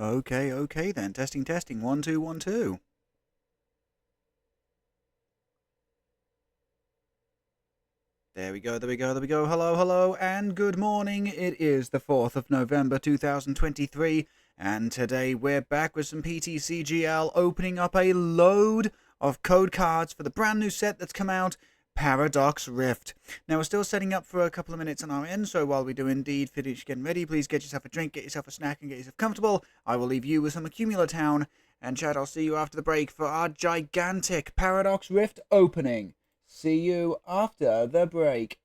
Okay then. Testing. 1, 2, 1, 2. There we go. Hello, and good morning. It is the 4th of November 2023, and today we're back with some PTCGL, opening up a load of code cards for the brand new set that's come out, Paradox Rift. Now, we're still setting up for a couple of minutes on our end, so while we do indeed finish getting ready, please get yourself a drink, get yourself a snack, and get yourself comfortable. I will leave you with some Accumula Town, and chat, I'll see you after the break for our gigantic Paradox Rift opening. See you after the break.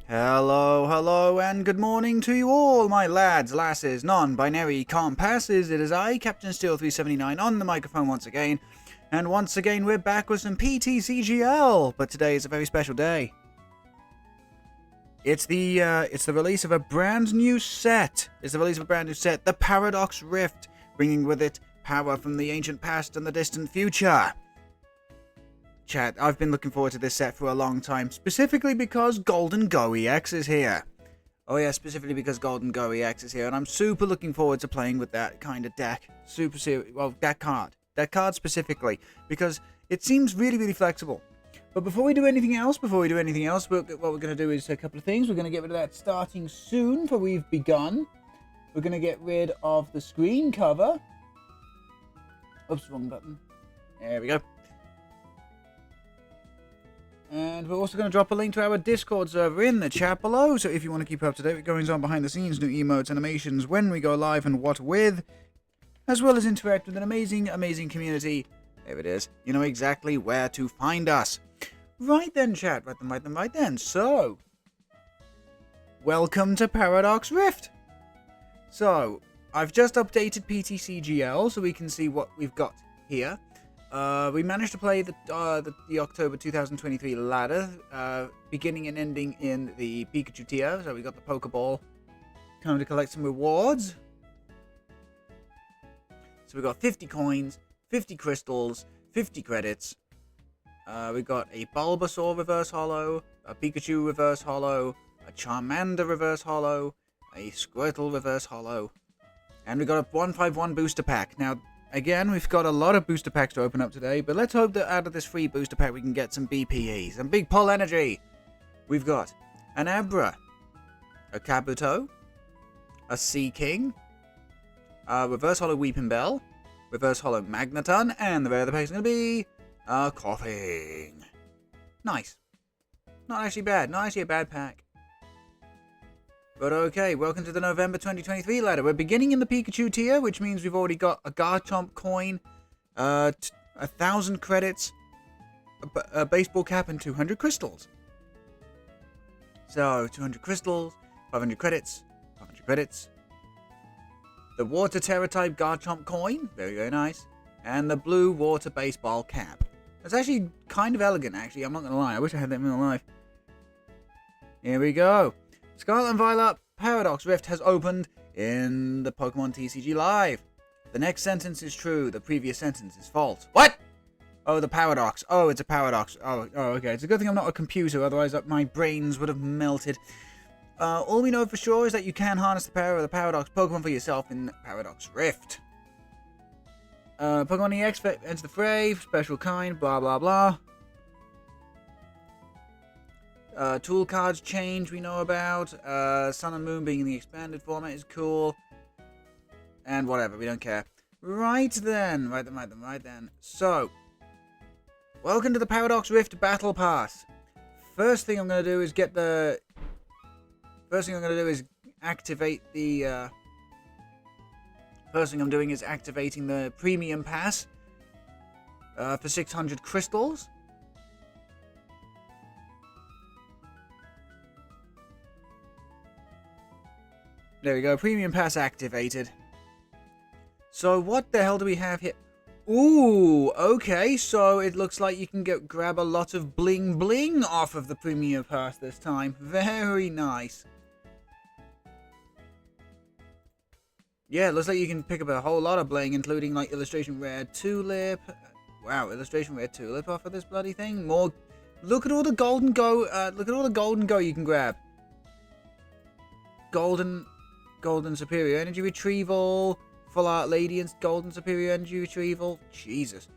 Hello, and good morning to you all, my lads, lasses, non-binary compasses. It is I, Captain Steel 379, on the microphone once again. And once again, we're back with some PTCGL, but today is a very special day. It's the release of a brand new set. The Paradox Rift, bringing with it power from the ancient past and the distant future. Chat, I've been looking forward to this set for a long time, specifically because Gholdengo EX is here. Oh yeah, specifically because Gholdengo EX is here, and I'm super looking forward to playing with that kind of deck. That card specifically, because it seems really, really flexible. But before we do anything else, what we're going to do is a couple of things. We're going to get rid of that starting soon, for we've begun. We're going to get rid of the screen cover. Oops, wrong button. There we go. And we're also going to drop a link to our Discord server in the chat below, so if you want to keep up to date with goings on behind the scenes, new emotes, animations, when we go live and what with, as well as interact with an amazing, amazing community, there it is. You know exactly where to find us. Right then, chat. Right then. So, welcome to Paradox Rift. So, I've just updated PTCGL so we can see what we've got here. We managed to play the October 2023 ladder, beginning and ending in the Pikachu tier. So we got the Pokeball, time to collect some rewards. So we got 50 coins, 50 crystals, 50 credits. We got a Bulbasaur reverse holo, a Pikachu reverse holo, a Charmander reverse holo, a Squirtle reverse holo, and we got a 151 booster pack. Now, again, we've got a lot of booster packs to open up today, but let's hope that out of this free booster pack we can get some BPEs, some big pull energy. We've got an Abra, a Kabuto, a Sea King, a Reverse Hollow Weeping Bell, Reverse Hollow Magneton, and the very other pack is going to be a Coughing. Nice. Not actually bad. Not actually a bad pack. But okay, welcome to the November 2023 ladder. We're beginning in the Pikachu tier, which means we've already got a Garchomp coin, 1,000 credits, a baseball cap, and 200 crystals. So, 200 crystals, 500 credits, 500 credits. The Water Terra type Garchomp coin, very, very nice. And the blue Water baseball cap. That's actually kind of elegant, actually. I'm not going to lie. I wish I had that in real life. Here we go. Scarlet and Violet Paradox Rift has opened in the Pokemon TCG Live. The next sentence is true. The previous sentence is false. What? Oh, the paradox. Oh, it's a paradox. Oh, okay. It's a good thing I'm not a computer, otherwise my brains would have melted. All we know for sure is that you can harness the power of the Paradox Pokemon for yourself in Paradox Rift. Pokemon EX enters the fray, special kind, blah blah blah. Tool cards change we know about. Sun and Moon being in the expanded format is cool. And whatever, we don't care. Right then. So, welcome to the Paradox Rift Battle Pass. First thing I'm going to do is activate the... First thing I'm doing is activating the Premium Pass for 600 crystals. There we go, Premium Pass activated. So what the hell do we have here? Ooh, okay, so it looks like you can grab a lot of bling bling off of the Premium Pass this time. Very nice. Yeah, it looks like you can pick up a whole lot of bling, including like Illustration Rare Tulip. Wow, Illustration Rare Tulip off of this bloody thing. More. Look at all the Gholdengo you can grab. Golden Superior Energy Retrieval. Full Art Radiance, Golden Superior Energy Retrieval. Jesus.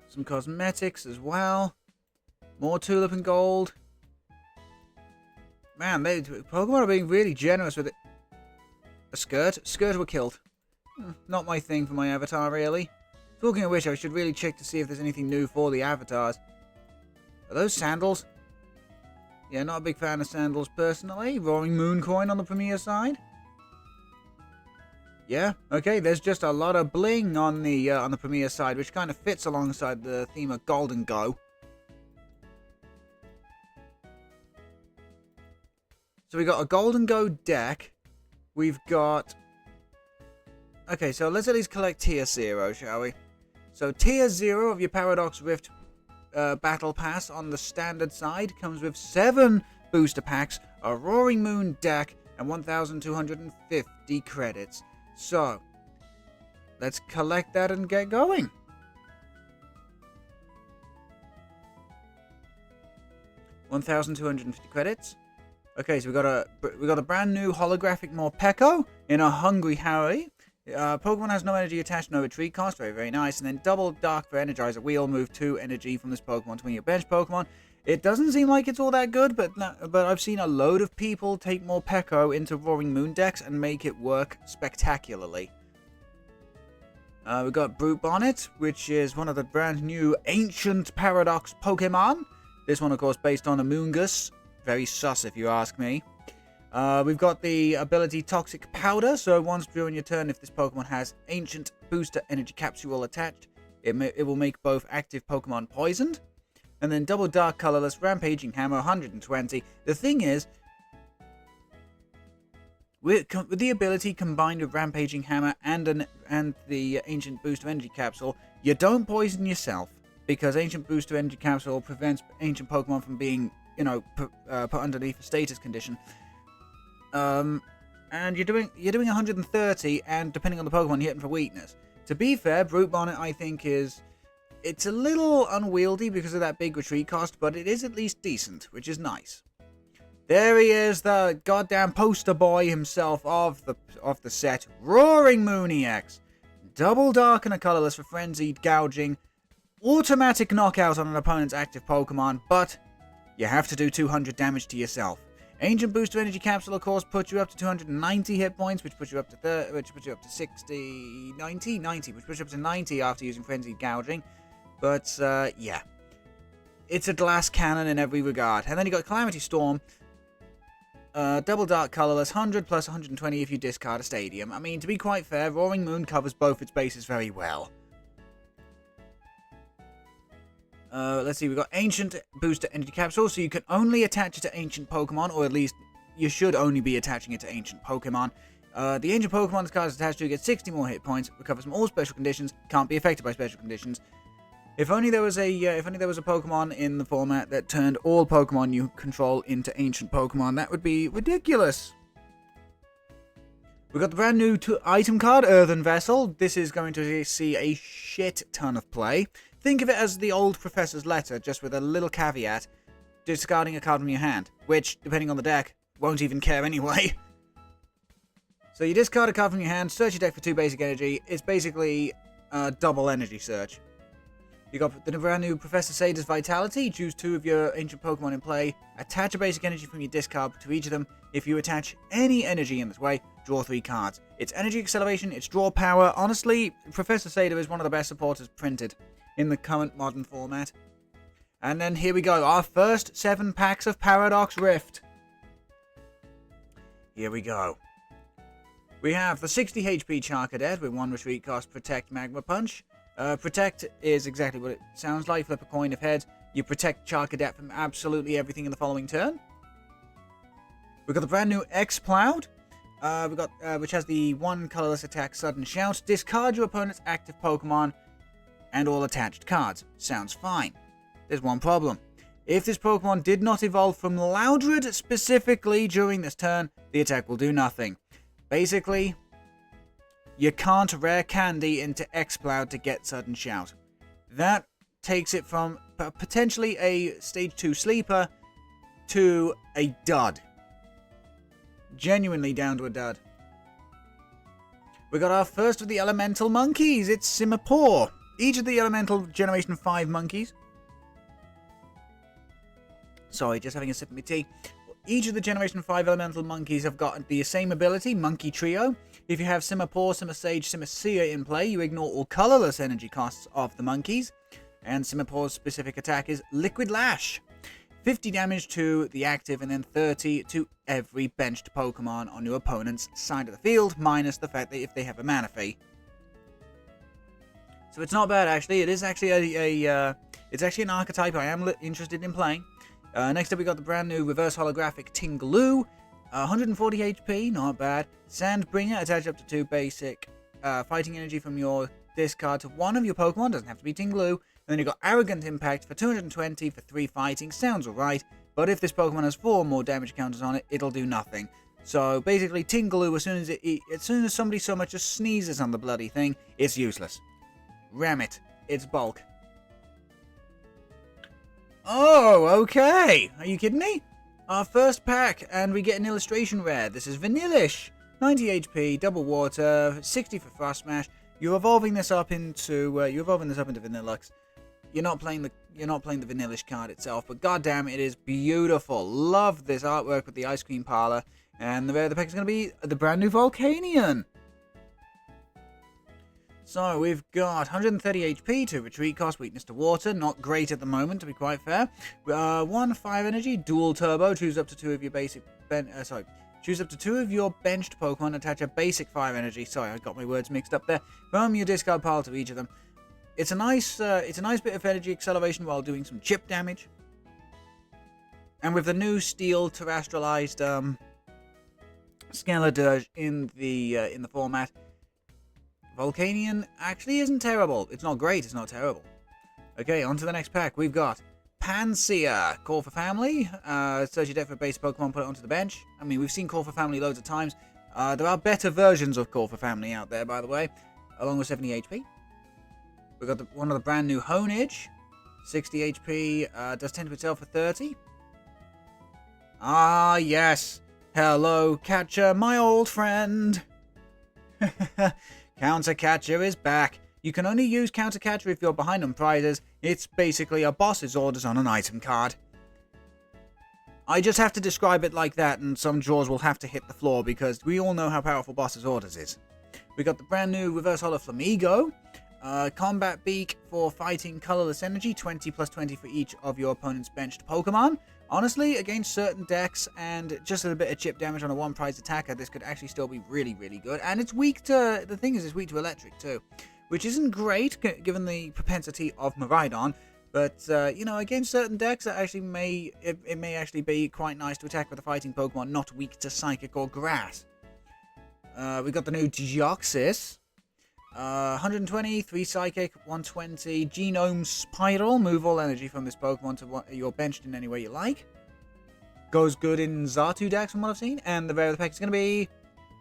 Some cosmetics as well. More Tulip and Gold. Man, Pokemon are being really generous with it. A skirt? Skirt were killed. Not my thing for my avatar, really. Talking of which, I should really check to see if there's anything new for the avatars. Are those sandals? Yeah, not a big fan of sandals personally. Roaring Moon coin on the Premier side. Yeah, okay, there's just a lot of bling on the Premier side, which kind of fits alongside the theme of Gholdengo. So we got a Gholdengo deck. We've got... Okay, so let's at least collect Tier 0, shall we? So Tier 0 of your Paradox Rift Battle Pass on the standard side comes with 7 booster packs, a Roaring Moon deck, and 1,250 credits. So, let's collect that and get going. $1,250 credits. Okay, so we got a brand new holographic Morpeko in a Hungry Harry. Pokemon has no energy attached, no retreat cost, very, very nice. And then double Dark for Energizer Wheel, move 2 energy from this Pokemon to one of your bench Pokemon. It doesn't seem like it's all that good, but I've seen a load of people take Morpeko into Roaring Moon decks and make it work spectacularly. We've got Brute Bonnet, which is one of the brand new Ancient Paradox Pokemon. This one, of course, based on Amoonguss. Very sus, if you ask me. We've got the ability Toxic Powder, so once during your turn, if this Pokemon has Ancient Booster Energy Capsule attached, it will make both active Pokemon poisoned. And then Double Dark Colorless Rampaging Hammer, 120. The thing is, with the ability combined with Rampaging Hammer and the Ancient Booster Energy Capsule, you don't poison yourself, because Ancient Booster Energy Capsule prevents Ancient Pokemon from being, put underneath a status condition. And you're doing 130, and depending on the Pokemon, you hit them for weakness. To be fair, Brute Bonnet, I think, it's a little unwieldy because of that big retreat cost, but it is at least decent, which is nice. There he is, the goddamn poster boy himself of the set. Roaring Moon EX. Double Dark and a Colorless for Frenzied Gouging. Automatic knockout on an opponent's active Pokemon, but you have to do 200 damage to yourself. Ancient Booster Energy Capsule, of course, puts you up to 290 hit points, which puts you up to 60, 90, which puts you up to 90 after using Frenzied Gouging. But, yeah. It's a glass cannon in every regard. And then you got Calamity Storm. Double Dark Colorless, 100 plus 120 if you discard a Stadium. I mean, to be quite fair, Roaring Moon covers both its bases very well. Let's see, we've got Ancient Booster Energy Capsule, so you can only attach it to Ancient Pokemon, or at least you should only be attaching it to Ancient Pokemon. The Ancient Pokemon this card is attached to gets 60 more hit points, recovers from all special conditions, can't be affected by special conditions. If only there was a Pokemon in the format that turned all Pokemon you control into Ancient Pokemon, that would be ridiculous. We've got the brand new item card, Earthen Vessel. This is going to see a shit ton of play. Think of it as the old Professor's Letter, just with a little caveat, discarding a card from your hand, which, depending on the deck, won't even care anyway. So you discard a card from your hand, search your deck for 2 basic energy. It's basically a double energy search. You got the brand new Professor Sada's Vitality. Choose 2 of your ancient Pokemon in play. Attach a basic energy from your discard to each of them. If you attach any energy in this way, draw 3 cards. It's energy acceleration, it's draw power. Honestly, Professor Sada is one of the best supporters printed in the current modern format. And then here we go, our first 7 packs of Paradox Rift. Here we go. We have the 60 HP Charcadet with 1 retreat cost, Protect, Magma Punch. Protect is exactly what it sounds like. Flip a coin of heads. You protect Charcadet from absolutely everything in the following turn. We've got the brand new X-Plowed. Which has the 1 colorless attack, Sudden Shout. Discard your opponent's active Pokemon and all attached cards. Sounds fine. There's one problem. If this Pokemon did not evolve from Loudred specifically during this turn, the attack will do nothing. Basically, you can't rare candy into X-Plowed to get Sudden Shout. That takes it from potentially a Stage 2 sleeper to a dud. Genuinely down to a dud. We got our first of the Elemental Monkeys. It's Simipour. Each of the Elemental Generation 5 monkeys. Sorry, just having a sip of my tea. Each of the Generation 5 Elemental Monkeys have got the same ability, Monkey Trio. If you have Simipour, Simisage, Simisea in play, you ignore all colorless energy costs of the monkeys. And Simipour's specific attack is Liquid Lash. 50 damage to the active and then 30 to every benched Pokemon on your opponent's side of the field, minus the fact that if they have a Manaphy. So it's not bad actually. It is actually it's actually an archetype I am interested in playing. Next up we got the brand new Reverse Holographic Tingaloo. 140 HP, not bad. Sandbringer, attach up to 2 basic fighting energy from your discard to 1 of your Pokemon. Doesn't have to be Tingaloo. And then you've got Arrogant Impact for 220 for 3 fighting. Sounds alright, but if this Pokemon has 4 more damage counters on it, it'll do nothing. So basically, Tingaloo, as soon as somebody so much as sneezes on the bloody thing, it's useless. Ram it. It's bulk. Oh, okay. Are you kidding me? Our first pack, and we get an illustration rare. This is Vanillish. 90 HP, double water, 60 for Frost Smash. You're evolving this up into Vanillux. You're not playing the Vanillish card itself, but goddamn, it is beautiful. Love this artwork with the ice cream parlor, and the rare of the pack is going to be the brand new Volcanion. So we've got 130 HP to retreat cost, weakness to water, not great at the moment to be quite fair. 1 5 energy, dual turbo, choose up to 2 of your choose up to 2 of your benched Pokemon, attach a basic 5 energy. Sorry, I got my words mixed up there. From your discard pile to each of them. It's a nice bit of energy acceleration while doing some chip damage. And with the new steel terrestrialized Skeledirge in the format, Volcanion actually isn't terrible. It's not great, it's not terrible. Okay, on to the next pack. We've got Pansear. Call for Family. Search your deck for a base Pokemon, put it onto the bench. I mean, we've seen Call for Family loads of times. There are better versions of Call for Family out there, by the way, along with 70 HP. We've got one of the brand new Honedge. 60 HP, does 10 to itself for 30. Ah, yes. Hello, Catcher, my old friend. Counter Catcher is back. You can only use Counter Catcher if you're behind on prizes. It's basically a boss's orders on an item card. I just have to describe it like that, and some jaws will have to hit the floor because we all know how powerful boss's orders is. We got the brand new Reverse Holo Flamigo. Combat Beak for fighting colorless energy, 20 plus 20 for each of your opponent's benched Pokemon. Honestly, against certain decks and just a little bit of chip damage on a one prize attacker, this could actually still be really, really good. And it's weak to, the thing is, it's weak to electric too, which isn't great given the propensity of Miraidon. But, you know, against certain decks, it actually may actually be quite nice to attack with a fighting Pokemon not weak to Psychic or Grass. We got the new Deoxys. 120, 3 Psychic, 120, Genome Spiral. Move all energy from this Pokemon to your benched in any way you like. Goes good in Xatu decks from what I've seen. And the rare of the pack is going to be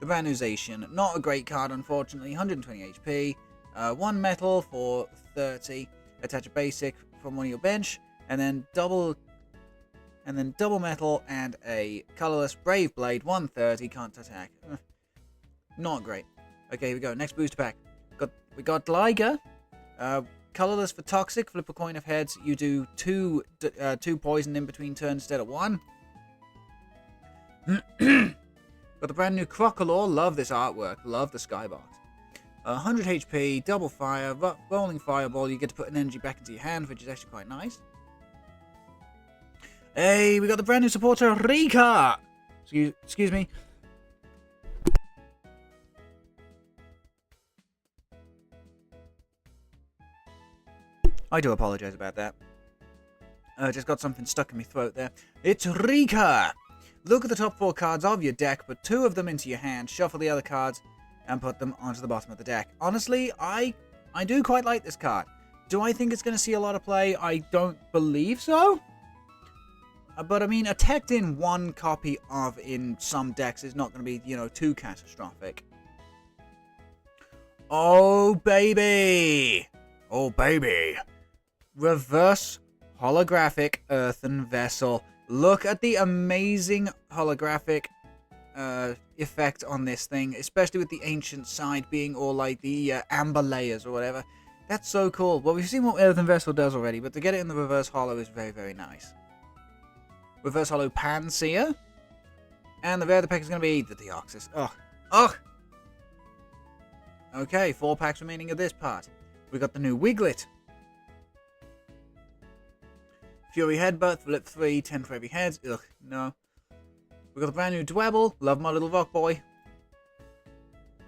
the brand new Zacian. Not a great card, unfortunately. 120 HP. 1 metal for 30. Attach a basic from one of your bench. And then double metal and a colorless Brave Blade. 130. Can't attack. Not great. Okay, here we go. Next booster pack. We got Liger. Colorless for Toxic. Flip a coin of heads. You do two poison in between turns instead of 1. Got the brand new Crocodile. Love this artwork. Love the skybox. 100 HP. Double fire. Rolling fireball. You get to put an energy back into your hand, which is actually quite nice. Hey, we got the brand new supporter Rika. Excuse me. I do apologize about that. Just got something stuck in my throat there. It's Rika! Look at the top 4 cards of your deck, put 2 of them into your hand, shuffle the other cards, and put them onto the bottom of the deck. Honestly, I do quite like this card. Do I think it's going to see a lot of play? I don't believe so. But I mean, a teched in 1 copy of in some decks is not going to be, you know, too catastrophic. Oh, baby! Oh, baby! Reverse holographic earthen vessel. Look at the amazing holographic effect on this thing, especially with the ancient side being all like the amber layers or whatever. That's so cool. Well, we've seen what earthen vessel does already, but to get it in the reverse holo is very, very nice. Reverse holo Panseer. And the rare of the pack is going to be the Deoxys. Ugh. Ugh! Okay, 4 packs remaining of this part. We got the new Wiglet. Fury Headbutt, flip 3, 10 for every head. Ugh, no. We got the brand new Dwebble. Love my little rock boy.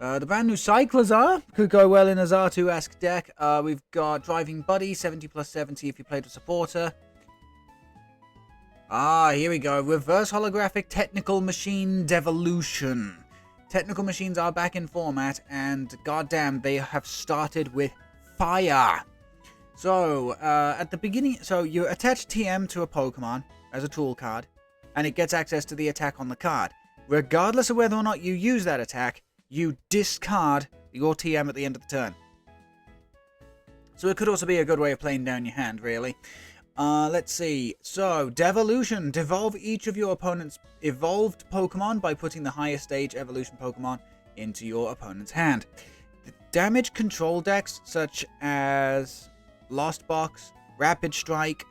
The brand new Cyclizar. Could go well in a Xatu-esque deck. We've got Driving Buddy, 70 plus 70 if you played a supporter. Ah, here we go. Reverse holographic Technical Machine Devolution. Technical machines are back in format, and goddamn, they have started with fire. So, at the beginning, so you attach TM to a Pokemon as a tool card, and it gets access to the attack on the card. Regardless of whether or not you use that attack, you discard your TM at the end of the turn. So it could also be a good way of playing down your hand, really. Let's see. So, Devolution. Devolve each of your opponent's evolved Pokemon by putting the highest stage evolution Pokemon into your opponent's hand. Damage control decks such as Lost Box, Rapid Strike,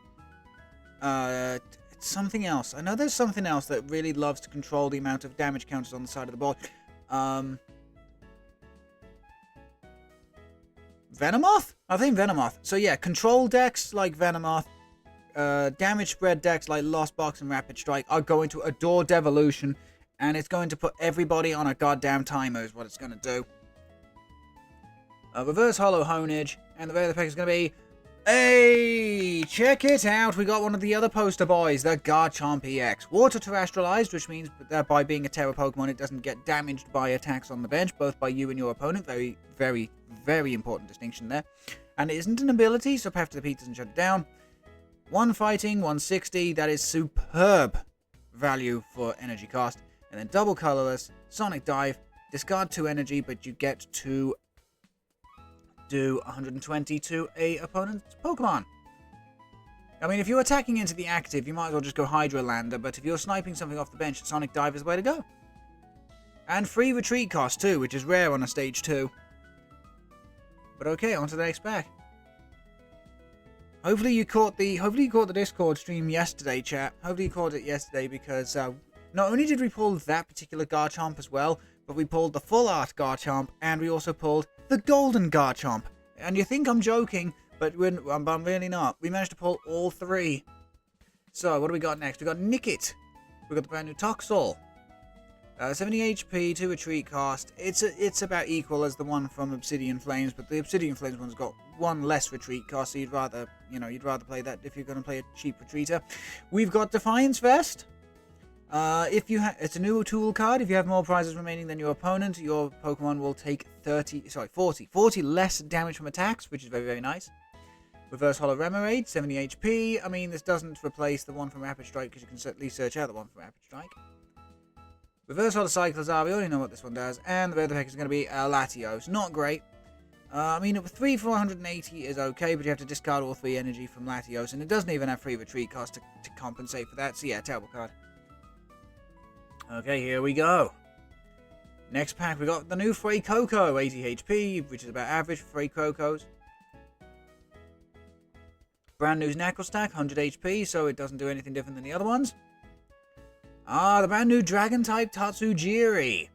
something else. I know there's something else that really loves to control the amount of damage counters on the side of the board. Venomoth? I think Venomoth. So yeah, control decks like Venomoth, damage spread decks like Lost Box and Rapid Strike are going to adore Devolution, and it's going to put everybody on a goddamn timer is what it's going to do. Reverse Holo Honage, and the rare of the pack is going to be, hey, check it out, we got one of the other poster boys, the Garchomp EX. Water Terrestrialized, which means that by being a Tera Pokemon, it doesn't get damaged by attacks on the bench, both by you and your opponent. Very, very, very important distinction there. And it isn't an ability, so Path to the Peak doesn't shut it down. 1 fighting, 160, that is superb value for energy cost. And then double colorless, Sonic Dive, discard 2 energy, but you get to do 120 to a opponent's Pokemon. I mean, if you're attacking into the active, you might as well just go Hydrolander, but if you're sniping something off the bench, Sonic Dive is the way to go. And free retreat cost too, which is rare on a stage 2. But okay, on to the next pack. Hopefully you caught the Discord stream yesterday, chat. Hopefully you caught it yesterday because not only did we pull that particular Garchomp as well, but we pulled the full art Garchomp and we also pulled the golden Garchomp. And you think I'm joking, but I'm really not. We managed to pull all 3. So what do we got next? We got Nickit. We got the brand new Toxel. 70 HP, 2 retreat cost. It's about equal as the one from Obsidian Flames, but the Obsidian Flames one's got 1 less retreat cost, so you'd rather play that if you're going to play a cheap retreater. We've got Defiance Vest. It's a new tool card. If you have more prizes remaining than your opponent, your Pokemon will take 40 less damage from attacks, which is very, very nice. Reverse Holo Remoraid, 70 HP. I mean, this doesn't replace the one from Rapid Strike, because you can certainly search out the one from Rapid Strike. Reverse Holo Cyclizar, we already know what this one does. And the rare pack is going to be Latios. Not great. I mean, 3 for 180 is okay, but you have to discard all 3 energy from Latios, and it doesn't even have free retreat cost to compensate for that. So yeah, terrible card. Okay, here we go. Next pack, we got the new Fuecoco, 80 HP, which is about average for Fuecocos. Brand new Knuckle Stack, 100 HP, so it doesn't do anything different than the other ones. The brand new Dragon-type Tatsujiri.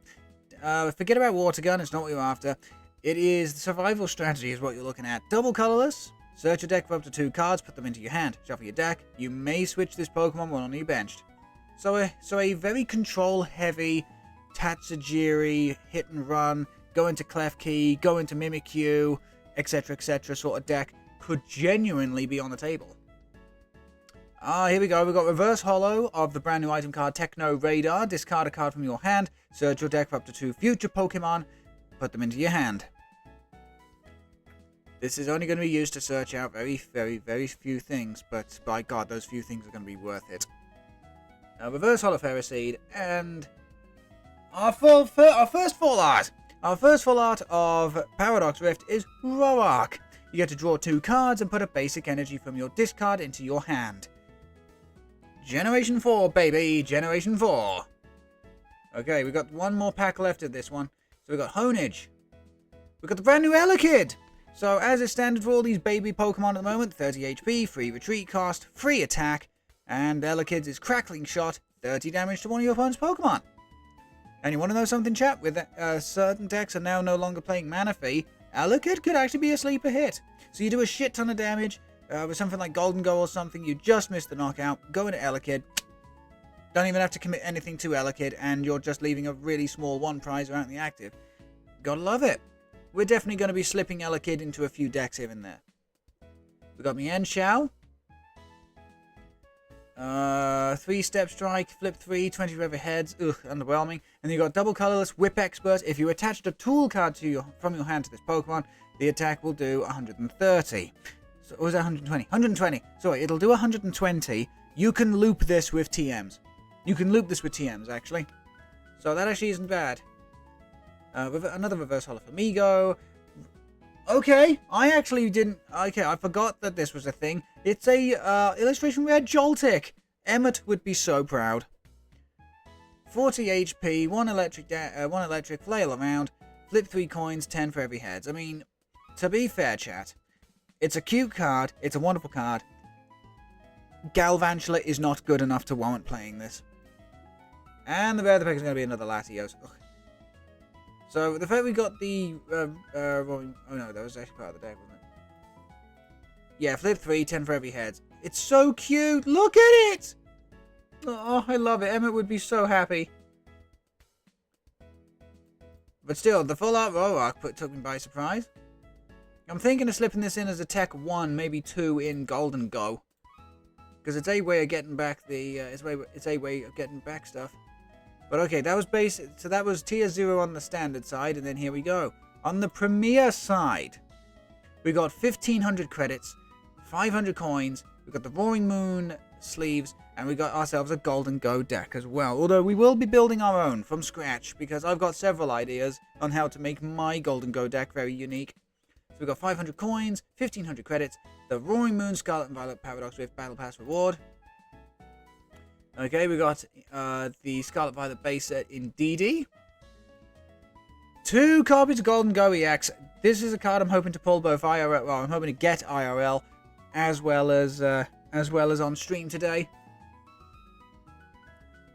Forget about Water Gun, it's not what you're after. It is the survival strategy is what you're looking at. Double colorless, search your deck for up to 2 cards, put them into your hand. Shuffle your deck. You may switch this Pokemon when on your benched. So a very control-heavy Tatsujiri, hit and run, go into Klefki, go into Mimikyu, etc., sort of deck could genuinely be on the table. Here we go. We've got Reverse Holo of the brand new item card Techno Radar. Discard a card from your hand. Search your deck for up to 2 future Pokemon. Put them into your hand. This is only going to be used to search out very, very, very few things. But by God, those few things are going to be worth it. Reverse Holo Ferroseed. And our first full art. Our first full art of Paradox Rift is Roark. You get to draw 2 cards and put a basic energy from your discard into your hand. Generation 4, baby! Generation 4! Okay, we've got 1 more pack left of this one. So we've got Honedge. We've got the brand new Elekid! So, as is standard for all these baby Pokemon at the moment, 30 HP, free retreat cost, free attack, and Elekid's is Crackling Shot, 30 damage to one of your opponent's Pokemon. And you want to know something, chat? With certain decks are now no longer playing Mana Fee, Elekid could actually be a sleeper hit. So you do a shit ton of damage, with something like Gholdengo or something, you just missed the knockout, go into Elekid, don't even have to commit anything to Elekid, and you're just leaving a really small 1 prize around the active. Gotta love it. We're definitely going to be slipping Elekid into a few decks here and there. We got Mienshao. 3-step strike, flip 3, 20 forever heads, ugh, underwhelming. And then you got double colorless, Whip Expert. If you attached a tool card from your hand to this Pokemon, the attack will do 130. So, or was that 120? 120. Sorry, it'll do 120. You can loop this with TMs. You can loop this with TMs, actually. So that actually isn't bad. Another Reverse Holo for Migo. Okay, I actually didn't... Okay, I forgot that this was a thing. It's a illustration rare Joltik. Emmett would be so proud. 40 HP, 1 electric, flail around, flip 3 coins, 10 for every heads. I mean, to be fair, chat, it's a cute card, it's a wonderful card. Galvantula is not good enough to warrant playing this. And the rare of the pack is going to be another Latios. Ugh. So, the fact we got the... oh no, that was actually part of the deck, wasn't it? Yeah, flip 3, 10 for every head. It's so cute! Look at it! Oh, I love it. Emmett would be so happy. But still, the full art Roark took me by surprise. I'm thinking of slipping this in as a Tech 1, maybe 2 in Gholdengo. Because it's a way of getting back the... it's a way of getting back stuff. But okay, that was basic. So that was tier 0 on the standard side, and then here we go. On the premier side, we got 1,500 credits, 500 coins, we got the Roaring Moon sleeves, and we got ourselves a Gholdengo deck as well. Although we will be building our own from scratch, because I've got several ideas on how to make my Gholdengo deck very unique. So we've got 500 coins, 1500 credits, the Roaring Moon, Scarlet and Violet Paradox Rift Battle Pass reward. Okay, we got the Scarlet Violet base set in DD. 2 copies of Gholdengo EX. This is a card I'm hoping to pull both IRL. Well, I'm hoping to get IRL as well as on stream today.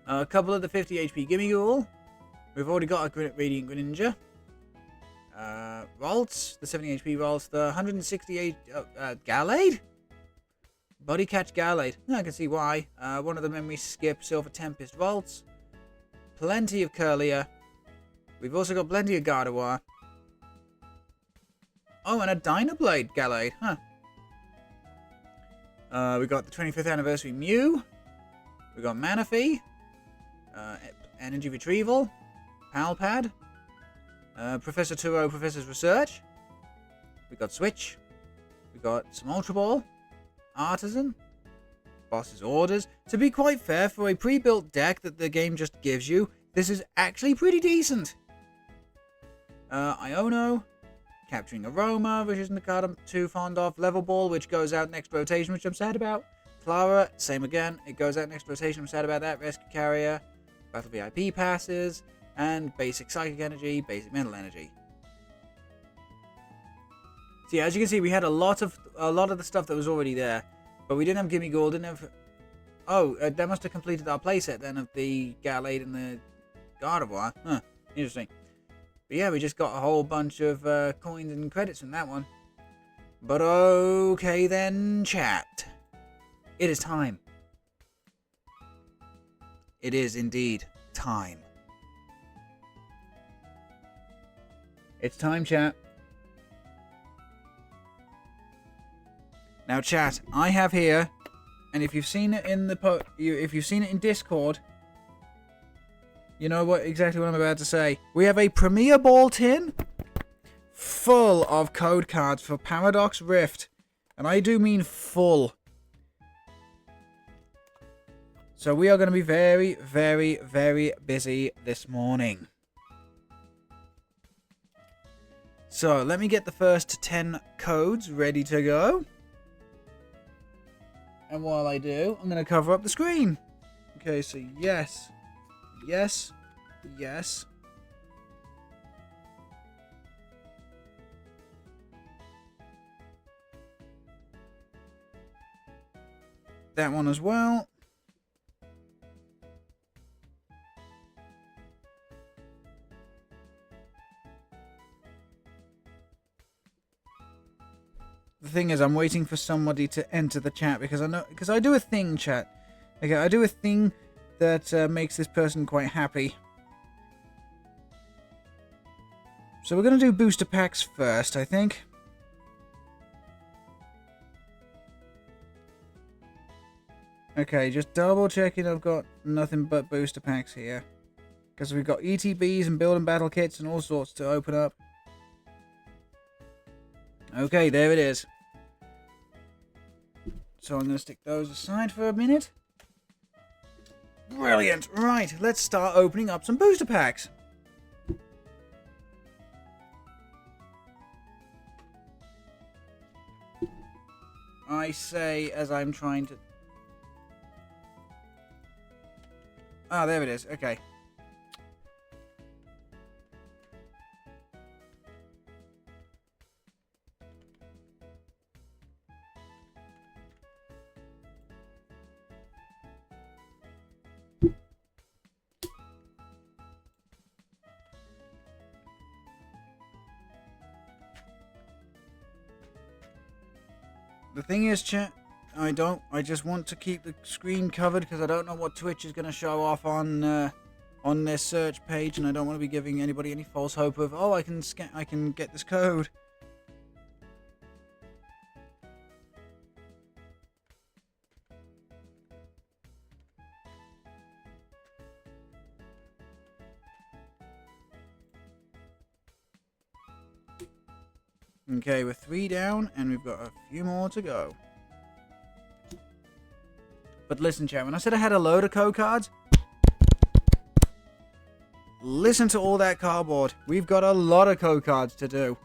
A couple of the 50 HP Gimmighoul. We've already got a Radiant Greninja. Ralts, the 70 HP Ralts, the 168 Gallade? Body Catch Gallade. I can see why. One of the Memory Skip Silver Tempest Ralts. Plenty of Curlier. We've also got plenty of Gardevoir. Oh, and a Dynablade Gallade. We got the 25th Anniversary Mew. We got Manaphy. Energy Retrieval. Palpad. Professor Turo, Professor's Research. We got Switch. We got some Ultra Ball. Artisan. Boss's Orders. To be quite fair, for a pre-built deck that the game just gives you, this is actually pretty decent. Iono. Capturing Aroma, which isn't a card I'm too fond of. Level Ball, which goes out next rotation, which I'm sad about. Clara, same again. It goes out next rotation. I'm sad about that. Rescue Carrier. Battle VIP passes. And basic Psychic Energy, basic Mental Energy. So yeah, as you can see, we had a lot of the stuff that was already there, but we didn't have Gimmighoul, didn't have. Oh, that must have completed our playset then of the Gallade and the Gardevoir. Interesting. But yeah, we just got a whole bunch of coins and credits from that one. But okay then, chat. It is time. It is indeed time. It's time, chat. Now, chat, I have here, and if you've seen it in the if you've seen it in Discord, you know exactly what I'm about to say. We have a Premier Ball tin full of code cards for Paradox Rift, and I do mean full. So we are going to be very, very, very busy this morning. So, let me get the first 10 codes ready to go. And while I do, I'm going to cover up the screen. Okay, so yes, yes, yes. That one as well. The thing is, I'm waiting for somebody to enter the chat because I do a thing, chat. Okay, I do a thing that makes this person quite happy. So we're gonna do booster packs first, I think. Okay, just double checking I've got nothing but booster packs here, because we've got ETBs and build and battle kits and all sorts to open up. Okay, there it is. So I'm going to stick those aside for a minute. Brilliant. Right, let's start opening up some booster packs. I say as I'm trying to... Ah, there it is. Okay. The thing is, chat, I just want to keep the screen covered because I don't know what Twitch is going to show off on their search page, and I don't want to be giving anybody any false hope of, oh, I can get this code. Okay, we're 3 down, and we've got a few more to go. But listen, chat, when I said I had a load of code cards, listen to all that cardboard. We've got a lot of code cards to do.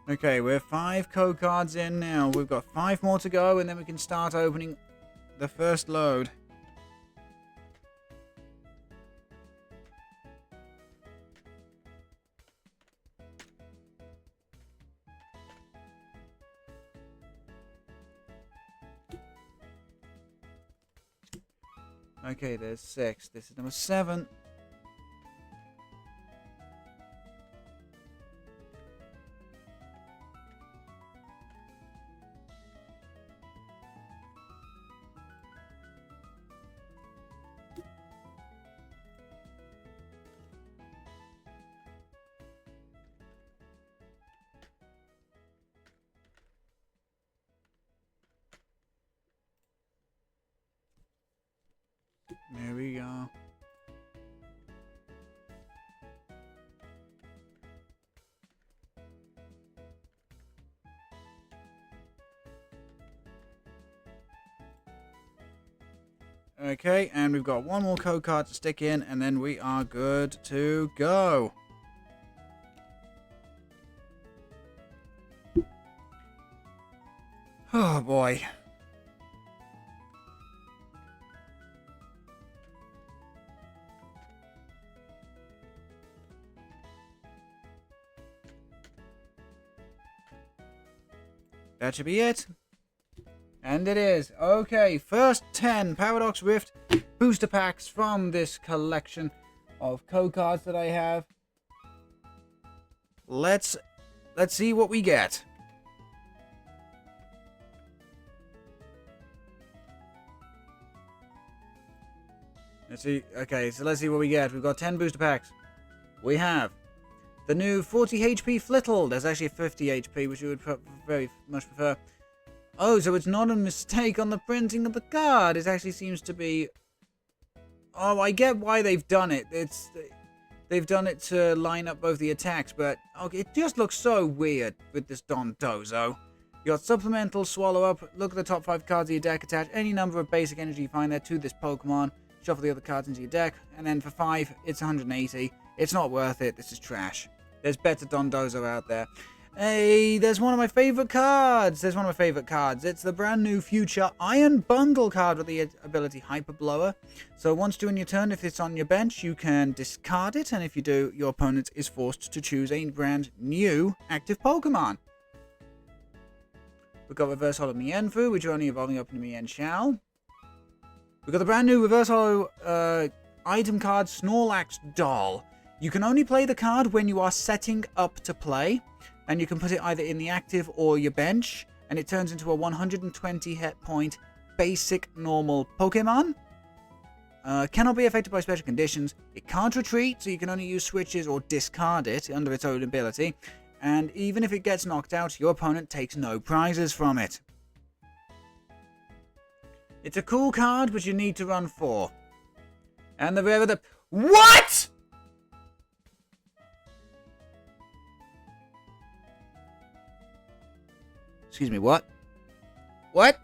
Okay, we're 5 code cards in now. We've got 5 more to go, and then we can start opening the first load. Okay, there's 6. This is number 7. There we go. Okay, and we've got 1 more code card to stick in, and then we are good to go. Oh boy. That should be it. And it is. Okay, first 10 Paradox Rift booster packs from this collection of code cards that I have. Let's see what we get. Let's see. Okay, so let's see what we get. We've got 10 booster packs. We have the new 40 HP Flittle. There's actually 50 HP, which you would very much prefer. Oh, so it's not a mistake on the printing of the card. It actually seems to be... Oh, I get why they've done it. They've done it to line up both the attacks, but okay, it just looks so weird with this Dondozo. You got Supplemental, Swallow Up, look at the top 5 cards of your deck, attach any number of basic energy you find there to this Pokemon, shuffle the other cards into your deck, and then for 5, it's 180. It's not worth it. This is trash. There's better Dondozo out there. Hey, there's one of my favorite cards. It's the brand new Future Iron Bundle card with the ability Hyper Blower. So once during your turn, if it's on your bench, you can discard it. And if you do, your opponent is forced to choose a brand new active Pokemon. We've got Reverse Holo Mienfoo, which are only evolving up into Mienshao. We've got the brand new Reverse Holo item card Snorlax Doll. You can only play the card when you are setting up to play. And you can put it either in the active or your bench, and it turns into a 120 hit point basic normal Pokemon. Cannot be affected by special conditions. It can't retreat, so you can only use switches or discard it under its own ability. And even if it gets knocked out, your opponent takes no prizes from it. It's a cool card, but you need to run 4. And the rare of the... What?! Excuse me, what? What?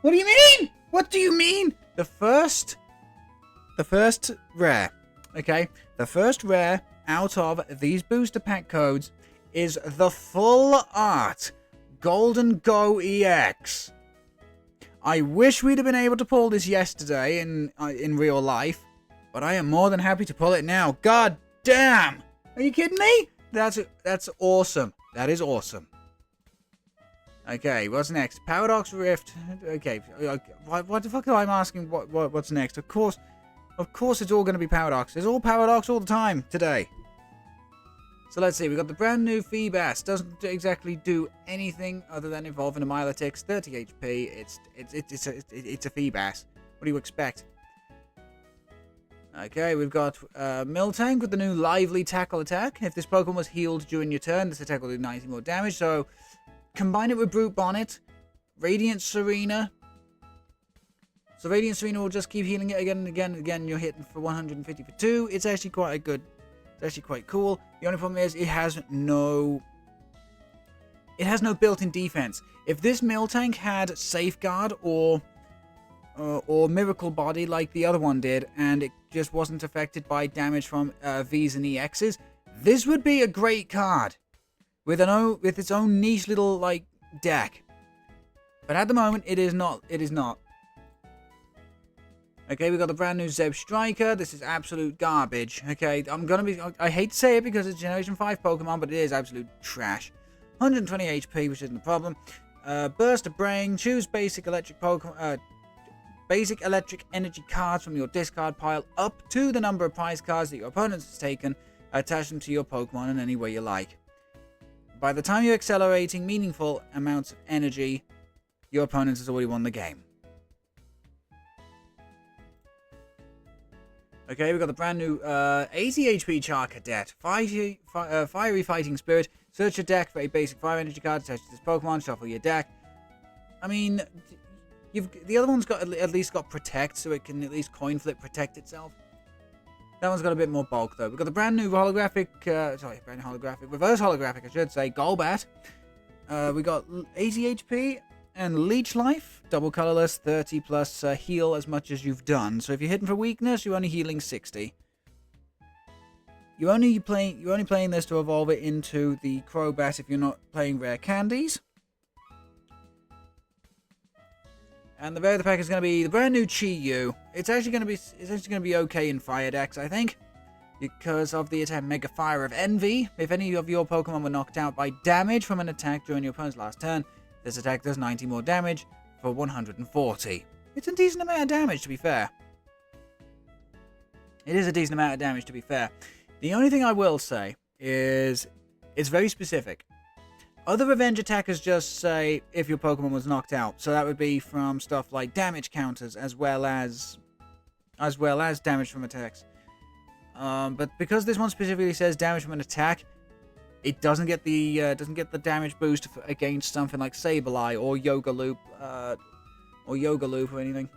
What do you mean? What do you mean? The first rare, okay? The first rare out of these booster pack codes is the full art Gholdengo EX. I wish we'd have been able to pull this yesterday in real life, but I am more than happy to pull it now. God damn! Are you kidding me? That's awesome. That is awesome. Okay, what's next? Paradox Rift. Okay, what the fuck am I asking? What's next? Of course, it's all going to be Paradox. It's all Paradox all the time today. So let's see. We got the brand new Feebas. Doesn't exactly do anything other than evolve into Milotic. 30 HP. It's a Feebas. What do you expect? Okay, we've got Miltank with the new Lively Tackle attack. If this Pokemon was healed during your turn, this attack will do 90 more damage. So combine it with Brute Bonnet, Radiant Serena. So Radiant Serena will just keep healing it again and again and again. You're hitting for 150 for 2. It's actually quite good. It's actually quite cool. The only problem is it has no built-in defense. If this Miltank had Safeguard or Miracle Body like the other one did, and it just wasn't affected by damage from Vs and EXs, this would be a great card. with its own niche little like deck. But at the moment, it is not. It is not. Okay, we got the brand new Zeb Striker. This is absolute garbage. Okay, I hate to say it because it's Generation 5 Pokemon, but it is absolute trash. 120 HP, which isn't a problem. Burst of Brain. Choose basic electric Pokemon. Basic electric energy cards from your discard pile up to the number of prize cards that your opponent has taken. Attach them to your Pokemon in any way you like. By the time you're accelerating meaningful amounts of energy, your opponent has already won the game. Okay, we've got the brand new 80 HP Char Cadet. Fiery Fighting Spirit. Search your deck for a basic fire energy card attached to this Pokemon. Shuffle your deck. I mean, the other one's got at least got Protect, so it can at least coin flip protect itself. That one's got a bit more bulk, though. We've got the brand new reverse holographic, I should say, Golbat. We got 80 HP and Leech Life, double colorless, 30 plus heal as much as you've done. So if you're hitting for weakness, you're only healing 60. You're only playing this to evolve it into the Crobat if you're not playing rare candies. And the rare of the pack is going to be the brand new Chi-Yu. It's actually going to be okay in fire decks, I think, because of the attack Mega Fire of Envy. If any of your Pokemon were knocked out by damage from an attack during your opponent's last turn, this attack does 90 more damage for 140. It's a decent amount of damage, to be fair. It is a decent amount of damage, to be fair. The only thing I will say is it's very specific. Other revenge attackers just say if your Pokemon was knocked out. So that would be from stuff like damage counters as well as damage from attacks. But because this one specifically says damage from an attack, it doesn't get the damage boost against something like Sableye or Yoga Loop or anything.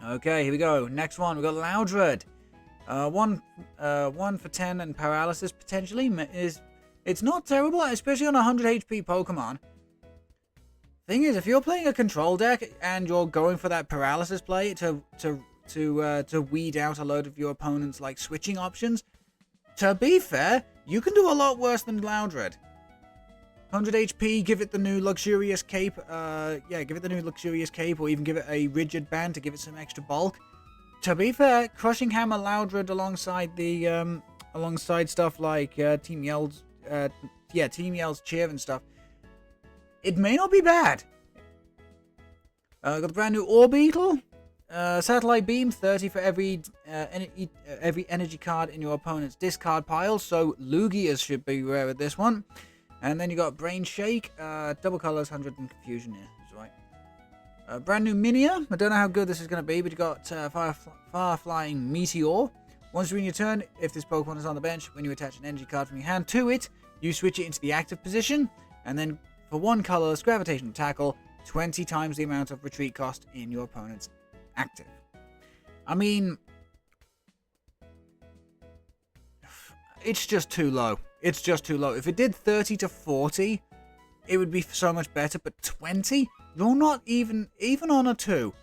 Okay, here we go. Next one, we got Loudred. One for 10 and paralysis potentially it's not terrible, especially on a 100 HP Pokemon. Thing is, if you're playing a control deck and you're going for that paralysis play to weed out a load of your opponent's like switching options, to be fair, you can do a lot worse than Loudred. 100 HP, give it the new luxurious cape. Give it the new luxurious cape, or even give it a rigid band to give it some extra bulk. To be fair, Crushing Hammer Loudred alongside stuff like Team Yell's cheer and stuff, it may not be bad. Got the brand new Orbeetle. Satellite Beam, 30 for every energy card in your opponent's discard pile, so Lugias should be rare with this one. And then you got Brain Shake, double colors, 100 and Confusion here, that's right. Brand new Minia. I don't know how good this is going to be, but you got Far Flying Meteor. Once during your turn, if this Pokemon is on the bench, when you attach an energy card from your hand to it, you switch it into the active position, and then for one colorless Gravitational Tackle, 20 times the amount of retreat cost in your opponent's active. I mean, it's just too low. It's just too low. If it did 30 to 40, it would be so much better, but 20? You're not even on a 2.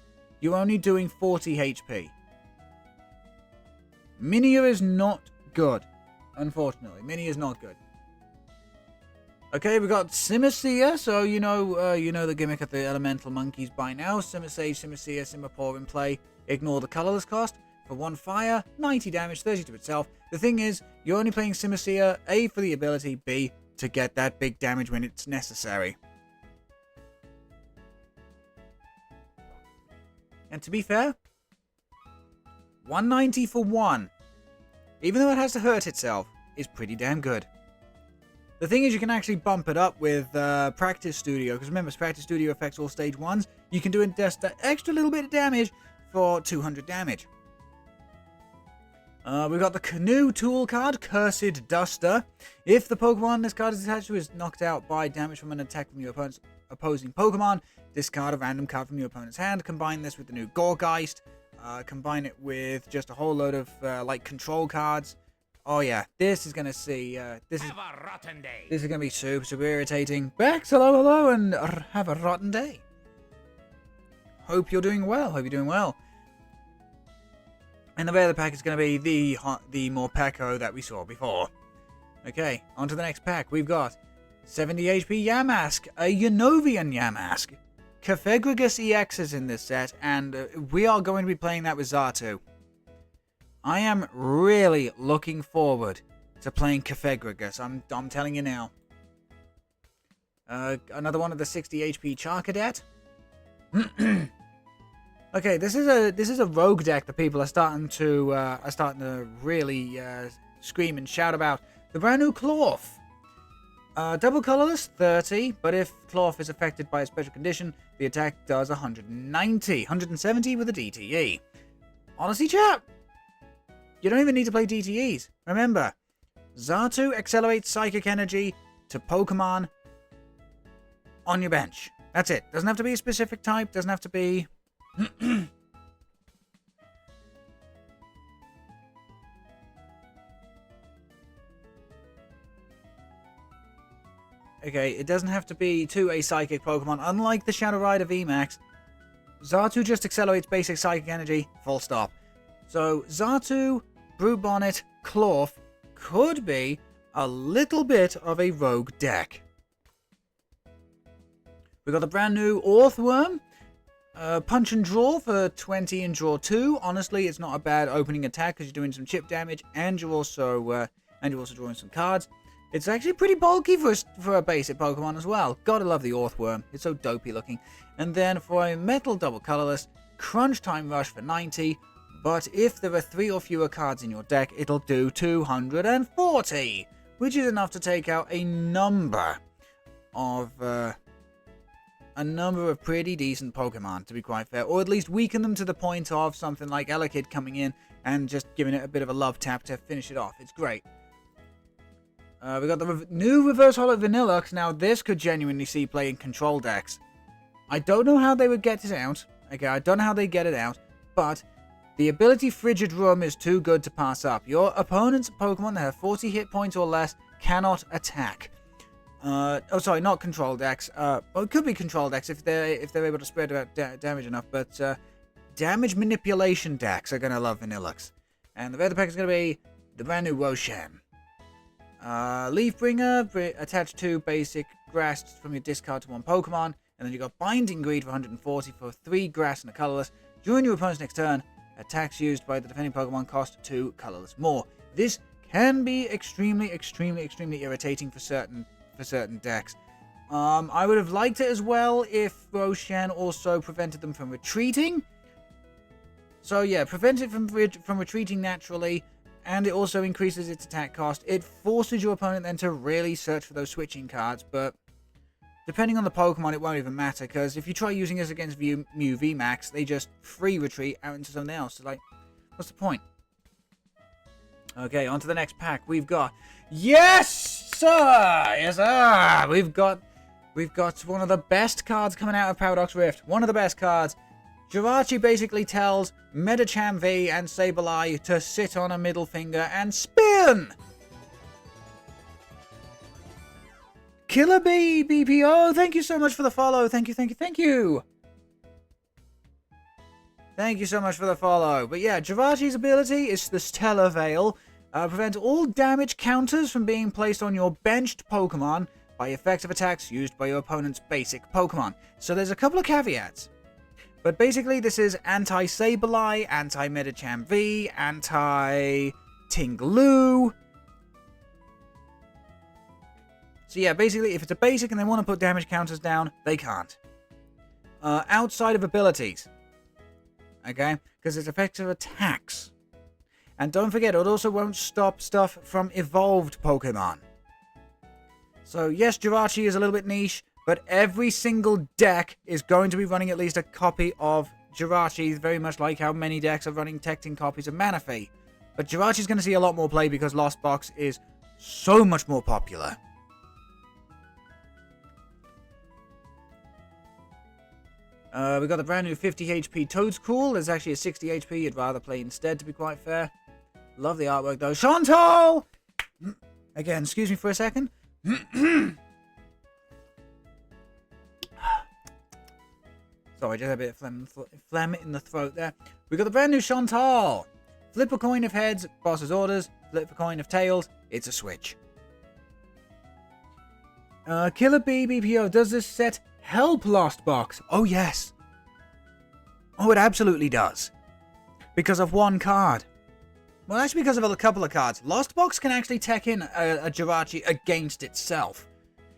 You're only doing 40 HP. Minia is not good. Unfortunately, Minia is not good. Okay, we got Simisear, so you know the gimmick of the elemental monkeys by now. Simisage, Simisear, Simipour in play. Ignore the colorless cost. For one fire, 90 damage, 30 to itself. The thing is, you're only playing Simisear, A, for the ability, B, to get that big damage when it's necessary. And to be fair, 190 for 1, even though it has to hurt itself, is pretty damn good. The thing is, you can actually bump it up with Practice Studio, because remember, Practice Studio affects all stage 1s. You can do just that extra little bit of damage for 200 damage. We've got the Canoe Tool card, Cursed Duster. If the Pokemon this card is attached to is knocked out by damage from an attack from your opponent's opposing Pokemon, discard a random card from your opponent's hand. Combine this with the new Gourgeist. Combine it with just a whole load of like control cards. Oh yeah, this is gonna see. This is gonna be super irritating. Bex, hello, and have a rotten day. Hope you're doing well. And the rare of the pack is going to be the Morpeko that we saw before. Okay, on to the next pack. We've got 70 HP Yamask, a Unovian Yamask. Cafegragus EX is in this set, and we are going to be playing that with Xatu. I am really looking forward to playing Cafegragus. I'm telling you now. Another one of the 60 HP Charcadet. Okay, this is a rogue deck that people are starting to really scream and shout about. The brand new Clorf. Double colorless, 30, but if Clorf is affected by a special condition, the attack does 170 with a DTE. Honestly, chat, you don't even need to play DTEs. Remember, Xatu accelerates Psychic Energy to Pokemon on your bench. That's it. Doesn't have to be a specific type, doesn't have to be... Okay, it doesn't have to be to a Psychic Pokemon. Unlike the Shadow Rider VMAX, Xatu just accelerates basic Psychic Energy, full stop. So, Xatu, Brute Bonnet, Clorf could be a little bit of a rogue deck. We got the brand new Orthworm. Punch and Draw for 20 and Draw 2. Honestly, it's not a bad opening attack because you're doing some chip damage and you're also drawing some cards. It's actually pretty bulky for a basic Pokemon as well. Gotta love the Orthworm. It's so dopey looking. And then for a Metal Double Colorless, Crunch Time Rush for 90. But if there are 3 or fewer cards in your deck, it'll do 240. Which is enough to take out a number of pretty decent Pokemon, to be quite fair. Or at least weaken them to the point of something like Elekid coming in and just giving it a bit of a love tap to finish it off. It's great. We got the new Reverse Holo Vanillux. Now, this could genuinely see play in control decks. I don't know how they would get it out. Okay, I don't know how they get it out. But the ability Frigid Room is too good to pass up. Your opponent's Pokemon that have 40 hit points or less cannot attack. Not control decks. Well, it could be control decks if they're able to spread out damage enough. But damage manipulation decks are going to love Vanillux. And the other pack is going to be the brand new Roshan. Leaf Bringer, attach 2 basic grass from your discard to 1 Pokemon, and then you got Binding Greed for 140 for 3 grass and a colorless. During your opponent's next turn, attacks used by the defending Pokemon cost 2 colorless more. This can be extremely irritating for certain decks. I would have liked it as well if Roshan also prevented them from retreating. So yeah, prevent it from retreating naturally. And it also increases its attack cost. It forces your opponent then to really search for those switching cards, but depending on the Pokemon, it won't even matter, because if you try using this against Mew VMAX, they just free retreat out into something else. So, like, what's the point? Okay, on to the next pack. We've got... Yes, sir! Yes, sir! We've got one of the best cards coming out of Paradox Rift. One of the best cards. Jirachi basically tells Medicham V and Sableye to sit on a middle finger and spin! Killer Bee BPO, thank you so much for the follow. Thank you. Thank you so much for the follow. But yeah, Jirachi's ability is the Stellar Veil. Prevent all damage counters from being placed on your benched Pokemon by effective attacks used by your opponent's basic Pokemon. So there's a couple of caveats. But basically, this is anti-Sableye, anti-Medicham V, anti-Tinglu. So yeah, basically, if it's a basic and they want to put damage counters down, they can't. Outside of abilities. Okay? Because it's effective attacks. And don't forget, it also won't stop stuff from evolved Pokemon. So yes, Jirachi is a little bit niche, but every single deck is going to be running at least a copy of Jirachi, very much like how many decks are running Tecting copies of Manaphy. But Jirachi's going to see a lot more play because Lost Box is so much more popular. We got the brand new 50 HP Toadstool. There's actually a 60 HP you'd rather play instead, to be quite fair. Love the artwork though. Chantal! Again, excuse me for a second. Sorry, just had a bit of phlegm in the throat there. We got the brand new Chantal. Flip a coin of heads, boss's orders. Flip a coin of tails, it's a switch. Killer BBPO, does this set help Lost Box? Oh, yes. Oh, it absolutely does. Because of one card. Well, actually because of a couple of cards. Lost Box can actually tech in a Jirachi against itself.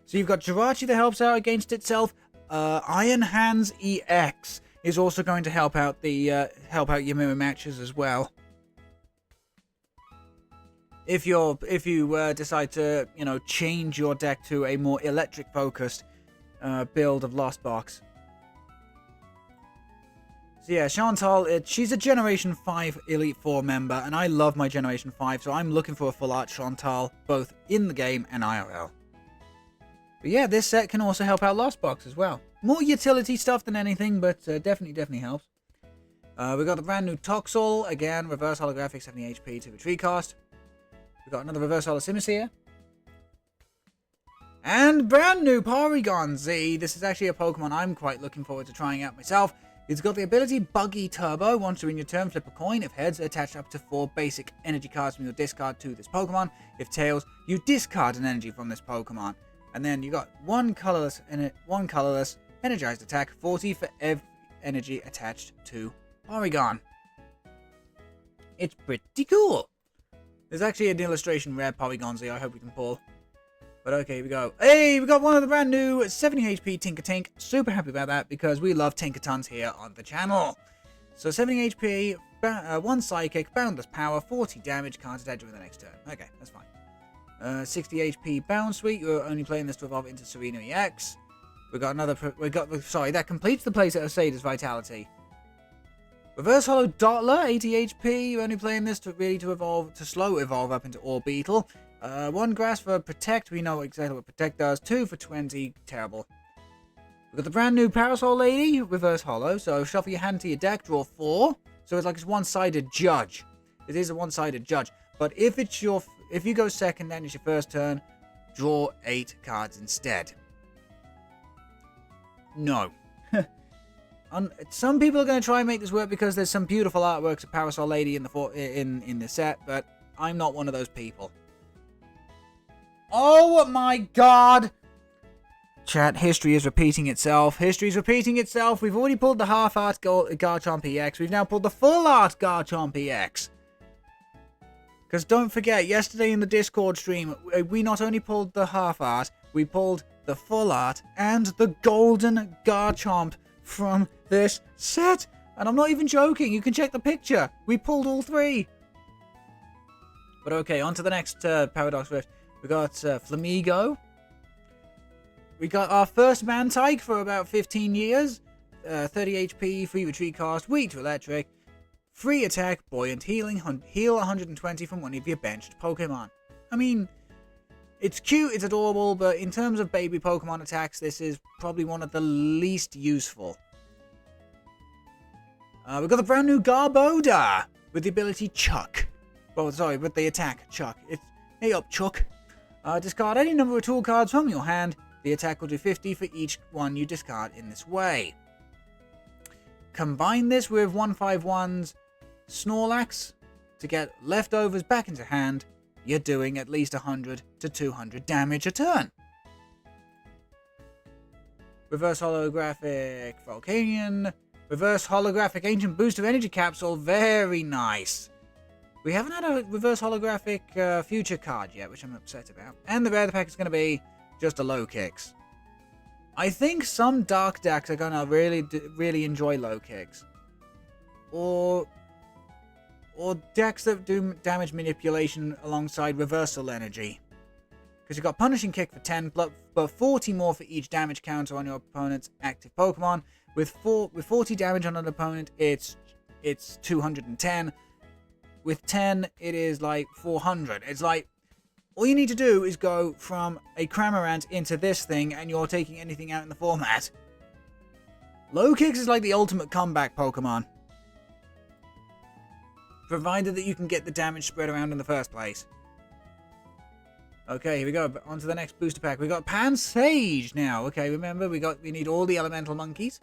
So you've got Jirachi that helps out against itself. Iron Hands EX is also going to help out your mirror matches as well. If you decide to, change your deck to a more electric focused build of Lost Box. So yeah, Chantal, she's a Generation 5 Elite 4 member, and I love my Generation 5, so I'm looking for a full art Chantal, both in the game and IRL. But yeah, this set can also help out Lost Box as well. More utility stuff than anything, but definitely helps. We got the brand new Toxel, again, reverse holographic 70 HP to retreat cost. We got another reverse holo Simisear. And brand new Porygon Z. This is actually a Pokemon I'm quite looking forward to trying out myself. It's got the ability Buggy Turbo. Once during your turn, flip a coin. If heads, attach up to 4 basic energy cards from your discard to this Pokemon. If tails, you discard an energy from this Pokemon. And then you got one colorless energized attack, 40 for every energy attached to Porygon. It's pretty cool. There's actually an illustration rare Porygon Z I hope we can pull. But okay, here we go. Hey, we got one of the brand new 70 HP Tinkertink. Super happy about that because we love Tinkertons here on the channel. So 70 HP, 1 Psychic, Boundless Power, 40 damage, can't attack during the next turn. Okay, that's fine. 60 HP Bound Suite. You're only playing this to evolve into Serena EX. That completes the playset of Sada's Vitality. Reverse Holo Dottler, 80 HP. You're only playing this to slow evolve up into Orbeetle. 1 grass for Protect. We know exactly what Protect does. 2 for 20. Terrible. We've got the brand new Parasol Lady, Reverse Holo. So shuffle your hand to your deck, draw 4. So it's like it's one-sided judge. It is a one-sided judge. But if you go second and it's your first turn, draw 8 cards instead. No. Some people are going to try and make this work because there's some beautiful artworks of Parasol Lady in the set, but I'm not one of those people. Oh my god! Chat, history is repeating itself. History is repeating itself. We've already pulled the half-art Garchomp EX. We've now pulled the full-art Garchomp EX. Because don't forget, yesterday in the Discord stream, we not only pulled the half-art, we pulled the full-art and the golden Garchomp from this set. And I'm not even joking. You can check the picture. We pulled all 3. But okay, on to the next Paradox Rift. We got Flamigo. We got our first Mantike for about 15 years. 30 HP, free retreat cost, weak to electric. Free attack, buoyant healing, heal 120 from one of your benched Pokemon. I mean, it's cute, it's adorable, but in terms of baby Pokemon attacks, this is probably one of the least useful. We've got the brand new Garbodor with the ability Chuck. Well, sorry, with the attack Chuck. It's, hey up, Chuck. Discard any number of tool cards from your hand. The attack will do 50 for each one you discard in this way. Combine this with 151's Snorlax to get leftovers back into hand. You're doing at least 100 to 200 damage a turn. Reverse holographic Volcanion. Reverse holographic Ancient Booster Energy Capsule. Very nice. We haven't had a reverse holographic future card yet, which I'm upset about. And the rare pack is going to be just a low kicks. I think some dark decks are going to really enjoy low kicks. Or decks that do damage manipulation alongside reversal energy. Because you've got Punishing Kick for 10, but 40 more for each damage counter on your opponent's active Pokemon. With 40 damage on an opponent, it's 210. With 10, it is like 400. It's like, all you need to do is go from a Cramorant into this thing, and you're taking anything out in the format. Low Kicks is like the ultimate comeback Pokemon. Provided that you can get the damage spread around in the first place. Okay, here we go. On to the next booster pack. We got Pansage now. Okay, remember, we need all the elemental monkeys.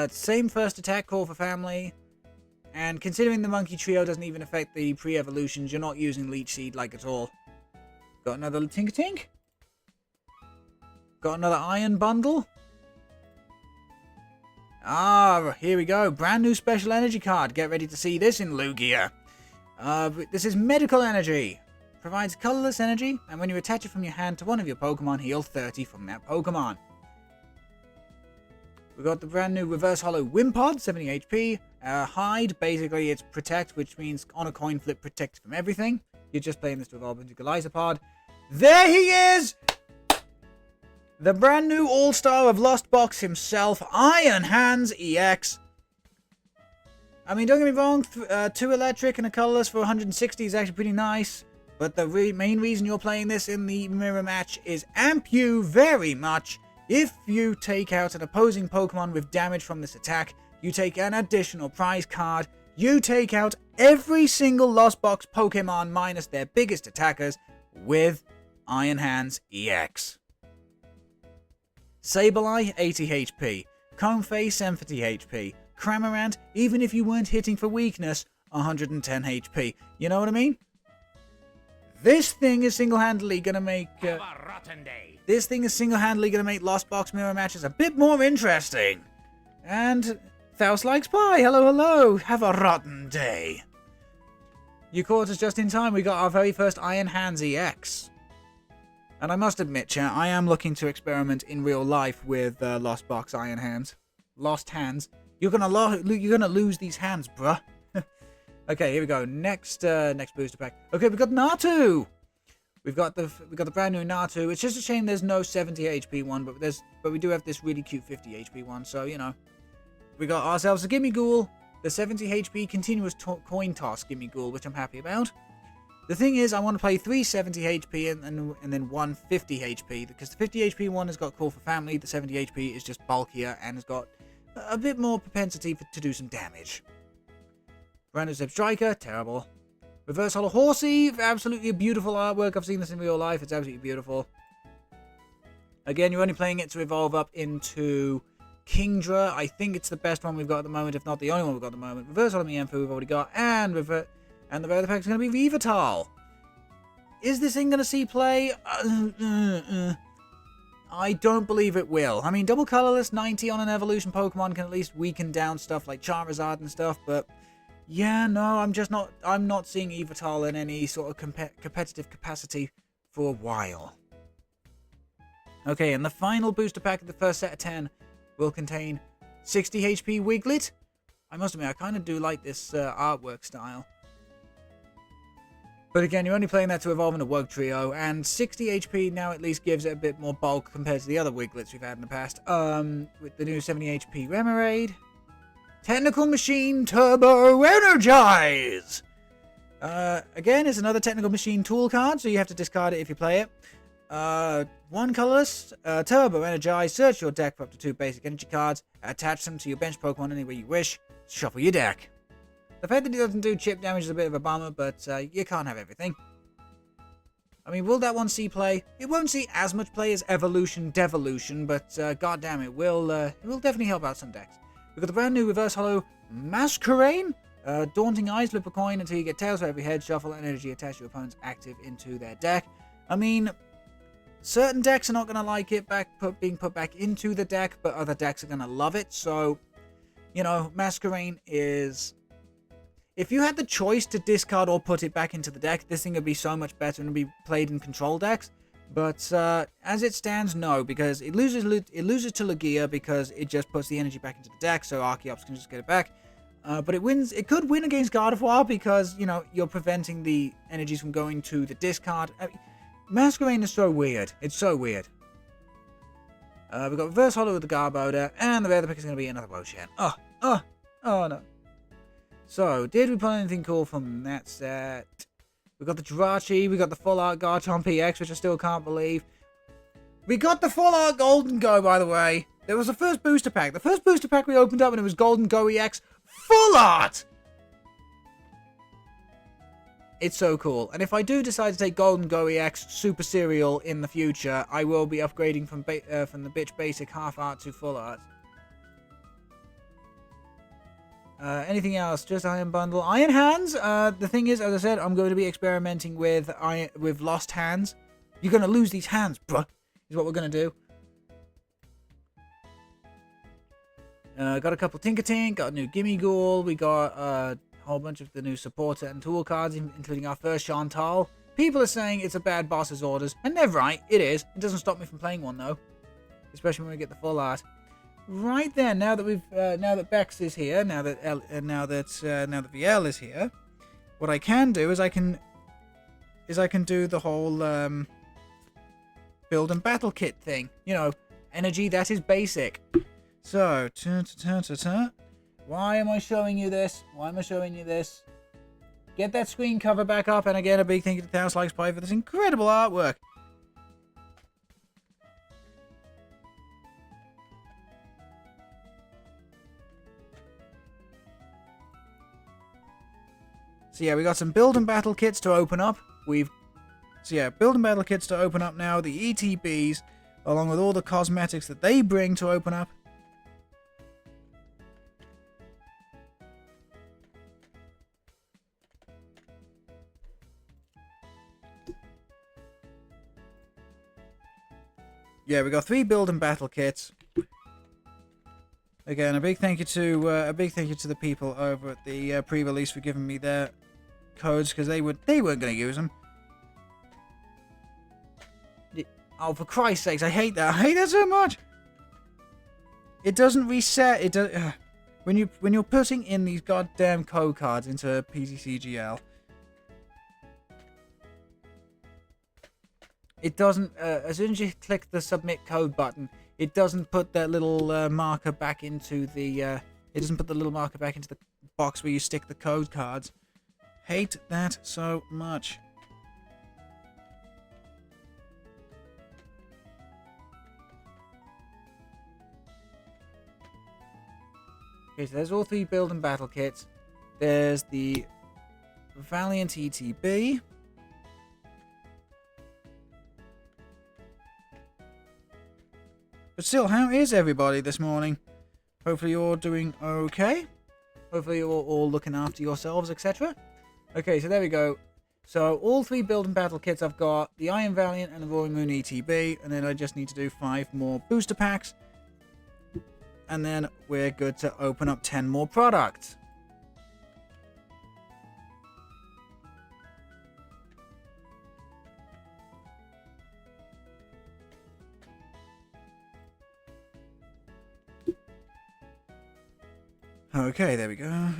Same first attack, call for family. And considering the monkey trio doesn't even affect the pre-evolutions, you're not using Leech Seed like at all. Got another Tinkertink. Got another iron bundle. Ah, here we go. Brand new special energy card. Get ready to see this in Lugia. This is medical energy. Provides colorless energy, and when you attach it from your hand to one of your Pokemon, heal 30 from that Pokemon. We got the brand new reverse holo Wimpod, 70 HP. Hide, basically it's protect, which means on a coin flip, protect from everything. You're just playing this to evolve into Golisopod. There he is! The brand new all-star of Lost Box himself, Iron Hands EX. I mean, don't get me wrong, 2 electric and a colorless for 160 is actually pretty nice. But the main reason you're playing this in the mirror match is amp you very much. If you take out an opposing Pokemon with damage from this attack, you take an additional prize card. You take out every single Lost Box Pokemon minus their biggest attackers with Iron Hands EX. Sableye, 80 HP. Comfey, 70 HP. Cramorant, even if you weren't hitting for weakness, 110 HP. You know what I mean? This thing is single-handedly gonna make... Have a rotten day. This thing is single-handedly gonna make Lost Box mirror matches a bit more interesting. And Faust likes pie. Hello, hello. Have a rotten day. You caught us just in time. We got our very first Iron Hands EX. And I must admit, chat, I am looking to experiment in real life with Lost Box Iron Hands. Lost Hands. You're gonna lose these hands, bruh. Okay, here we go. Next booster pack. Okay, we've got Natu. We've got the brand new Natu. It's just a shame there's no 70 HP one, but we do have this really cute 50 HP one. So you know, we got ourselves a Gimmighoul, the 70 HP continuous coin toss Gimmighoul, which I'm happy about. The thing is, I want to play 3 70 HP and then 1 50 HP, because the 50 HP one has got Call for Family, the 70 HP is just bulkier and has got a bit more propensity to do some damage. Brand new Zebstrika, terrible. Reverse Holo Horsey, absolutely beautiful artwork. I've seen this in real life, it's absolutely beautiful. Again, you're only playing it to evolve up into Kingdra. I think it's the best one we've got at the moment, if not the only one we've got at the moment. Reverse Holo Mienfoo we've already got, and the rare of the pack is going to be Vivital. Is this thing going to see play? I don't believe it will. I mean, double colorless 90 on an evolution Pokemon can at least weaken down stuff like Charizard and stuff, but yeah, no, I'm not seeing Evital in any sort of competitive capacity for a while. Okay, and the final booster pack of the first set of 10 will contain 60 HP Wiglet. I must admit, I kind of do like this artwork style. But again, you're only playing that to evolve in a Wugtrio, and 60 HP now at least gives it a bit more bulk compared to the other Wiglets we've had in the past. With the new 70 HP Remoraid. Technical Machine Turbo Energize! Again, it's another Technical Machine tool card, so you have to discard it if you play it. 1 colorless, Turbo Energize, search your deck for up to 2 basic energy cards, attach them to your bench Pokemon any way you wish, shuffle your deck. The fact that it doesn't do chip damage is a bit of a bummer, but you can't have everything. I mean, will that one see play? It won't see as much play as Evolution Devolution, but goddamn, it will definitely help out some decks. We've got the brand new Reverse Holo Masquerain. Daunting Eyes, flip a coin until you get tails for every head, shuffle energy attached to your opponent's active into their deck. I mean, certain decks are not going to like it being put back into the deck, but other decks are going to love it, so, you know, Masquerain is... If you had the choice to discard or put it back into the deck, this thing would be so much better and be played in control decks. But as it stands, no, because it loses to Lugia because it just puts the energy back into the deck, so Archeops can just get it back. But it wins. It could win against Gardevoir because, you know, you're preventing the energies from going to the discard. I mean, Masquerain is so weird. It's so weird. We've got Reverse Holo with the Garbodor, and the rare pick is going to be another Roshan. Oh no. So, did we pull anything cool from that set? We got the Jirachi, we got the full art Garchomp EX, which I still can't believe. We got the full art Gholdengo, by the way. There was the first booster pack. The first booster pack we opened up and it was Gholdengo EX full art! It's so cool. And if I do decide to take Gholdengo EX Super Serial in the future, I will be upgrading from the bitch basic half art to full art. Anything else? Just Iron Bundle. Iron Hands! The thing is, as I said, I'm going to be experimenting with Lost Hands. You're going to lose these hands, bruh, is what we're going to do. Got a couple Tinkertink, got a new Gimme Ghoul, we got a whole bunch of the new supporter and tool cards, including our first Chantal. People are saying it's a bad boss's orders, and they're right, it is. It doesn't stop me from playing one though, especially when we get the full art. Right then, now that Bex is here, now that VL is here, what I can do is I can do the whole build and battle kit thing. You know, energy that is basic. So, why am I showing you this? Why am I showing you this? Get that screen cover back up, and again, a big thank you to Thousand Likes Pie for this incredible artwork. So yeah, we got some build and battle kits to open up. Build and battle kits to open up now. The ETBs, along with all the cosmetics that they bring to open up. Yeah, we got 3 build and battle kits. Again, a big thank you to the people over at the pre-release for giving me their codes, because they weren't going to use them. Oh, for Christ's sakes, I hate that. I hate that so much. It doesn't reset. It does. When you're putting in these goddamn code cards into PTCGL, it doesn't. As soon as you click the submit code button, it doesn't put that little marker back into the. It doesn't put the little marker back into the box where you stick the code cards. Hate that so much. Okay, so there's all 3 build and battle kits. There's the Valiant ETB. But still, how is everybody this morning? Hopefully you're doing okay. Hopefully you're all looking after yourselves, etc. Okay, so there we go. So all 3 build and battle kits I've got. The Iron Valiant and the Roaring Moon ETB. And then I just need to do 5 more booster packs. And then we're good to open up 10 more products. Okay, there we go.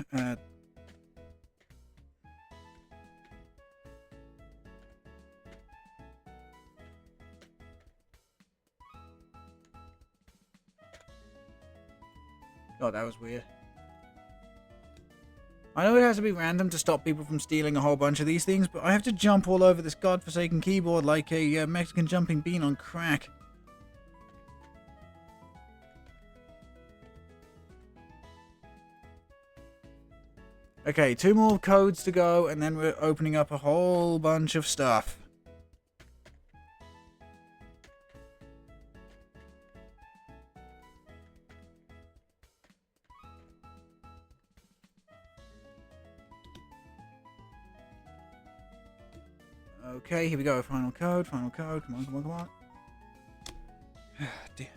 Oh, that was weird. I know it has to be random to stop people from stealing a whole bunch of these things, but I have to jump all over this godforsaken keyboard like a Mexican jumping bean on crack. Okay, 2 more codes to go, and then we're opening up a whole bunch of stuff. Okay, here we go. Final code, final code. Come on, come on, come on. Dear.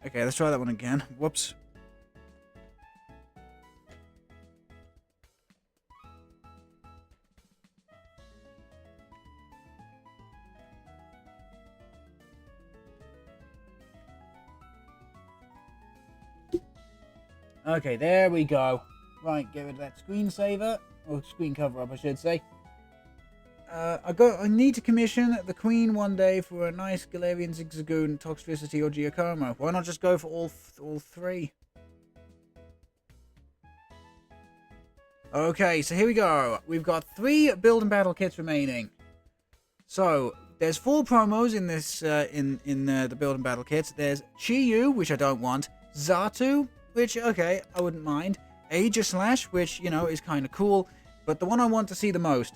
Okay, let's try that one again. Whoops. Okay, there we go. Right, get rid of that screensaver, or screen cover up, I should say. I need to commission the Queen one day for a nice Galarian Zigzagoon, Toxtricity, or Giacomo. Why not just go for all 3? Okay, so here we go. We've got 3 build and battle kits remaining. So there's 4 promos in this in the build and battle kits. There's Chi-Yu, which I don't want. Xatu, which okay, I wouldn't mind. Aiegislash, which you know is kind of cool. But the one I want to see the most,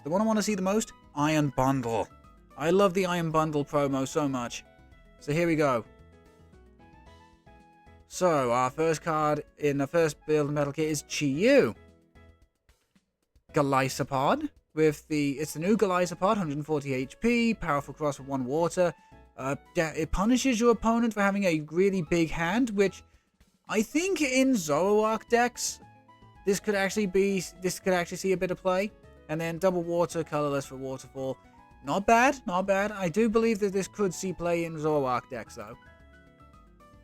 Iron Bundle. I love the Iron Bundle promo so much. So here we go. So, our first card in the first build of Metal Kit is Chi-Yu. Golisopod. It's the new Golisopod, 140 HP, powerful cross with 1 water. It punishes your opponent for having a really big hand, which I think in Zoroark decks, this could actually see a bit of play. And then double water, colorless for waterfall. Not bad, not bad. I do believe that this could see play in Zoroark decks, though.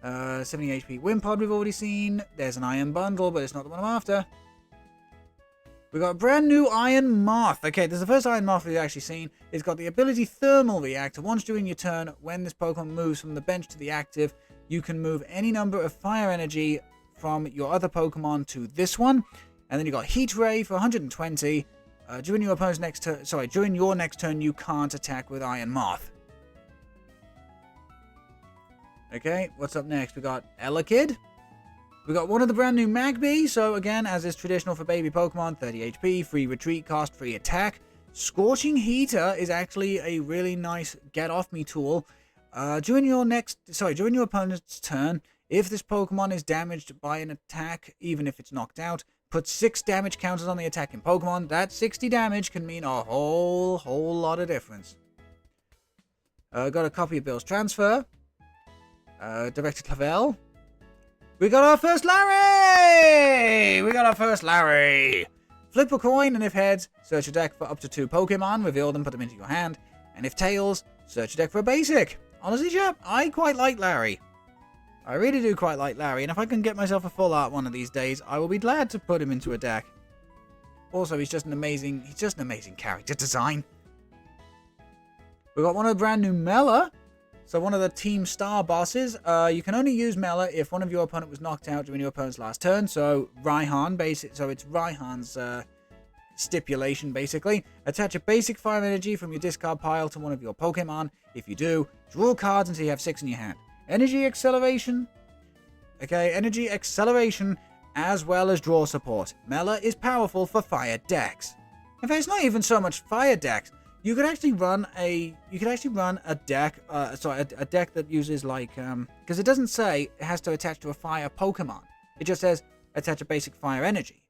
70 HP Wimpod we've already seen. There's an Iron Bundle, but it's not the one I'm after. We got a brand new Iron Moth. Okay, this is the first Iron Moth we've actually seen. It's got the ability Thermal Reactor. Once during your turn, when this Pokemon moves from the bench to the active, you can move any number of fire energy from your other Pokemon to this one. And then you got Heat Ray for 120. During your next turn, you can't attack with Iron Moth. Okay, what's up next? We got Elekid. We got one of the brand new Magby. So again, as is traditional for baby Pokemon, 30 HP, free retreat cost, free attack. Scorching Heater is actually a really nice get off me tool. During your opponent's turn, if this Pokemon is damaged by an attack, even if it's knocked out, put 6 damage counters on the attacking Pokemon. That 60 damage can mean a whole lot of difference. Got a copy of Bill's Transfer. Director Clavel. We got our first Larry! Flip a coin, and if heads, search your deck for up to 2 Pokemon, reveal them, put them into your hand. And if tails, search your deck for a basic. Honestly, chap, I quite like Larry. I really do quite like Larry, and if I can get myself a full art one of these days, I will be glad to put him into a deck. Also, he's just an amazing character design. We got one of the brand new Mela. So one of the Team Star bosses. You can only use Mela if one of your opponent was knocked out during your opponent's last turn. So it's Raihan's stipulation, basically. Attach a basic fire energy from your discard pile to one of your Pokemon. If you do, draw cards until you have 6 in your hand. Energy acceleration. Okay, energy acceleration as well as draw support. Mela is powerful for fire decks. In fact, it's not even so much fire decks. You could actually run a deck that uses because it doesn't say it has to attach to a fire Pokemon. It just says attach a basic fire energy.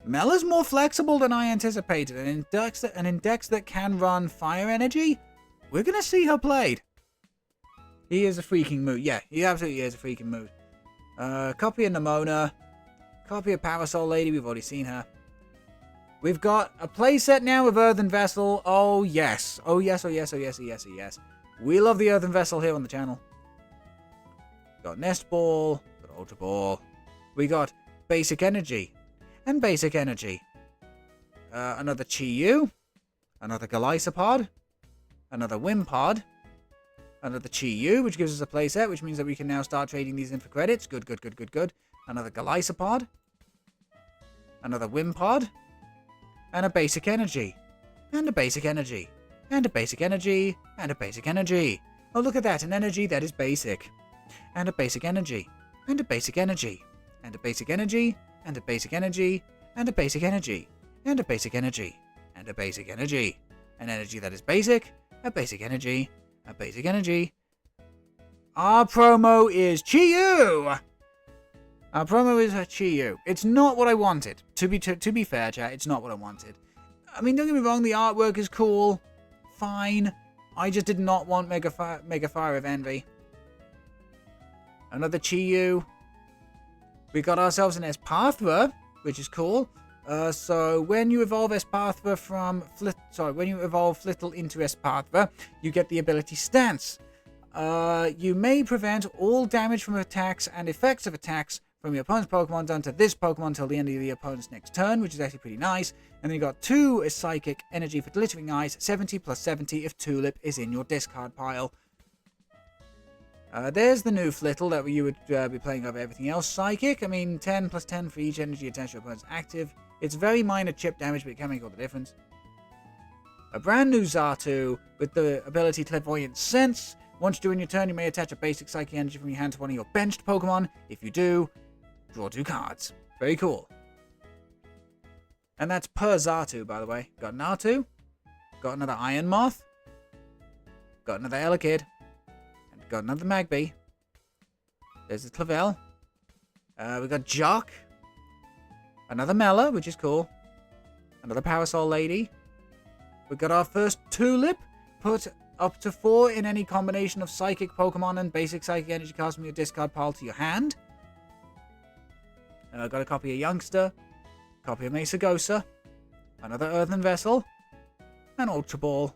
Mela's more flexible than I anticipated, and in decks that can run fire energy, we're gonna see her played. He is a freaking mood. Yeah, he absolutely is a freaking mood. Copy of Nemona. Copy of Parasol Lady. We've already seen her. We've got a playset now with Earthen Vessel. Oh, yes. Oh, yes, oh, yes, oh, yes, oh, yes, oh, yes. We love the Earthen Vessel here on the channel. Got Nest Ball. Got Ultra Ball. We got Basic Energy. And Basic Energy. Another Chi-Yu. Another Golisopod. Another Wimpod. Another Chi-Yu, which gives us a playset, which means that we can now start trading these in for credits. Good, good, good, good, good. Another Golisopod. Another Wimpod. And a Basic Energy. And a Basic Energy. And a Basic Energy. And a Basic Energy. Oh, look at that. An energy that is basic. And a Basic Energy. And a Basic Energy. And a Basic Energy. And a Basic Energy. And a Basic Energy. And a Basic Energy. And a Basic Energy. An energy that is basic. A Basic Energy. A Basic Energy. Our promo is Chi-Yu! Our promo is Chi-Yu. It's not what I wanted. To be fair, chat, it's not what I wanted. I mean, don't get me wrong, the artwork is cool. Fine. I just did not want Mega Fire of Envy. Another Chi-Yu. We got ourselves an Espathra, which is cool. So when you evolve Espathra when you evolve Flittle into Espathra, you get the ability Stance. You may prevent all damage from attacks and effects of attacks from your opponent's Pokemon done to this Pokemon until the end of the opponent's next turn, which is actually pretty nice. And then you got 2 Psychic Energy for Glittering Eyes, 70 plus 70 if Tulip is in your discard pile. There's the new Flittle that you would be playing over everything else. Psychic, I mean 10 plus 10 for each energy attached to your opponent's active. It's very minor chip damage, but it can make all the difference. A brand new Xatu with the ability Clairvoyant Sense. Once during your turn, you may attach a basic Psychic Energy from your hand to one of your benched Pokemon. If you do, draw 2 cards. Very cool. And that's per Xatu, by the way. Got Natu. Got another Iron Moth. Got another Elekid. And got another Magby. There's the Clavel. We got Jock. Another Mela, which is cool. Another Parasol Lady. We got our first Tulip. Put up to 4 in any combination of Psychic Pokemon and basic Psychic Energy cards from your discard pile to your hand. Got a copy of Youngster. Copy of Mesagosa. Another Earthen Vessel. An Ultra Ball.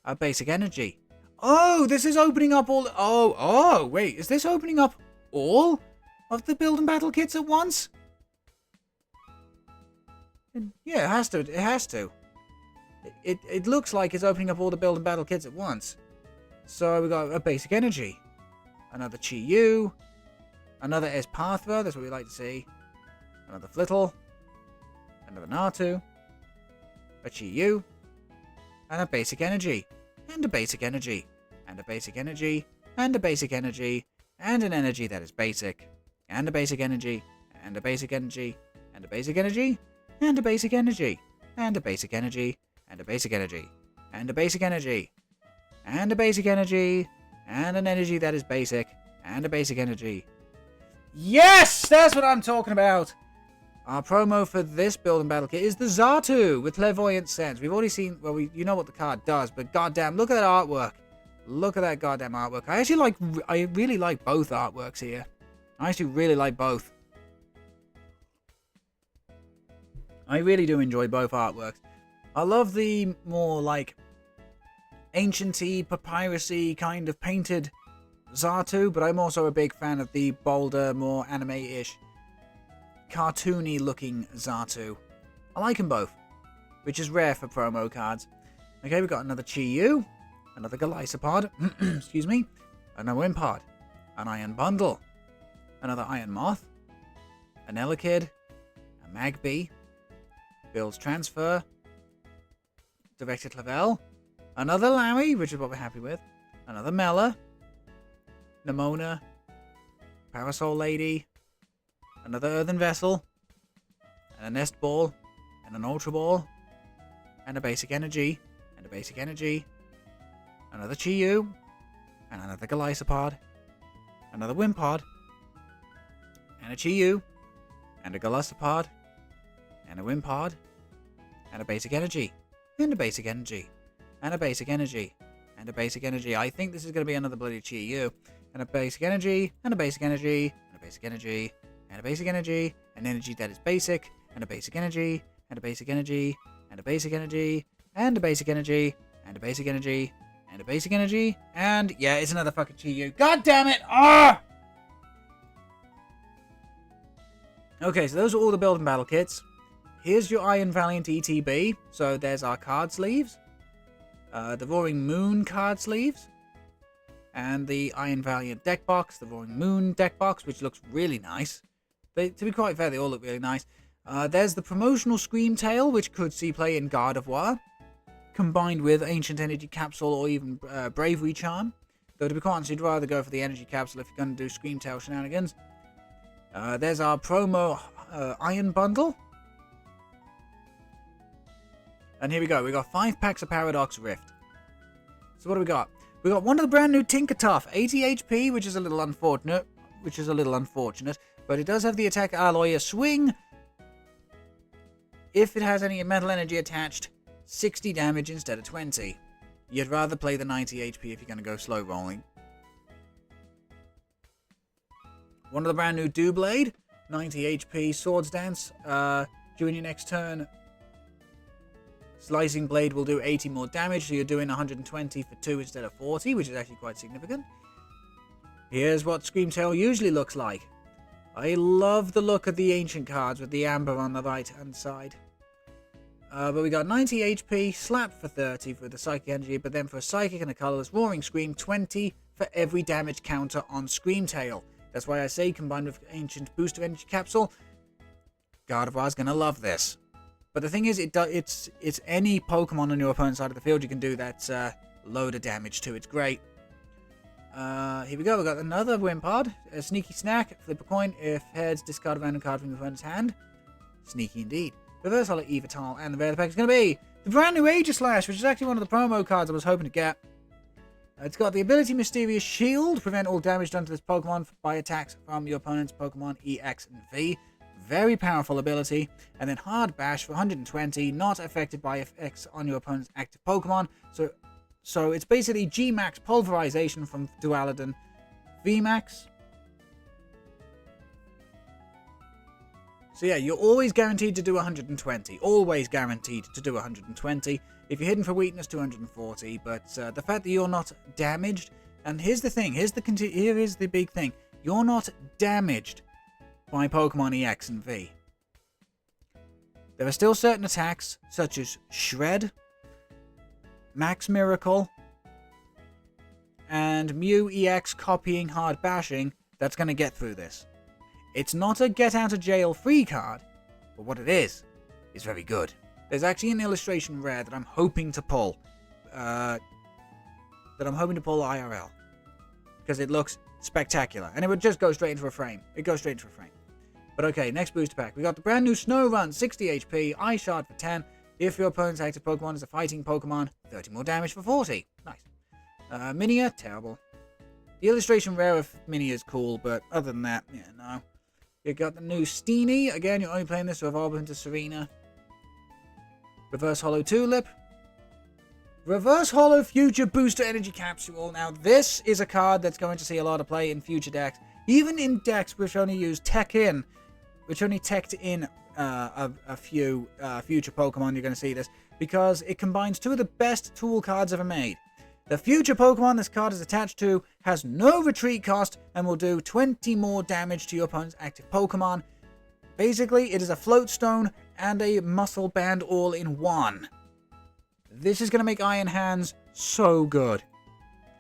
A Basic Energy. Oh, this is opening up all... Oh, wait. Is this opening up all of the Build and Battle kits at once? Yeah, it has to. It has to. It looks like it's opening up all the Build and Battle kits at once. So we got a Basic Energy. Another Chi-Yu. Another Esparthra. That's what we like to see. Another Flittle. Another Natu. A Chi-Yu. And a Basic Energy. And a Basic Energy. And a Basic Energy. And a Basic Energy. And an Energy that is basic. And a Basic Energy. And a Basic Energy. And a Basic Energy. And a Basic Energy. And a Basic Energy. And a Basic Energy. And a Basic Energy. And a Basic Energy. And an Energy that is basic. And a Basic Energy. Yes! That's what I'm talking about! Our promo for this Build and Battle kit is the Xatu with Clairvoyant Sense. We've already seen, well, you know what the card does, but goddamn, look at that artwork. Look at that goddamn artwork. I really like both artworks here. I actually really like both. I really do enjoy both artworks. I love the more, like, ancient-y, papyrus-y kind of painted Xatu, but I'm also a big fan of the bolder, more anime-ish, cartoony looking Xatu. I like them both, which is rare for promo cards. Okay, we've got another Chi-Yu, another Golisopod, excuse me, another Wimpod, an Iron Bundle, another Iron Moth, an Elekid, a Magby, Bill's Transfer, Directed Clavel, another Lowy, which is what we're happy with, another Mela, Nemona, Parasol Lady, another Earthen Vessel, and a Nest Ball, and an Ultra Ball, and a Basic Energy, and a Basic Energy, another Chi-Yu, and another Golisopod, another Wimpod, and a Chi-Yu, and a Golisopod, and a Wimpod, and a Basic Energy, and a Basic Energy, and a Basic Energy, and a Basic Energy. I think this is going to be another bloody Chi-Yu, and a Basic Energy, and a Basic Energy, and a Basic Energy, and a Basic Energy, an Energy that is basic, and a Basic Energy, and a Basic Energy, and a Basic Energy, and a Basic Energy, and a Basic Energy, and a Basic Energy, and yeah, it's another fucking Chi-Yu. God damn it! Ah! Okay, so those are all the Build and Battle kits. Here's your Iron Valiant ETB. So there's our card sleeves, the Roaring Moon card sleeves, and the Iron Valiant deck box, the Roaring Moon deck box, which looks really nice. To be quite fair, they all look really nice. There's the promotional Screamtail, which could see play in Gardevoir, combined with Ancient Energy Capsule or even Bravery Charm. Though to be quite honest, you'd rather go for the Energy Capsule if you're going to do Screamtail shenanigans. There's our promo Iron Bundle. And here we go. We got 5 packs of Paradox Rift. So what do we got? We got one of the brand new Tinkertuff, 80 HP, which is a little unfortunate. But it does have the attack alloy swing. If it has any metal energy attached, 60 damage instead of 20. You'd rather play the 90 HP if you're going to go slow rolling. One of the brand new Doublade, 90 HP Swords Dance. During your next turn, Slicing Blade will do 80 more damage, so you're doing 120 for 2 instead of 40, which is actually quite significant. Here's what Screamtail usually looks like. I love the look of the ancient cards with the amber on the right hand side. But we got 90 HP, Slap for 30 for the Psychic Energy, but then for a Psychic and a Colorless Roaring Scream, 20 for every damage counter on Screamtail. That's why I say, combined with Ancient Booster Energy Capsule, Gardevoir's gonna love this. But the thing is, it's any Pokemon on your opponent's side of the field you can do that load of damage to. It's great. Here we go. We've got another Wimpod. A Sneaky Snack. Flip a coin. If heads, discard a random card from your opponent's hand. Sneaky indeed. Reverse Holo Evital. And the rare pack is going to be the brand new Aiegislash, which is actually one of the promo cards I was hoping to get. It's got the ability Mysterious Shield, prevent all damage done to this Pokemon by attacks from your opponent's Pokemon EX and V. Very powerful ability. And then Hard Bash for 120, not affected by effects on your opponent's active Pokemon. So it's basically G-Max Pulverization from Dualadin. V-Max. So yeah, you're always guaranteed to do 120. Always guaranteed to do 120. If you're hidden for weakness, 240. But the fact that you're not damaged, and here's the thing, here is the big thing. You're not damaged by Pokemon EX and V. There are still certain attacks, such as Shred, Max Miracle, and Mew EX copying Hard Bashing, that's going to get through this. It's not a get-out-of-jail-free card, but what it is very good. There's actually an illustration rare that I'm hoping to pull. IRL. Because it looks spectacular. And it would just go straight into a frame. It goes straight into a frame. But okay, next booster pack. We got the brand new Snow Run, 60 HP, Ice Shard for 10. If your opponent's active Pokemon is a fighting Pokemon, 30 more damage for 40. Nice. Minia, terrible. The illustration rare of Minia is cool, but other than that, yeah, no. You got the new Steenie. Again, you're only playing this to evolve into Serena. Reverse Hollow Tulip. Reverse Hollow Future Booster Energy Capsule. Now, this is a card that's going to see a lot of play in future decks. Even in decks which only use Tech-In, which only teched in a few future Pokemon, you're going to see this. Because it combines two of the best tool cards ever made. The future Pokemon this card is attached to has no retreat cost and will do 20 more damage to your opponent's active Pokemon. Basically, it is a Float Stone and a Muscle Band all in one. This is going to make Iron Hands so good.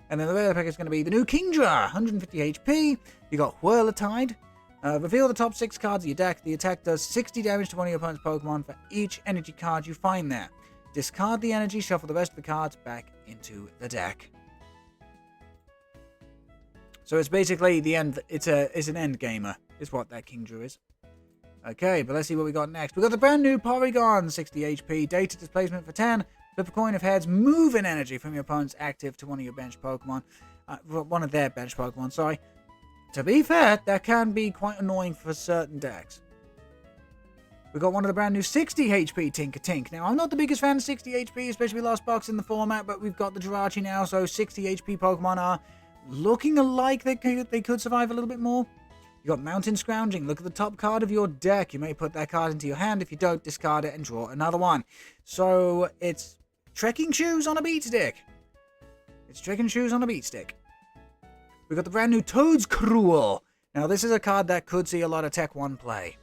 And then the rare pack is going to be the new Kingdra, 150 HP. You got Whirlitide. Reveal the top 6 cards of your deck. The attack does 60 damage to one of your opponent's Pokemon for each energy card you find there. Discard the energy, shuffle the rest of the cards back into the deck. So it's basically the end. It's an end gamer, is what that Kingdra is. Okay, but let's see what we got next. We got the brand new Porygon, 60 HP, data displacement for 10. Flip a coin of heads, move an energy from your opponent's active to one of your bench Pokemon. One of their bench Pokemon, sorry. To be fair, that can be quite annoying for certain decks. We got one of the brand new 60 HP Tinker-Tink. Now, I'm not the biggest fan of 60 HP, especially last box in the format, but we've got the Jirachi now, so 60 HP Pokemon are looking alike. They could survive a little bit more. You got Mountain Scrounging. Look at the top card of your deck. You may put that card into your hand. If you don't, discard it and draw another one. So, it's Trekking Shoes on a Beat Stick. It's Trekking Shoes on a Beat Stick. We got the brand new Toad's Cruel. Now, this is a card that could see a lot of Tech 1 play.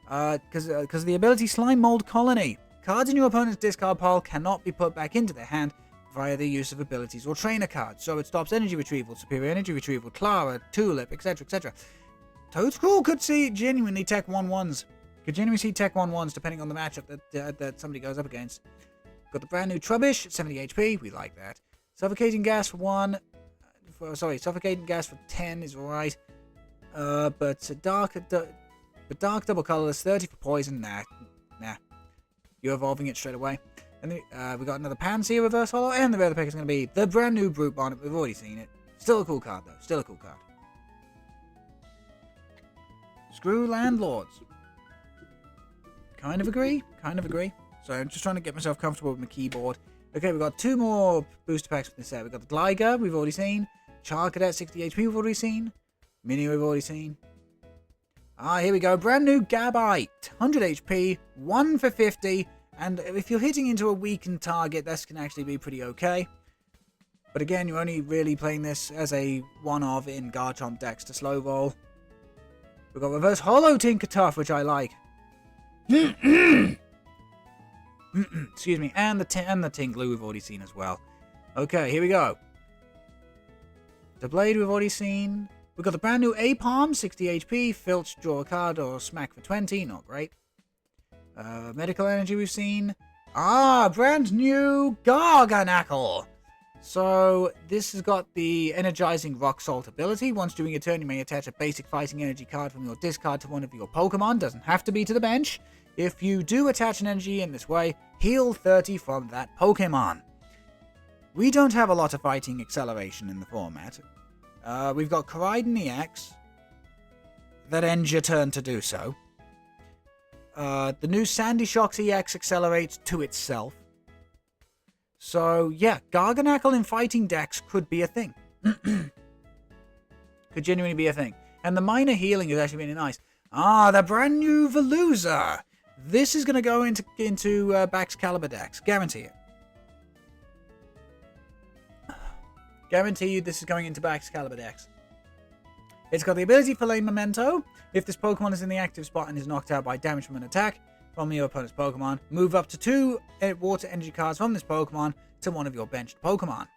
Because of the ability Slime Mold Colony. Cards in your opponent's discard pile cannot be put back into their hand via the use of abilities or trainer cards. So it stops Energy Retrieval, Superior Energy Retrieval, Clara, Tulip, etc., etc. Toad's Cruel could see genuinely Tech 1-1s. Could genuinely see Tech 1-1s depending on the matchup that somebody goes up against. Got the brand new Trubbish, 70 HP. We like that. Suffocating Gas for 1. Suffocating Gas for 10 is alright. But Dark Double Colorless, 30 for Poison. Nah. You're evolving it straight away. And then we got another Pansear Reverse Holo, and the rare pick is going to be the brand new Brute Bonnet. We've already seen it. Still a cool card, though. Still a cool card. Screw Landlords. Kind of agree. So I'm just trying to get myself comfortable with my keyboard. Okay, we've got 2 more booster packs with this set. We've got the Gligar, we've already seen. Charcadet, 60 HP, we've already seen. Mini, we've already seen. Here we go. Brand new Gabite. 100 HP, 1 for 50. And if you're hitting into a weakened target, this can actually be pretty okay. But again, you're only really playing this as a one-of in Garchomp decks to slow roll. We've got Reverse Holo Tinkertuff, which I like. Excuse me. And the Tinglu we've already seen as well. Okay, here we go. The Blade we've already seen. We've got the brand new Apalm, 60 HP, Filch, draw a card, or smack for 20, not great. Medical Energy we've seen. Brand new Garganackle. So, this has got the Energizing Rock Salt ability. Once during your turn, you may attach a basic fighting energy card from your discard to one of your Pokemon. Doesn't have to be to the bench. If you do attach an energy in this way, heal 30 from that Pokemon. We don't have a lot of fighting acceleration in the format. We've got Koraidon EX. That ends your turn to do so. The new Sandy Shocks EX accelerates to itself. So, yeah, Garganackle in fighting decks could be a thing. Could genuinely be a thing. And the minor healing is actually really nice. Ah, the brand new Veluza. This is going to go into Baxcalibur decks. Guarantee it. Guarantee you this is going into Baxcalibur decks. It's got the ability for Lane Memento. If this Pokemon is in the active spot and is knocked out by damage from an attack from your opponent's Pokemon, move up to 2 water energy cards from this Pokemon to one of your benched Pokemon.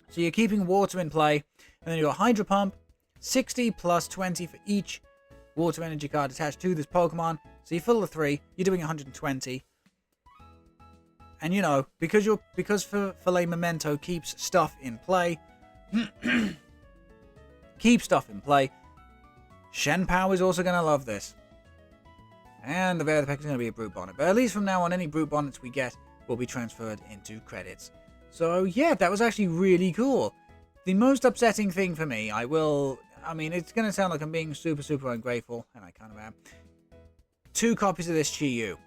So you're keeping water in play, and then you've got Hydro Pump, 60 plus 20 for each water energy card attached to this Pokemon. So you fill the 3, you're doing 120. And you know, because Filet Memento keeps stuff in play, Shenpao is also going to love this. And the Veiled Peck is going to be a Brute Bonnet. But at least from now on, any Brute Bonnets we get will be transferred into credits. So yeah, that was actually really cool. The most upsetting thing for me, I mean, it's going to sound like I'm being super, super ungrateful, and I kind of am. 2 copies of this Chi-Yu.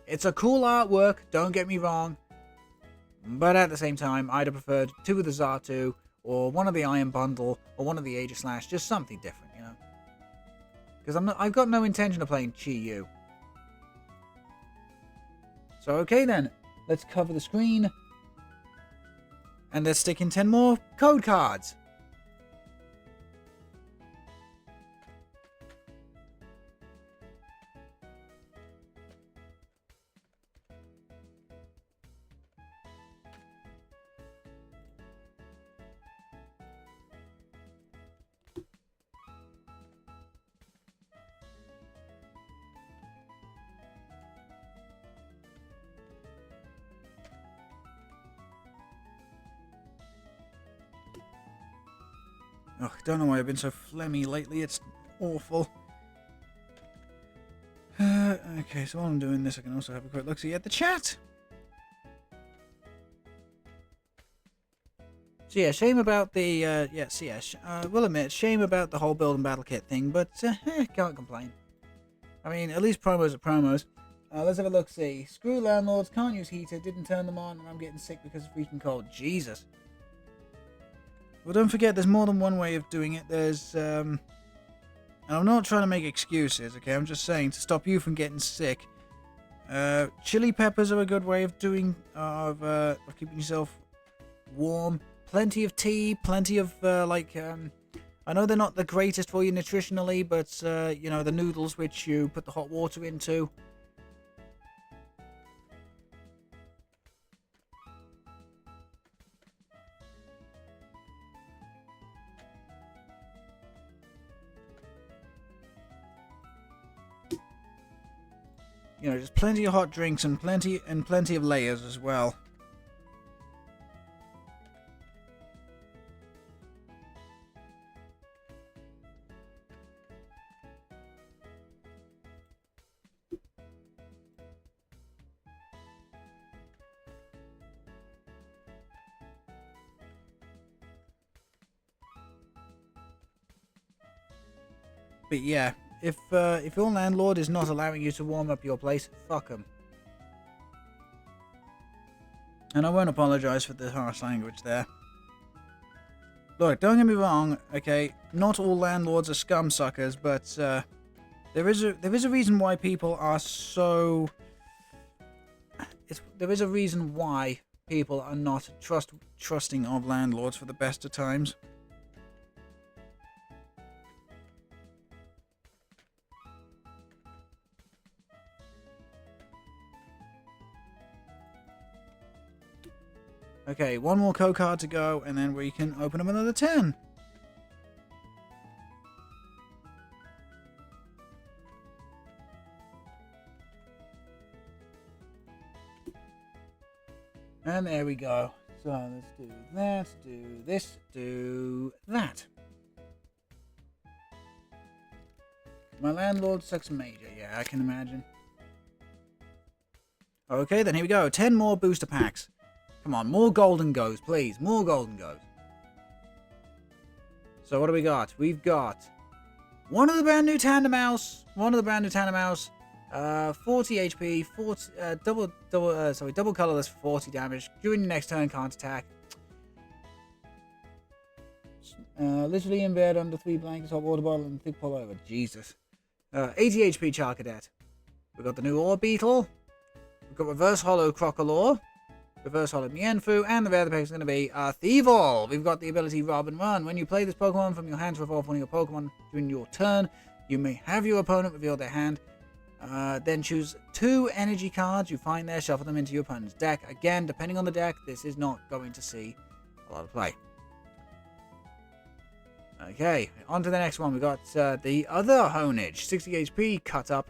It's a cool artwork, don't get me wrong. But at the same time, I'd have preferred 2 of the Xatu, or 1 of the Iron Bundle, or 1 of the Aiegislash, just something different, you know? Because I've got no intention of playing Chi-Yu. So okay then, let's cover the screen. And let's stick in 10 more code cards. Ugh, don't know why I've been so phlegmy lately, it's awful. Okay, so while I'm doing this, I can also have a quick look-see at the chat. So yeah, shame about the, we'll admit, shame about the whole build and battle kit thing, but can't complain. I mean, at least promos are promos. Let's have a look-see. Screw landlords, can't use heater, didn't turn them on, and I'm getting sick because of freaking cold. Jesus. Well, don't forget, there's more than one way of doing it. There's, and I'm not trying to make excuses, okay? I'm just saying, to stop you from getting sick. Chili peppers are a good way of doing, of keeping yourself warm. Plenty of tea, plenty of, I know they're not the greatest for you nutritionally, but, you know, the noodles which you put the hot water into. You know, just plenty of hot drinks and plenty of layers as well. But yeah, if your landlord is not allowing you to warm up your place, fuck him. And I won't apologise for the harsh language there. Look, don't get me wrong, okay, not all landlords are scum suckers, but there is a reason why people are so... there is a reason why people are not trusting of landlords for the best of times. Okay, 1 more code card to go, and then we can open up another 10. And there we go. So let's do that, do this, do that. My landlord sucks major, yeah, I can imagine. Okay, then here we go. 10 more booster packs. Come on, more Gholdengos, please. More Gholdengos. So what do we got? We've got one of the brand new Tandemaus. 40 HP, 40, double colorless for 40 damage. During your next turn, can't attack. Literally in bed under 3 blankets, hot water bottle, and thick pullover. Jesus. 80 HP Charcadet. We've got the new Orbeetle. We've got Reverse Hollow Crocodile. Reverse Hollow Mienfoo, and the rare pick is going to be Thievul. We've got the ability Rob and Run. When you play this Pokemon from your hand to evolve one of your Pokemon during your turn, you may have your opponent reveal their hand. Then choose 2 energy cards you find there, shuffle them into your opponent's deck. Again, depending on the deck, this is not going to see a lot of play. Okay, on to the next one. We've got the other Honage. 60 HP, cut up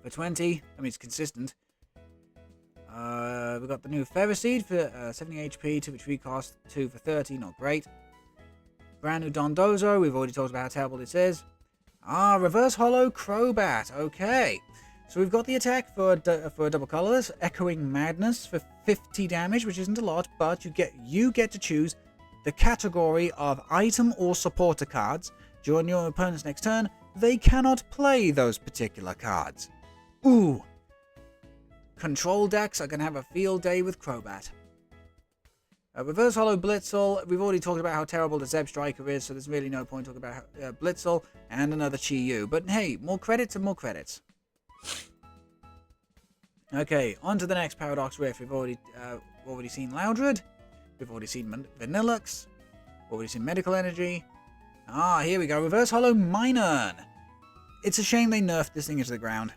for 20. I mean, it's consistent. We've got the new Ferroseed for 70 HP, to which we cost 2 for 30, not great. Brand new Dondozo, we've already talked about how terrible this is. Reverse Hollow Crobat, okay. So we've got the attack for a double colorless, Echoing Madness for 50 damage, which isn't a lot, but you get to choose the category of item or supporter cards. During your opponent's next turn, they cannot play those particular cards. Ooh. Control decks are going to have a field day with Crobat. Reverse Hollow Blitzel. We've already talked about how terrible the Zeb Striker is, so there's really no point talking about Blitzel and another Chi-Yu. But hey, more credits and more credits. Okay, on to the next Paradox Rift. We've already seen Loudred. We've already seen Vanillux. We've already seen Medical Energy. Here we go. Reverse Hollow Minun. It's a shame they nerfed this thing into the ground.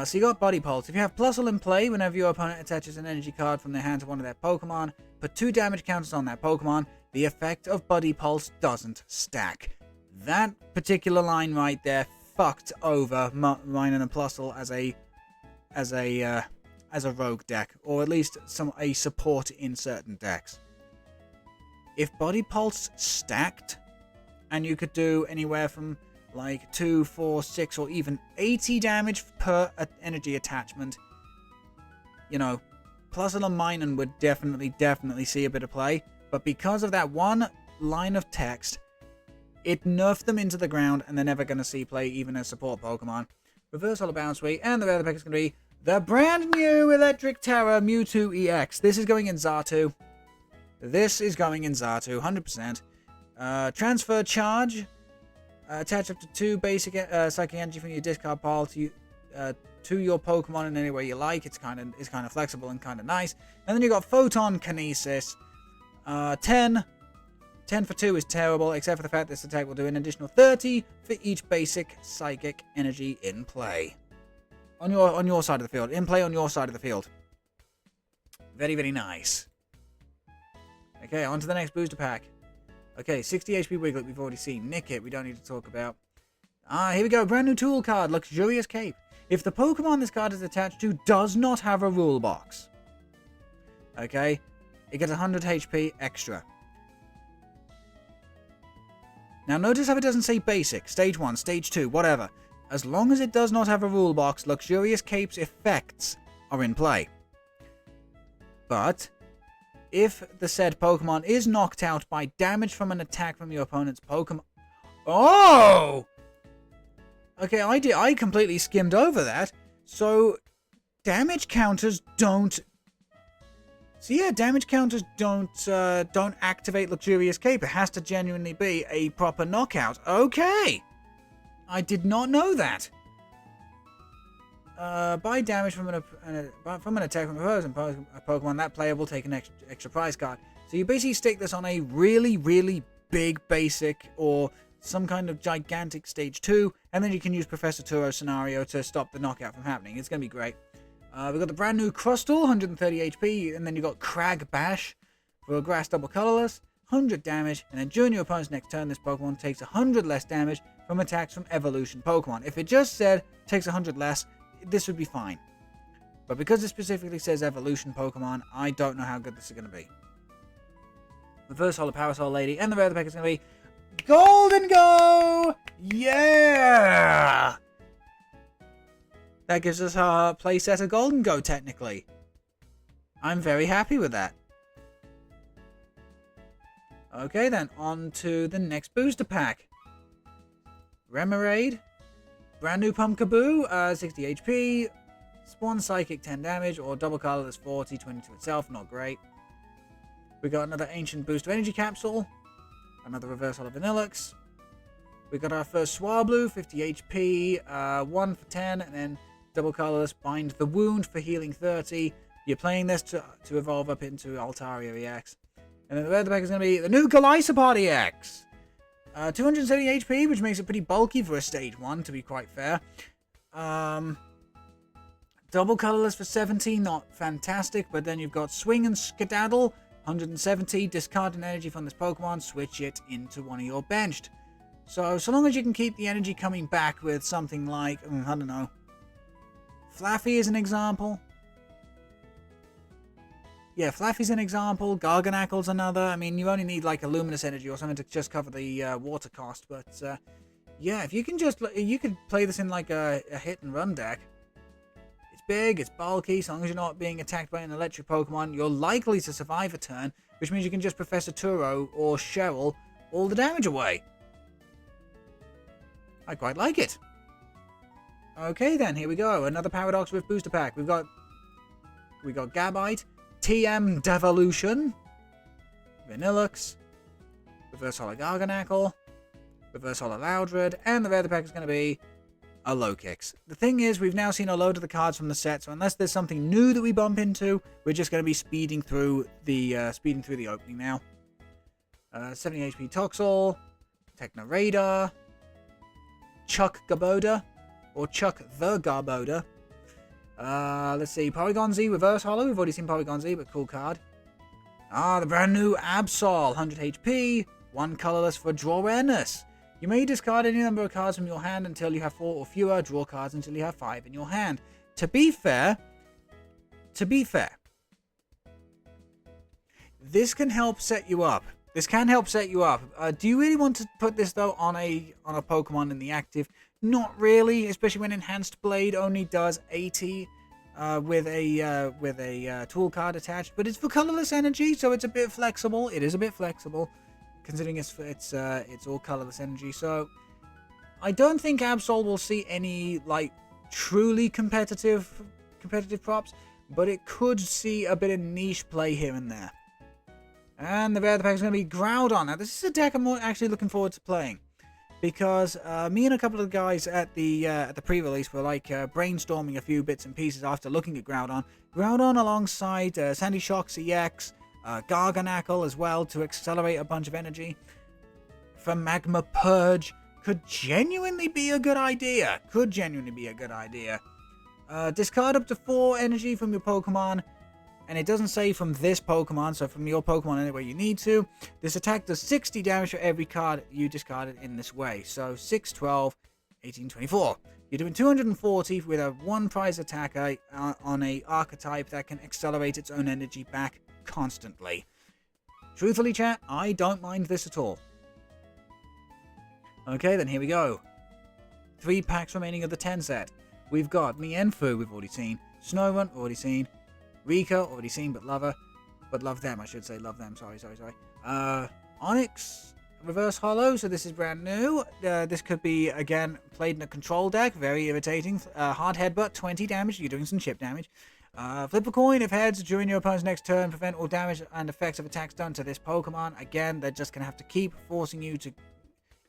So you got Body Pulse. If you have Plusle in play, whenever your opponent attaches an energy card from their hand to one of their Pokemon, put 2 damage counters on that Pokemon. The effect of Body Pulse doesn't stack. That particular line right there fucked over Minun and Plusle as a rogue deck, or at least a support in certain decks. If Body Pulse stacked, and you could do anywhere from like 2, 4, 6, or even 80 damage per energy attachment, you know, Plusle and Minun would definitely see a bit of play. But because of that one line of text, it nerfed them into the ground, and they're never going to see play even as support Pokemon. Reverse Hollow Bounce Rate, and the rare pick is going to be the brand new Electric Terror Mewtwo EX. This is going in Xatu. 100%. Transfer Charge. Attach up to 2 basic psychic energy from your discard pile to your Pokemon in any way you like. It's kind of flexible and kind of nice. And then you got Photon Kinesis. 10 for 2 is terrible, except for the fact this attack will do an additional 30 for each basic psychic energy in play. On your side of the field. In play on your side of the field. Very nice. Okay, on to the next booster pack. Okay, 60 HP Wiglet we've already seen. Nickit we don't need to talk about. Here we go. Brand new tool card. Luxurious Cape. If the Pokemon this card is attached to does not have a rule box, okay, it gets 100 HP extra. Now notice how it doesn't say basic, stage 1, stage 2, whatever. As long as it does not have a rule box, Luxurious Cape's effects are in play. But if the said Pokemon is knocked out by damage from an attack from your opponent's Pokemon... Oh! Okay, I completely skimmed over that. So, damage counters don't... So yeah, damage counters don't activate Luxurious Cape. It has to genuinely be a proper knockout. Okay! I did not know that. Buy damage from an attack from a person Pokemon, that player will take an extra prize card. So you basically stick this on a really big basic or some kind of gigantic stage 2, and then you can use Professor Turo's scenario to stop the knockout from happening. It's going to be great. We've got the brand new Crustle, 130 HP, and then you've got Crag Bash for a grass double colorless, 100 damage, and then during your opponent's next turn, this Pokemon takes 100 less damage from attacks from evolution Pokemon. If it just said takes 100 less, this would be fine. But because it specifically says evolution Pokemon, I don't know how good this is going to be. Reverse Hollow Parasol Lady, and the rare pack is going to be Gholdengo! Yeah! That gives us our playset of Gholdengo, technically. I'm very happy with that. Okay, then on to the next booster pack. Remoraid, brand new Pumpkaboo, 60 HP, Spawn Psychic 10 damage, or double colorless 40, 20 to itself, not great. We got another Ancient Booster Energy Capsule, another Reverse Holo Vanillux. We got our first Swablu, 50 HP, 1 for 10, and then double colorless Bind the Wound for healing 30. You're playing this to evolve up into Altaria EX. And then the other pack is going to be the new Golisopod EX. 270 HP, which makes it pretty bulky for a stage 1, to be quite fair. Double colorless for 70, not fantastic, but then you've got Swing and Skedaddle, 170, discard an energy from this Pokemon, switch it into one of your benched. So long as you can keep the energy coming back with something like, I don't know, Flaffy is an example. Yeah, Flaffy's an example. Garganacle's another. I mean, you only need like a Luminous Energy or something to just cover the water cost. But yeah, if you can you could play this in like a hit and run deck. It's big, it's bulky. So long as you're not being attacked by an electric Pokemon, you're likely to survive a turn, which means you can just Professor Turo or Cheryl all the damage away. I quite like it. Okay, then here we go. Another Paradox Rift booster pack. We got Gabite, TM Devolution, Vanillux, Reverse Holo Garganacle, Reverse Holo Loudred, and the other pack is going to be a Low-Kicks. The thing is, we've now seen a load of the cards from the set, so unless there's something new that we bump into, we're just going to be speeding through the opening now. 70 HP Toxel, Techno Radar, Chuck Gaboda, or Chuck the Garboda. Let's see, Porygon Z Reverse Holo. We've already seen Porygon Z, but cool card. The brand new Absol, 100 HP, 1 colorless for Draw Rareness. You may discard any number of cards from your hand until you have 4 or fewer, draw cards until you have 5 in your hand. To be fair, this can help set you up. Do you really want to put this though on a Pokemon in the active? Not really, especially when Enhanced Blade only does 80 with a tool card attached. But it's for colorless energy, so it's a bit flexible. It is a bit flexible, considering it's all colorless energy. So I don't think Absol will see any like truly competitive props, but it could see a bit of niche play here and there. And the other pack is going to be Groudon. Now this is a deck I'm actually looking forward to playing, because me and a couple of guys at the pre-release were like brainstorming a few bits and pieces after looking at Groudon. Groudon alongside Sandy Shock's EX, Garganacle as well to accelerate a bunch of energy for Magma Purge could genuinely be a good idea. Discard up to 4 energy from your Pokemon. And it doesn't say from this Pokemon, so from your Pokemon anywhere you need to. This attack does 60 damage for every card you discarded in this way. So 6, 12, 18, 24. You're doing 240 with a 1 prize attacker on a archetype that can accelerate its own energy back constantly. Truthfully, chat, I don't mind this at all. Okay, then here we go. 3 packs remaining of the 10 set. We've got Mienfoo, we've already seen. Snorunt, already seen. Rika, already seen, but love them, I should say. Love them, sorry. Onyx, Reverse Holo, so this is brand new. This could be, again, played in a control deck, very irritating. Hard Headbutt, 20 damage, you're doing some chip damage. Flip a coin if heads during your opponent's next turn, prevent all damage and effects of attacks done to this Pokemon. Again, they're just going to have to keep forcing you to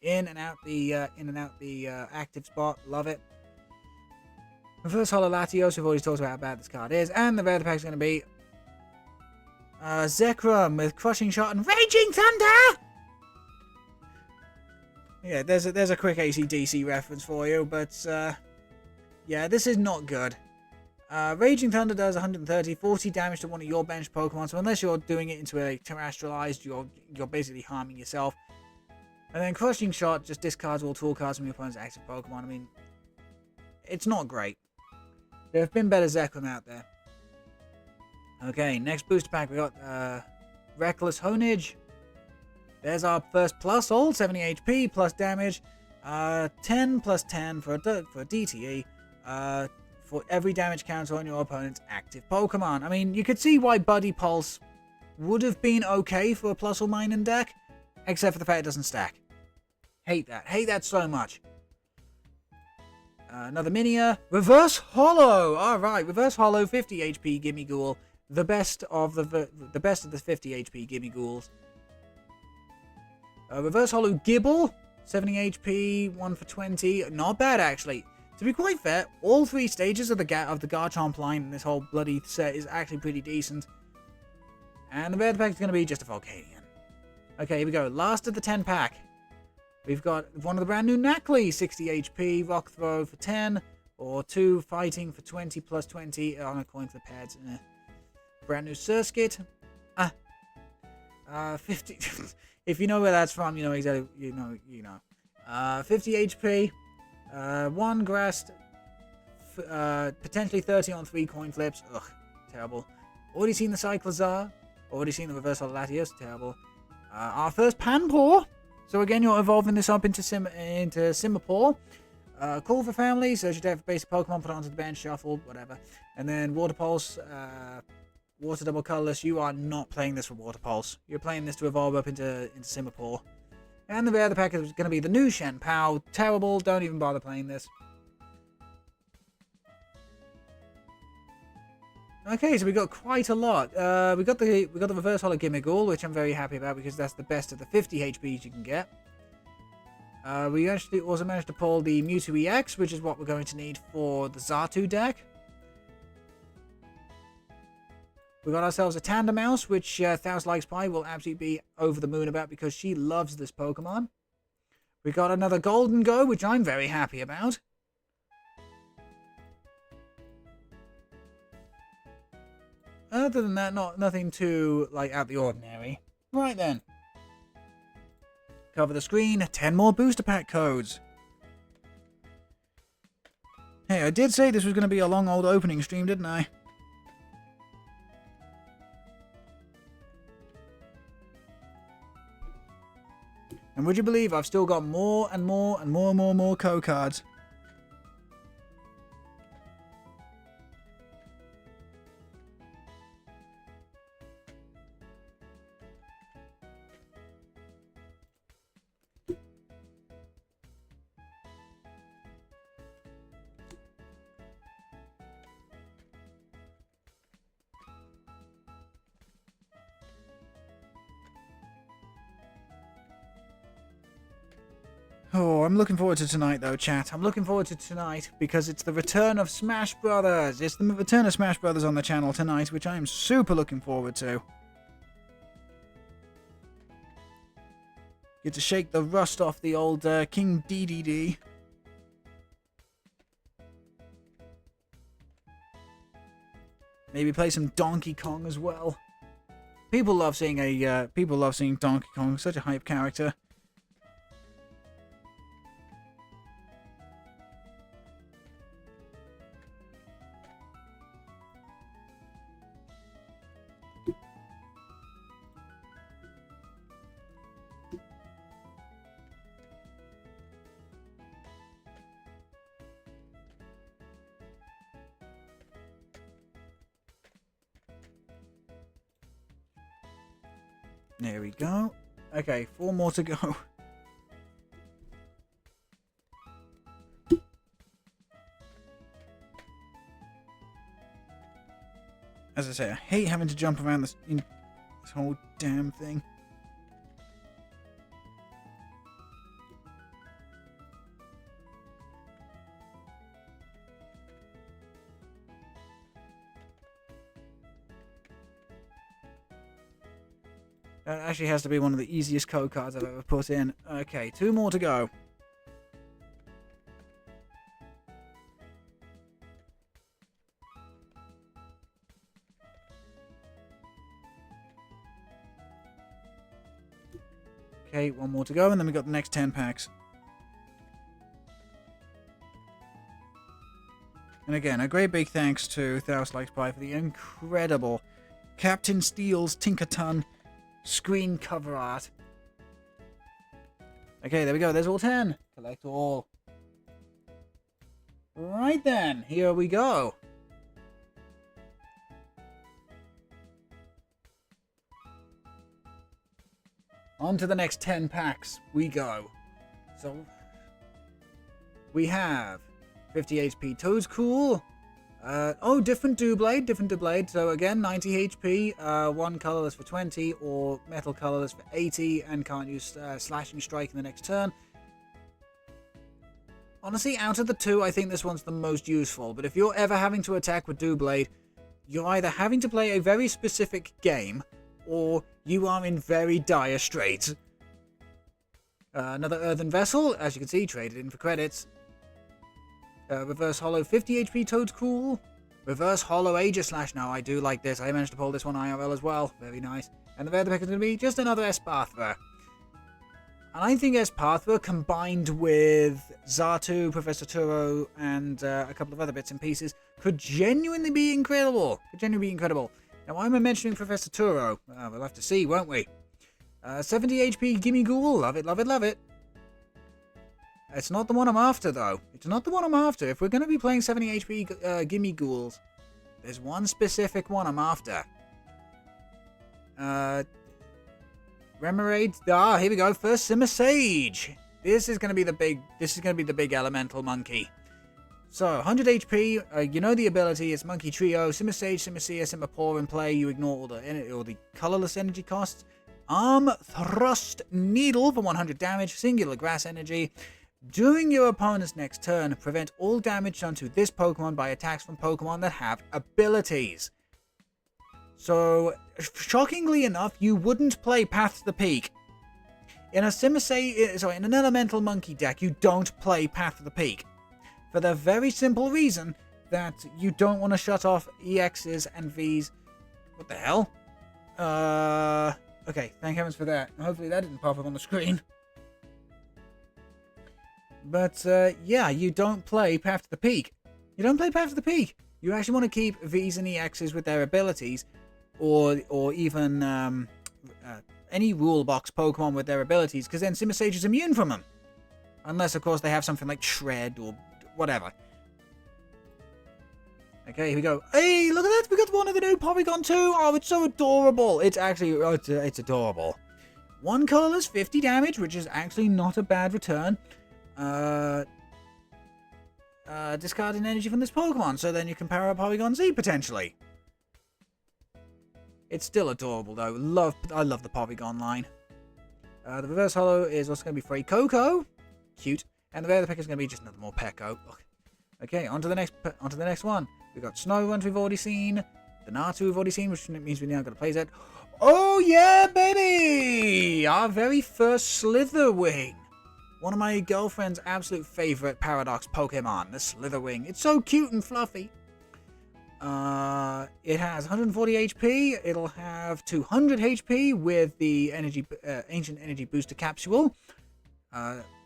in and out the active spot. Love it. Reverse Holo Latios, we've already talked about how bad this card is. And the other pack is going to be Zekrom with Crushing Shot and Raging Thunder! Yeah, there's a quick AC/DC reference for you, but yeah, this is not good. Raging Thunder does 130, 40 damage to one of your bench Pokemon, so unless you're doing it into a Terrestrialized, you're basically harming yourself. And then Crushing Shot just discards all tool cards from your opponent's active Pokemon. I mean, it's not great. There have been better Zekrom out there. Okay, next booster pack, we got Reckless Honage. There's our first plus all, 70 HP, plus damage. 10 plus 10 for a DTE. for every damage counter on your opponent's active Pokemon. I mean, you could see why Buddy Pulse would have been okay for a plus or minus deck, except for the fact it doesn't stack. Hate that. Hate that so much. Another Minia. Reverse Hollow! Alright, Reverse Hollow, 50 HP Gimme Ghoul. The best of the 50 HP Gimme Ghouls. Reverse Hollow Gibble, 70 HP, 1 for 20. Not bad, actually. To be quite fair, all 3 stages of the Garchomp line in this whole bloody set is actually pretty decent. And the rare pack is going to be just a Volcanion. Okay, here we go. Last of the 10 pack. We've got one of the brand new Nacli, 60 HP, Rock Throw for 10, or 2 Fighting for 20 plus 20 on a coin for the pads. Brand new Surskit. 50. If you know where that's from, you know exactly. You know. 50 HP. 1 Grass. Potentially 30 on 3 coin flips. Ugh, terrible. Already seen the Cyclizar. Already seen the Reverse Hollow Latios. Terrible. Our first Panpour. So again, you're evolving this up into Simipour. Call for family, search your deck for basic Pokemon, put it onto the bench, shuffle, whatever. And then Water Pulse, Water Double Colorless. You are not playing this for Water Pulse. You're playing this to evolve up into Simipour. And the rare pack is going to be the new Shen Pao. Terrible, don't even bother playing this. Okay, so we got quite a lot. We got the Reverse Hollow Gimmighoul, which I'm very happy about because that's the best of the 50 HPs you can get. We actually also managed to pull the Mewtwo EX, which is what we're going to need for the Xatu deck. We got ourselves a Tandemaus, which Thousand Likes Pie will absolutely be over the moon about because she loves this Pokemon. We got another Gholdengo, which I'm very happy about. Other than that, nothing too, like, out the ordinary. Right then. Cover the screen, 10 more booster pack codes. Hey, I did say this was going to be a long old opening stream, didn't I? And would you believe I've still got more and more and more and more and more code cards? Oh, I'm looking forward to tonight, though, chat. I'm looking forward to tonight because it's the return of Smash Brothers. It's the return of Smash Brothers on the channel tonight, which I am super looking forward to. Get to shake the rust off the old King DDD. Maybe play some Donkey Kong as well. People love seeing Donkey Kong, such a hype character. There we go. Okay, 4 more to go. As I say, I hate having to jump around this whole damn thing. That actually has to be one of the easiest code cards I've ever put in. Okay, 2 more to go. Okay, 1 more to go, and then we got the next 10 packs. And again, a great big thanks to Thousand Likes Pie for the incredible Captain Steel's Tinkerton screen cover art. Okay, there we go. There's all 10. Collect all. Right then, here we go. On to the next 10 packs we go. So, we have 50 HP Toadstool. Different Doublade. So again, 90 HP, one colorless for 20, or metal colorless for 80, and can't use slashing strike in the next turn. Honestly, out of the two, I think this one's the most useful. But if you're ever having to attack with Doublade, you're either having to play a very specific game, or you are in very dire straits. Another Earthen Vessel, as you can see, traded in for credits. Reverse Hollow 50 HP Toadstool. Reverse Hollow Aiegislash. Now, I do like this. I managed to pull this one IRL as well. Very nice. And the other pick is going to be just another Espathra. And I think Espathra combined with Xatu, Professor Turo, and a couple of other bits and pieces could genuinely be incredible. Now, why am I mentioning Professor Turo? We'll have to see, won't we? 70 HP Gimme Ghoul. Love it. It's not the one I'm after, though. It's not the one I'm after. If we're going to be playing 70 HP Gimme Ghouls, there's one specific one I'm after. Remoraid. Here we go. First Simisage. This is going to be the big elemental monkey. So, 100 HP, you know the ability, it's Monkey Trio, Simisage, Simisea, Simapore in play, you ignore all the colorless energy costs. Arm Thrust Needle for 100 damage, singular grass energy. During your opponent's next turn, prevent all damage done to this Pokemon by attacks from Pokemon that have abilities. So, shockingly enough, you wouldn't play Path to the Peak. In an Elemental Monkey deck, you don't play Path to the Peak. For the very simple reason that you don't want to shut off EXs and Vs. What the hell? Okay, thank heavens for that. Hopefully that didn't pop up on the screen. But, yeah, you don't play Path to the Peak. You actually want to keep Vs and EXs with their abilities, or even any rule box Pokemon with their abilities, because then Simisage is immune from them. Unless, of course, they have something like Shred or whatever. Okay, here we go. Hey, look at that! We got one of the new Porygon 2! Oh, it's so adorable! It's actually, it's adorable. One colorless, 50 damage, which is actually not a bad return. Discarding energy from this Pokemon, so then you can power up Porygon Z, potentially. It's still adorable, though. I love the Porygon line. The Reverse Hollow is also going to be Frey Coco. Cute. And the other pick is going to be just another more Pekko. Okay, on to the next one. We've got Snorunt we've already seen. The Natu we've already seen, which means we now got to play that. Oh yeah, baby! Our very first Slitherwing. One of my girlfriend's absolute favorite Paradox Pokemon, the Slitherwing. It's so cute and fluffy. It has 140 HP. It'll have 200 HP with the Ancient Energy Booster Capsule.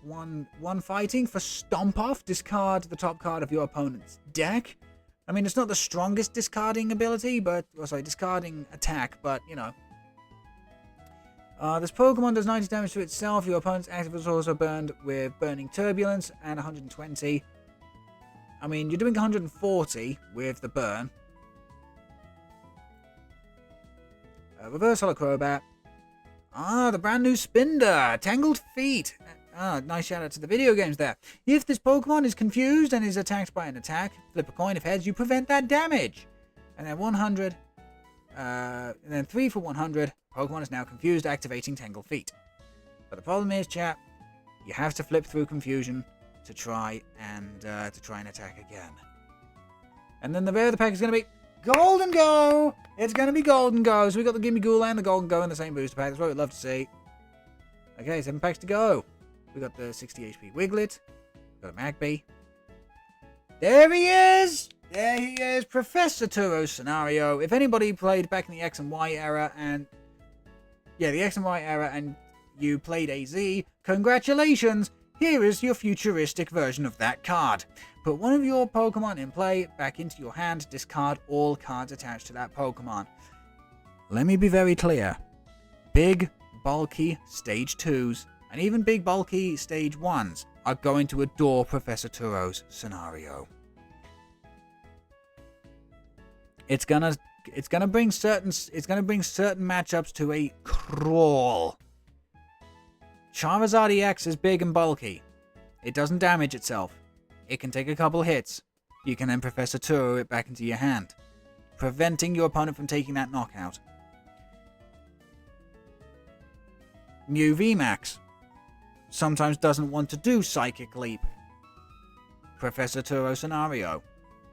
One fighting for Stomp Off. Discard the top card of your opponent's deck. I mean, it's not the strongest discarding ability, discarding attack, but, you know. This Pokemon does 90 damage to itself. Your opponent's active is also burned with Burning Turbulence and 120. I mean, you're doing 140 with the burn. Reverse Hollow Crobat. The brand new Spinder. Tangled Feet. Nice shout out to the video games there. If this Pokemon is confused and is attacked by an attack, flip a coin. If heads, you prevent that damage. And then 100. And then 3 for 100. Pokemon is now confused, activating Tangled Feet. But the problem is, chat, you have to flip through confusion to try and attack again. And then the rare of the pack is going to be Gholdengo! It's going to be Gholdengo. So we got the Gimme Ghoul and the Gholdengo in the same booster pack. That's what we'd love to see. Okay, 7 packs to go. We got the 60 HP Wiglet. We got a Magby. There he is! There he is, Professor Turo's Scenario. If anybody played back in the X and Y era and you played AZ, congratulations! Here is your futuristic version of that card. Put one of your Pokemon in play back into your hand, discard all cards attached to that Pokemon. Let me be very clear. Big, bulky Stage 2s, and even big, bulky Stage 1s are going to adore Professor Turo's Scenario. It's gonna bring certain matchups to a crawl. Charizard EX is big and bulky. It doesn't damage itself. It can take a couple hits. You can then Professor Turo it back into your hand, preventing your opponent from taking that knockout. New VMAX sometimes doesn't want to do Psychic Leap. Professor Turo scenario.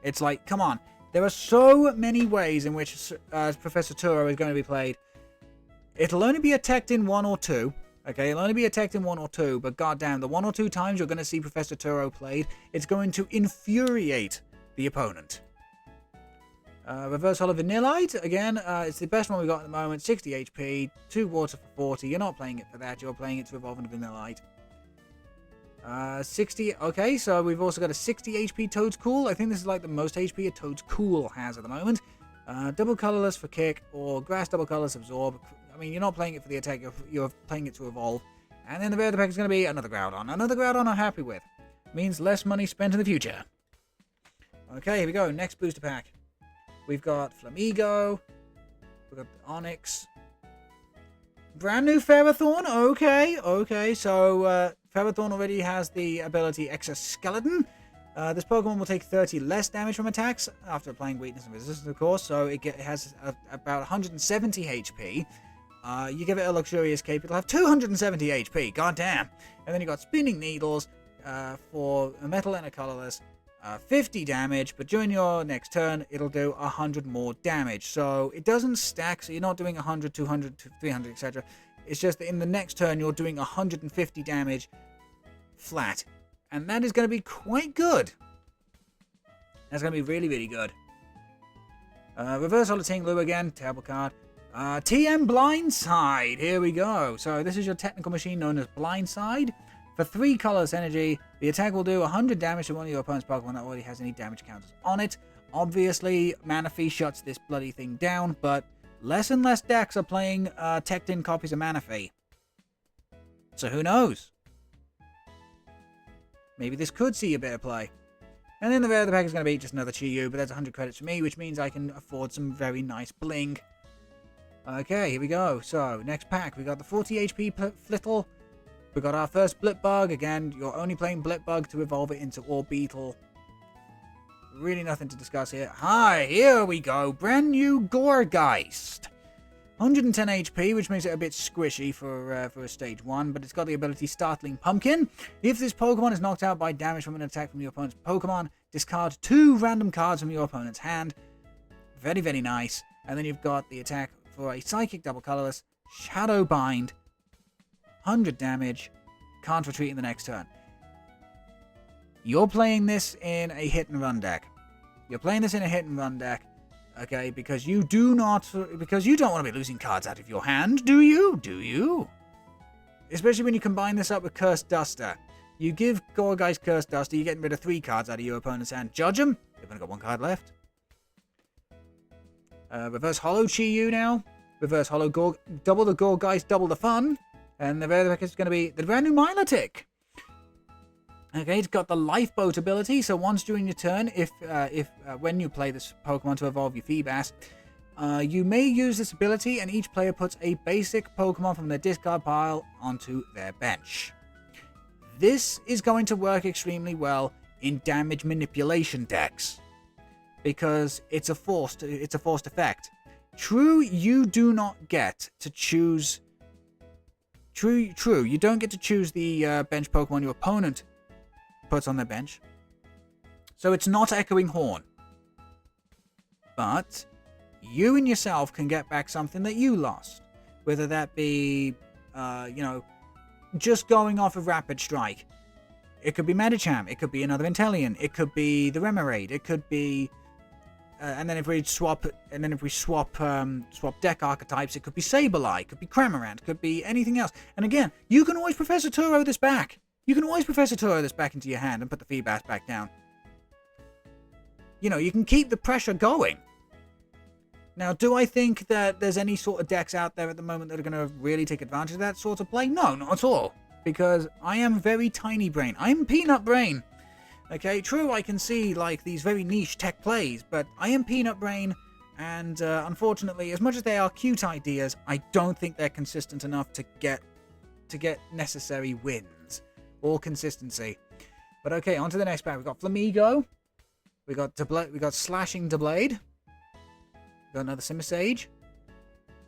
It's like, come on. There are so many ways in which Professor Turo is going to be played. It'll only be attacked in 1 or 2. Okay, it'll only be attacked in 1 or 2, but goddamn, the 1 or 2 times you're going to see Professor Turo played, it's going to infuriate the opponent. Reverse Holo Vanillite, again, it's the best one we've got at the moment, 60 HP, 2 water for 40, you're not playing it for that, you're playing it to evolve into Vanillite. 60, okay, so we've also got a 60 HP Toadcool. I think this is like the most HP a Toadcool has at the moment. Double Colorless for Kick, or Grass Double Colorless Absorb. I mean, you're not playing it for the attack, you're playing it to evolve. And then the rare of the pack is going to be another Groudon. Another Groudon I'm happy with. Means less money spent in the future. Okay, here we go, next booster pack. We've got Flamigo, we've got Onix. Brand new Ferrothorn, okay, so Ferrothorn already has the ability Exoskeleton. This Pokemon will take 30 less damage from attacks after applying weakness and resistance, of course, so it has about 170 HP. You give it a luxurious cape, it'll have 270 HP, goddamn. And then you got Spinning Needles for a metal and a colorless, 50 damage, but during your next turn, it'll do 100 more damage. So it doesn't stack, so you're not doing 100, 200, 300, etc. It's just that in the next turn, you're doing 150 damage flat. And that is going to be quite good. That's going to be really, really good. Reverse Holo Tinglu again, terrible card. TM Blindside, here we go. So this is your technical machine known as Blindside. For 3 colorless energy, the attack will do 100 damage to one of your opponent's Pokemon that already has any damage counters on it. Obviously, Manaphy shuts this bloody thing down, but less and less decks are playing teched-in copies of Manaphy. So who knows? Maybe this could see a bit of play. And then the rare of the pack is going to be just another Chi-Yu, but that's 100 credits for me, which means I can afford some very nice bling. Okay, here we go. So, next pack, we got the 40 HP Flittle. We got our first Blipbug. Again, you're only playing Blipbug to evolve it into Orbeetle. Really nothing to discuss here. Hi, here we go. Brand new Gourgeist. 110 HP, which makes it a bit squishy for a stage 1, but it's got the ability Startling Pumpkin. If this Pokemon is knocked out by damage from an attack from your opponent's Pokemon, discard 2 random cards from your opponent's hand. Very, very nice. And then you've got the attack for a Psychic Double Colorless, Shadow Bind, 100 damage, can't retreat in the next turn. You're playing this in a hit and run deck. Okay, because you don't want to be losing cards out of your hand, do you? Especially when you combine this up with Cursed Duster. You give Gourgeist Cursed Duster, you're getting rid of 3 cards out of your opponent's hand. Judge them. They've only got 1 card left. Reverse Holo Chi-Yu now. Reverse Holo double the Gourgeist, double the fun. And the rare deck is going to be the brand new Milotic. Okay, it's got the Lifeboat ability, so once during your turn, when you play this Pokemon to evolve your Feebas, you may use this ability and each player puts a basic Pokemon from their discard pile onto their bench. This is going to work extremely well in damage manipulation decks because it's a forced effect. True, you do not get to choose. True, you don't get to choose the bench Pokemon your opponent puts on their bench. So it's not Echoing Horn. But you and yourself can get back something that you lost. Whether that be, just going off of Rapid Strike. It could be Medicham. It could be another Inteleon. It could be the Remoraid. It could be... and then if we swap deck archetypes, it could be Sableye, it could be Cramorant, it could be anything else. And again, you can always Professor Turo this back. You can always Professor Turo this back into your hand and put the Feebas back down. You can keep the pressure going. Now, do I think that there's any sort of decks out there at the moment that are going to really take advantage of that sort of play? No, not at all. Because I am very tiny brain. I'm peanut brain. Okay, true, I can see, these very niche tech plays, but I am peanut brain, And unfortunately, as much as they are cute ideas, I don't think they're consistent enough to get necessary wins or consistency. But okay, on to the next pack. We've got Flamigo. We got Slashing Blade. We got another Simisage.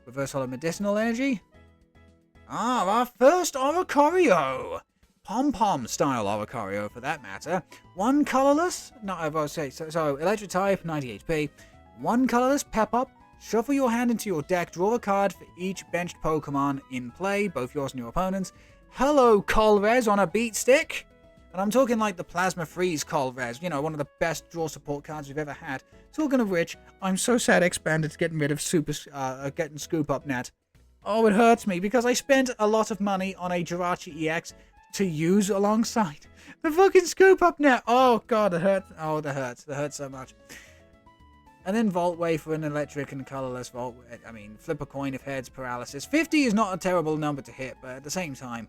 Reverse Hollow Medicinal Energy. Ah, our first Oricorio. Pom-Pom style Oricorio, for that matter. One colorless. No, I was say so. Electric type, 90 HP. One colorless Pep-Up. Shuffle your hand into your deck. Draw a card for each benched Pokemon in play, both yours and your opponent's. Hello, Colrez on a beat stick. And I'm talking like the Plasma Freeze Colrez, you know, one of the best draw support cards we've ever had. Talking of which, I'm so sad Expanded's getting rid of getting Scoop Up Net. Oh, it hurts me because I spent a lot of money on a Jirachi EX to use alongside the fucking Scoop Up Net. Oh god, it hurts. Oh, that hurts. That hurts so much. And then Voltwave for an electric and colorless Volt. I mean, flip a coin if heads, paralysis. 50 is not a terrible number to hit, but at the same time,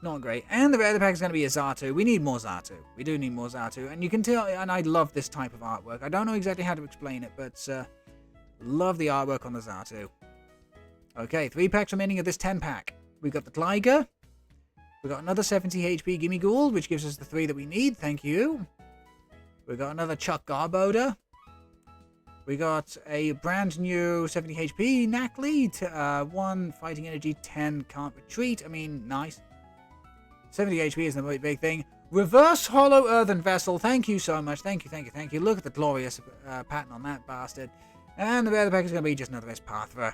not great. And the rare pack is going to be a Xatu. We need more Xatu. We do need more Xatu. And you can tell, and I love this type of artwork. I don't know exactly how to explain it, but love the artwork on the Xatu. Okay, 3 packs remaining of this 10 pack. We've got the Gligar. We've got another 70 HP Gimme Ghoul, which gives us the 3 that we need. Thank you. We've got another Chuck Garbodor. We got a brand new 70 HP Knackley. 1 Fighting Energy, 10 Can't Retreat. I mean, nice. 70 HP isn't a big thing. Reverse Hollow Earthen Vessel. Thank you so much. Thank you. Look at the glorious pattern on that bastard. And the rare pack is going to be just another Esparthra.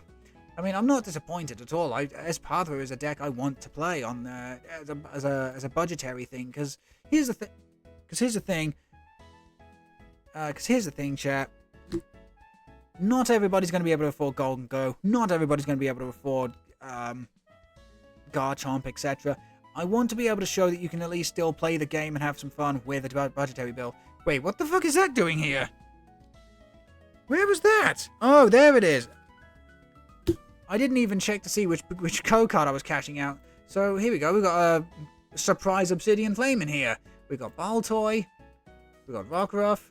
I mean, I'm not disappointed at all. Esparthra is a deck I want to play on as a budgetary thing. Because here's the thing. Chat. Not everybody's going to be able to afford Gholdengo. Not everybody's going to be able to afford Garchomp, etc. I want to be able to show that you can at least still play the game and have some fun with a budgetary build. Wait, what the fuck is that doing here? Where was that? Oh, there it is. I didn't even check to see which code card I was cashing out. So here we go. We've got a surprise Obsidian Flame in here. We've got Baltoy. We've got Rockruff.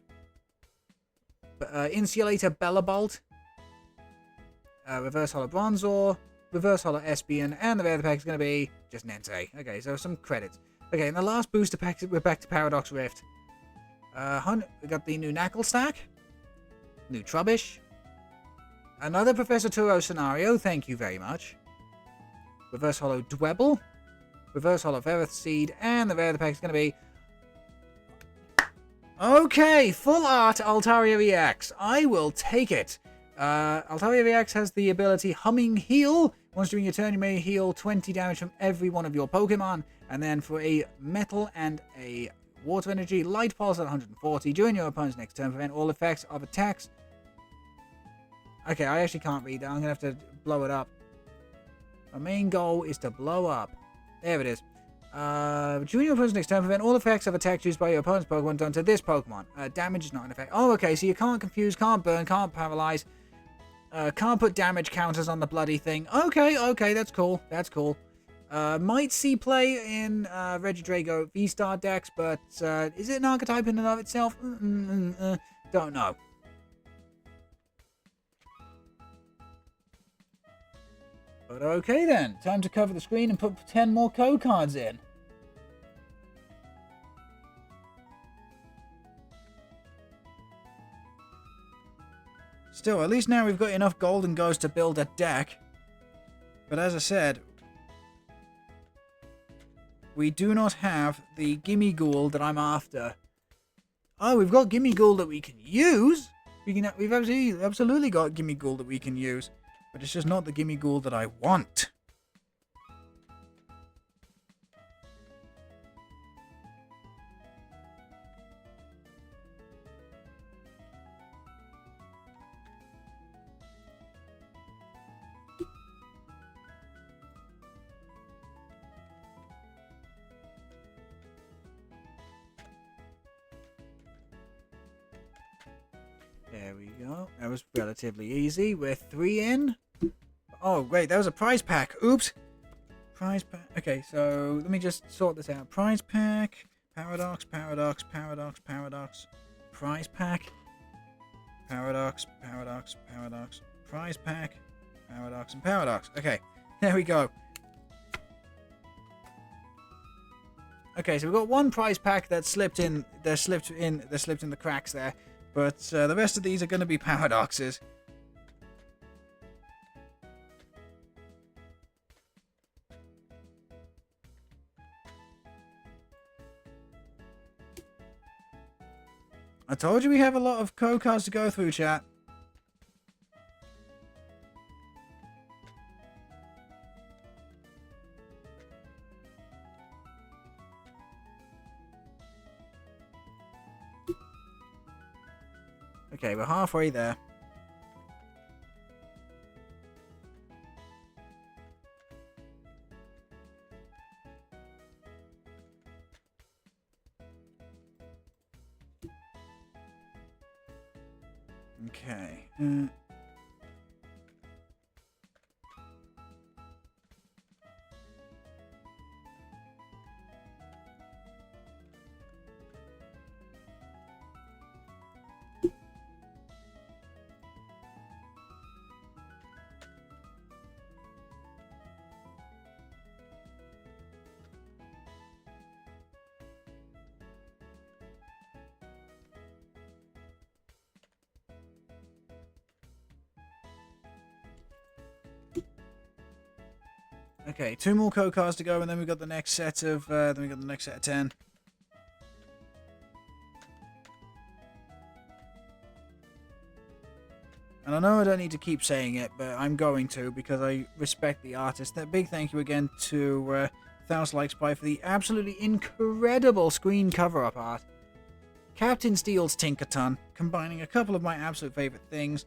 Insulator Bellabolt. Reverse Hollow Bronzor. Reverse Hollow Espion, and the rare pack is going to be just Nente. Okay, so some credits. Okay, in the last booster pack, we're back to Paradox Rift. We got the new Knuckle Stack, new Trubbish, another Professor Turo scenario, thank you very much. Reverse Hollow Dwebble, Reverse Hollow Verith Seed, and the rare pack is going to be... Okay, full art Altaria EX. I will take it. Altaria EX has the ability Humming Heal. Once during your turn, you may heal 20 damage from every one of your Pokemon. And then for a Metal and a Water Energy, Light Pulse at 140. During your opponent's next turn, prevent all effects of attacks. Okay, I actually can't read that. I'm going to have to blow it up. My main goal is to blow up. There it is. During your opponent's next turn, prevent all effects of attacks used by your opponent's Pokemon done to this Pokemon. Damage is not an effect. Oh, okay, so you can't confuse, can't burn, can't paralyze. Can't put damage counters on the bloody thing. Okay, that's cool. Might see play in Regidrago V-Star decks, but is it an archetype in and of itself? Don't know. But okay then, time to cover the screen and put 10 more code cards in. Still, at least now we've got enough Gholdengos to build a deck. But as I said, we do not have the Gimme Ghoul that I'm after. Oh, we've got Gimme Ghoul that we can use. We've absolutely got Gimme Ghoul that we can use. But it's just not the Gimme Ghoul that I want. There we go. That was relatively easy. We're 3 in. Oh, great. That was a prize pack. Oops. Prize pack. Okay, so let me just sort this out. Prize pack. Paradox. Prize pack. Paradox, Paradox, Paradox. Prize pack, Paradox, and Paradox. Okay, there we go. Okay, so we've got one prize pack that slipped in. They're slipped in the cracks there, but the rest of these are going to be paradoxes. I told you we have a lot of code cards to go through, chat. Okay, we're halfway there. Okay. Okay, 2 more code cards to go, and then we've got the next set of 10. And I know I don't need to keep saying it, but I'm going to because I respect the artist. A big thank you again to Thousand Likes Pie for the absolutely incredible screen cover-up art. Captain Steel's Tinkerton, combining a couple of my absolute favorite things,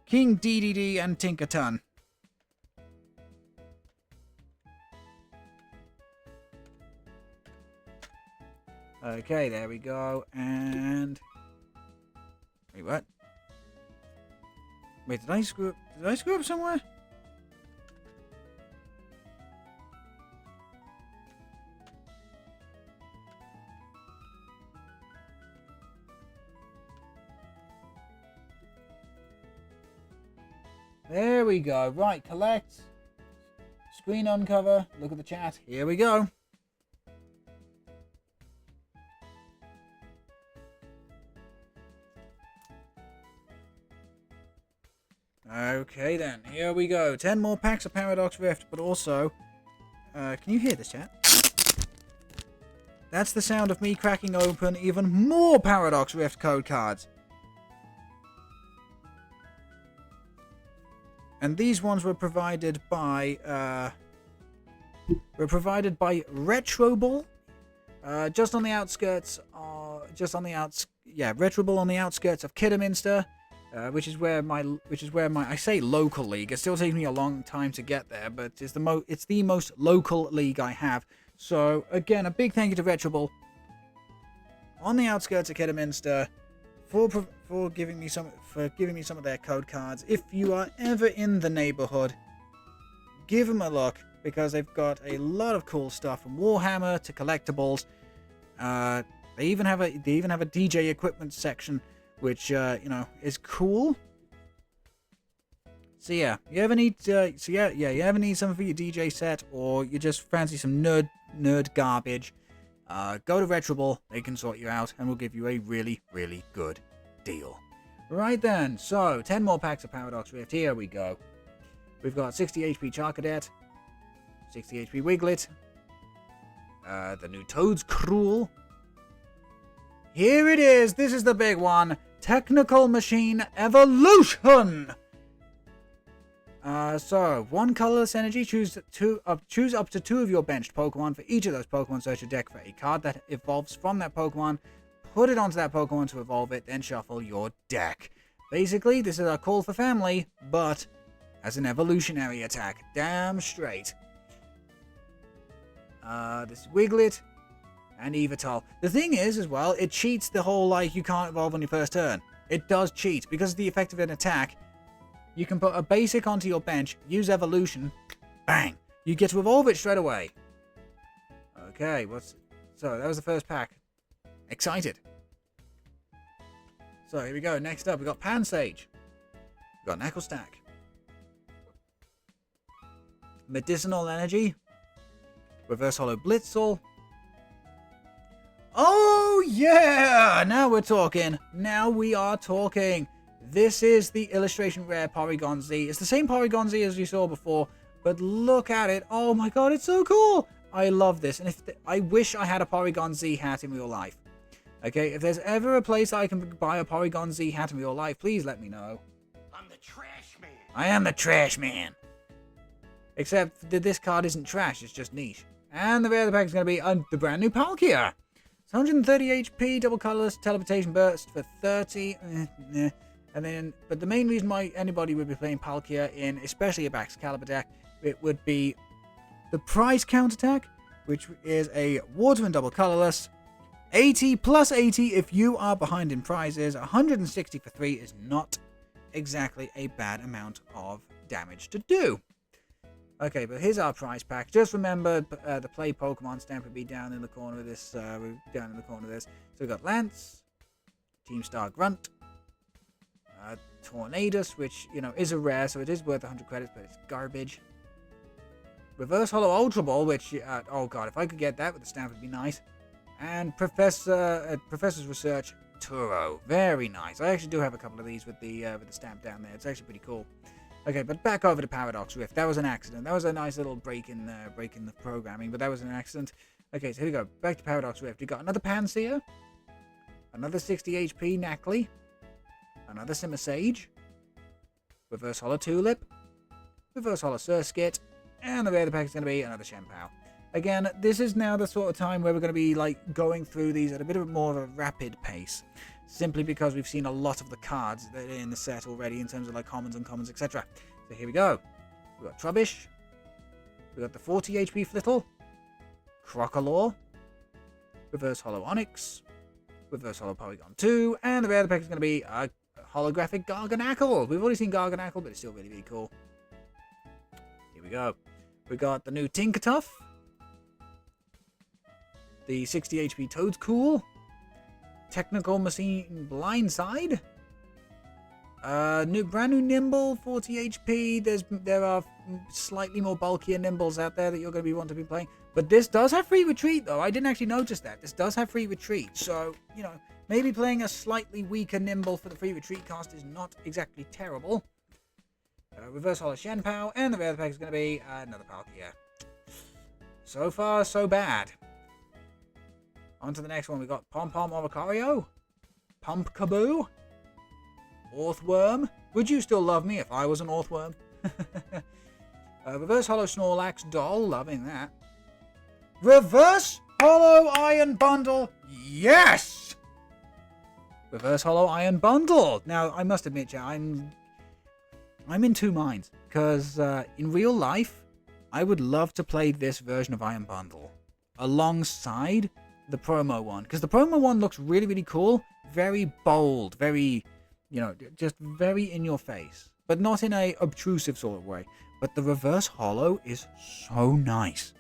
King DDD and Tinkerton. Okay, there we go, and... Wait, what? Wait, did I screw up somewhere? There we go. Right, collect. Screen uncover. Look at the chat. Here we go. Okay then, here we go. 10 more packs of Paradox Rift, but also... can you hear this, chat? That's the sound of me cracking open even more Paradox Rift code cards. And these ones were provided by... Retroball. Just on the outskirts of... Retroball on the outskirts of Kidderminster. Which is where my I say local league. It still takes me a long time to get there, but it's the most local league I have. So again, a big thank you to Retroball on the outskirts of Kidderminster for giving me some of their code cards. If you are ever in the neighborhood, give them a look because they've got a lot of cool stuff from Warhammer to collectibles. They even have a DJ equipment section, which is cool. So yeah, you ever need you ever need something for your DJ set, or you just fancy some nerd garbage, go to Retroball. They can sort you out and will give you a really, really good deal. Right then, so 10 more packs of Paradox Rift. Here we go. We've got 60 HP Charcadet, 60 HP Wiglet, the new Toad's Cruel. Here it is. This is the big one. Technical Machine Evolution. So, 1 colorless energy. Choose up to 2 of your benched Pokemon. For each of those Pokemon, search your deck for a card that evolves from that Pokemon. Put it onto that Pokemon to evolve it, then shuffle your deck. Basically, this is a call for family, but as an evolutionary attack. Damn straight. This is Wiglet and Evital. The thing is, as well, it cheats the whole, you can't evolve on your first turn. It does cheat. Because of the effect of an attack, you can put a basic onto your bench, use evolution, bang! You get to evolve it straight away. Okay, so that was the first pack. Excited. So here we go. Next up, we got Pansage. We got Knuckle Stack. Medicinal Energy. Reverse Holo Blitzel. Oh yeah! Now we're talking. Now we are talking. This is the illustration rare Porygon Z. It's the same Porygon Z as you saw before, but look at it. Oh my god, it's so cool. I love this. And I wish I had a Porygon Z hat in real life. Okay, if there's ever a place I can buy a Porygon Z hat in real life, please let me know. I'm the trash man. I am the trash man. Except that this card isn't trash, it's just niche. And the rare of the pack is going to be the brand new Palkia. It's 130 HP, double colorless, teleportation burst for 30. But the main reason why anybody would be playing Palkia in, especially a Baxcalibur deck, it would be the prize counterattack, which is a water and double colorless. 80 plus 80 if you are behind in prizes. 160 for 3 is not exactly a bad amount of damage to do. Okay, but here's our prize pack. Just remember, the play Pokemon stamp would be down in the corner of this. So we've got Lance, Team Star Grunt, Tornadus, which is a rare, so it is worth 100 credits, but it's garbage. Reverse Holo Ultra Ball, which oh god, if I could get that with the stamp, would be nice. And Professor's Research Turo, very nice. I actually do have a couple of these with the stamp down there. It's actually pretty cool. Okay, but back over to Paradox Rift. That was an accident. That was a nice little break in the programming, but that was an accident. Okay, so here we go. Back to Paradox Rift. We got another Pansear, another 60 HP Knackley, another Simisage, Reverse Holo Tulip, Reverse Holo Surskit, and the rare of the pack is going to be another Shenpao. Again, this is now the sort of time where we're going to be going through these at a bit more of a rapid pace. Simply because we've seen a lot of the cards that are in the set already in terms of commons, uncommons, etc. So here we go. We've got Trubbish. We've got the 40 HP Flittle. Crocalor. Reverse Holo Onyx. Reverse Holo Porygon 2. And the rare of the pack is going to be a holographic Garganackle. We've already seen Garganackle, but it's still really, really cool. Here we go. We've got the new Tinkertuff. The 60 HP Toadcool. Technical Machine Blindside. Brand new Nimble, 40 HP. There are slightly more bulkier Nimbles out there that you're going to want to be playing. But this does have free retreat, though. I didn't actually notice that. This does have free retreat. So, maybe playing a slightly weaker Nimble for the free retreat cost is not exactly terrible. Reverse Holo Shenpao. And the rare of the pack is going to be another Palkia. So far, so bad. On to the next one. We got Pom Pom Oricorio, Pumpkaboo, Orthworm. Would you still love me if I was an Orthworm? Reverse Holo Snorlax Doll. Loving that. Reverse Holo Iron Bundle. Yes! Reverse Holo Iron Bundle. Now, I must admit, yeah, I'm in two minds. Because in real life, I would love to play this version of Iron Bundle alongside the promo one, because the promo one looks really, really cool, very bold, very, just very in your face, but not in a obtrusive sort of way. But the reverse holo is so nice.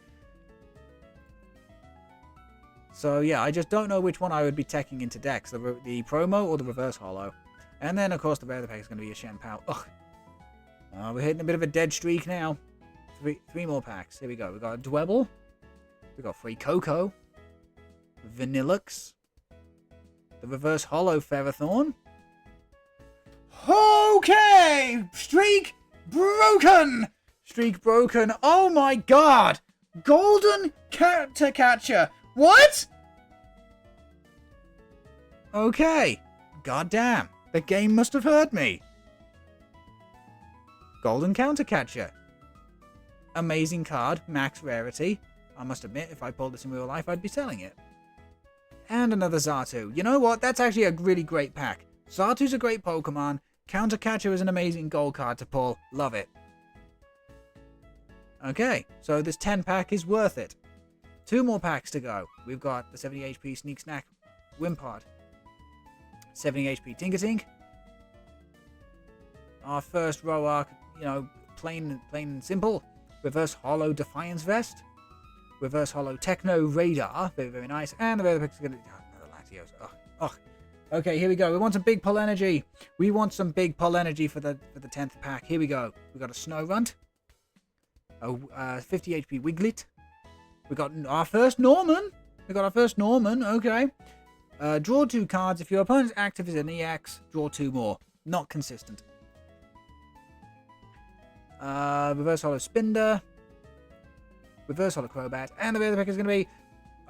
So yeah, I just don't know which one I would be teching into decks, the promo or the reverse holo. And then of course the rare of the pack is going to be a Shenpao. Ugh. We're hitting a bit of a dead streak now. Three more packs. Here we go. We got a Dwebble. We got Free Coco. Vanillux, the reverse holo Ferrothorn. Okay! Streak broken! Streak broken. Oh my god! Golden Catcher. What? Okay. Goddamn. The game must have heard me. Golden Countercatcher. Amazing card. Max rarity. I must admit, if I pulled this in real life, I'd be selling it. And another Xatu. You know what? That's actually a really great pack. Xatu's a great Pokemon. Countercatcher is an amazing gold card to pull. Love it. Okay, so this 10 pack is worth it. 2 more packs to go. We've got the 70 HP Sneak Snack Wimpod. 70 HP Tinkertink. Our first Roark, plain and simple. Reverse Holo Defiance Vest. Reverse Holo Techno Radar. Very, very nice. And the rare pick is going to... another Latios. Ugh. Okay, here we go. We want some big pull energy. We want some big pull energy for the 10th pack. Here we go. We got a Snorunt. A 50 HP Wiglet. We got our first Norman. Okay. Draw 2 cards. If your opponent's active is an EX, draw 2 more. Not consistent. Reverse Holo Spinder. Reverse Holo Crobat. And the other pick is going to be...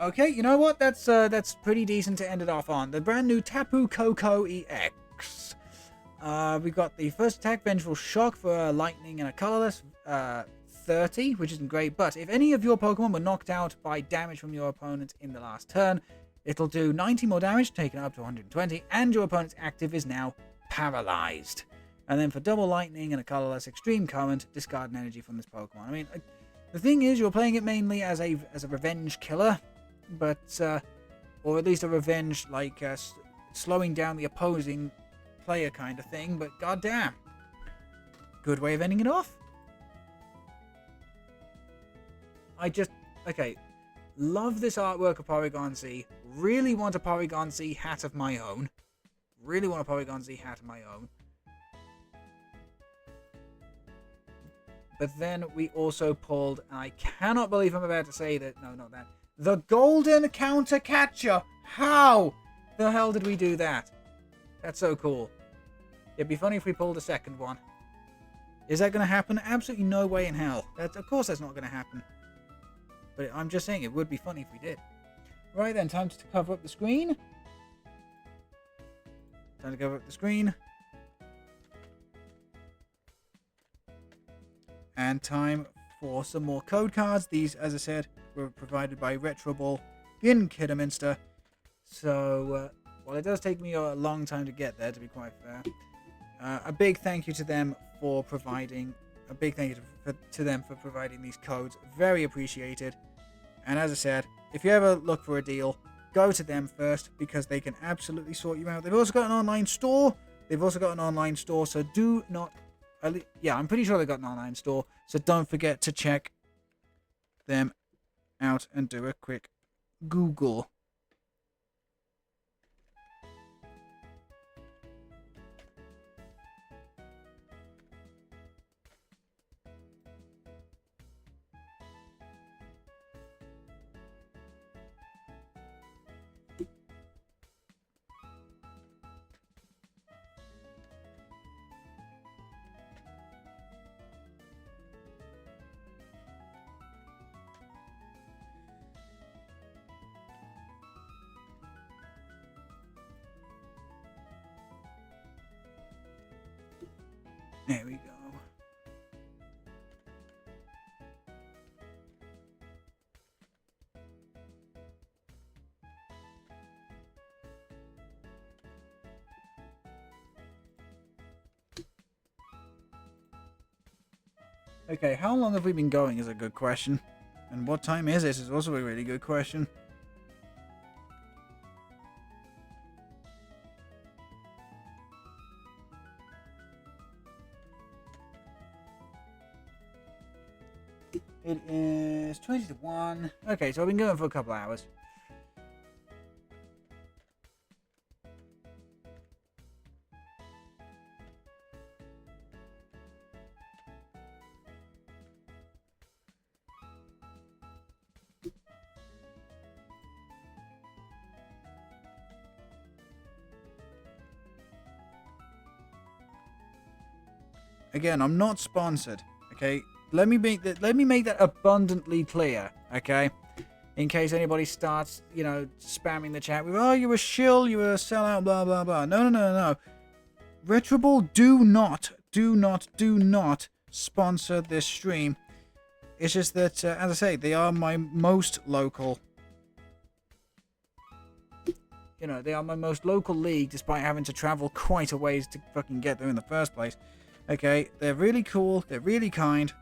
Okay, you know what? That's pretty decent to end it off on. The brand new Tapu Koko EX. We've got the first attack, Vengeful Shock for a lightning and a colorless. 30, which isn't great, but if any of your Pokemon were knocked out by damage from your opponent in the last turn, it'll do 90 more damage, taking it up to 120, and your opponent's active is now paralyzed. And then for double lightning and a colorless extreme current, discard an energy from this Pokemon. I mean, the thing is, you're playing it mainly as a revenge killer, but or at least a revenge like slowing down the opposing player kind of thing. But goddamn, good way of ending it off. Okay, love this artwork of Porygon Z. Really want a Porygon Z hat of my own. But then we also pulled, and I cannot believe I'm about to say that, no, not that, the Golden Counter Catcher. How the hell did we do that? That's so cool. It'd be funny if we pulled a second one. Is that going to happen? Absolutely no way in hell. Of course that's not going to happen. But I'm just saying, it would be funny if we did. Right then, time to cover up the screen. And time for some more code cards. These, as I said, were provided by Retroball in Kidderminster. So, well, it does take me a long time to get there, to be quite fair. A big thank you to them for providing... A big thank you to them for providing these codes. Very appreciated. And as I said, if you ever look for a deal, go to them first because they can absolutely sort you out. They've also got an online store. So do not... Yeah, I'm pretty sure they've got an online store. So don't forget to check them out and do a quick Google. There we go. Okay, how long have we been going is a good question. And what time is it is also a really good question. It is 20 to 1. Okay, so I've been going for a couple hours. Again, I'm not sponsored, okay? Let me make that abundantly clear, okay? In case anybody starts, spamming the chat with, oh, you're a shill, you're a sellout, blah, blah, blah. No. Retroball, do not sponsor this stream. It's just that, as I say, they are my most local... they are my most local league, despite having to travel quite a ways to fucking get there in the first place. Okay, they're really cool, they're really kind.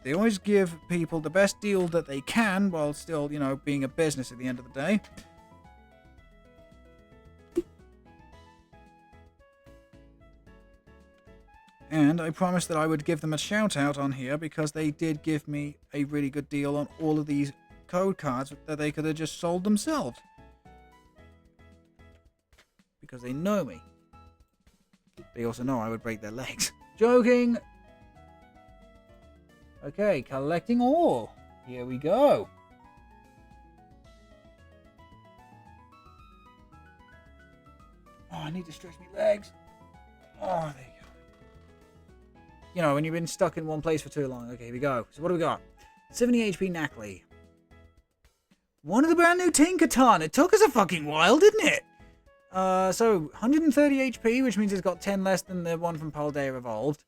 They always give people the best deal that they can, while still, being a business at the end of the day. And I promised that I would give them a shout out on here, because they did give me a really good deal on all of these code cards that they could have just sold themselves. because they know me. They also know I would break their legs. Joking! Okay, collecting all. Here we go. Oh, I need to stretch my legs. Oh, there you go. You know, when you've been stuck in one place for too long. Okay, here we go. So what do we got? 70 HP Knackley. One of the brand new Tinkaton. It took us a fucking while, didn't it? So 130 HP, which means it's got 10 less than the one from Paldea Evolved.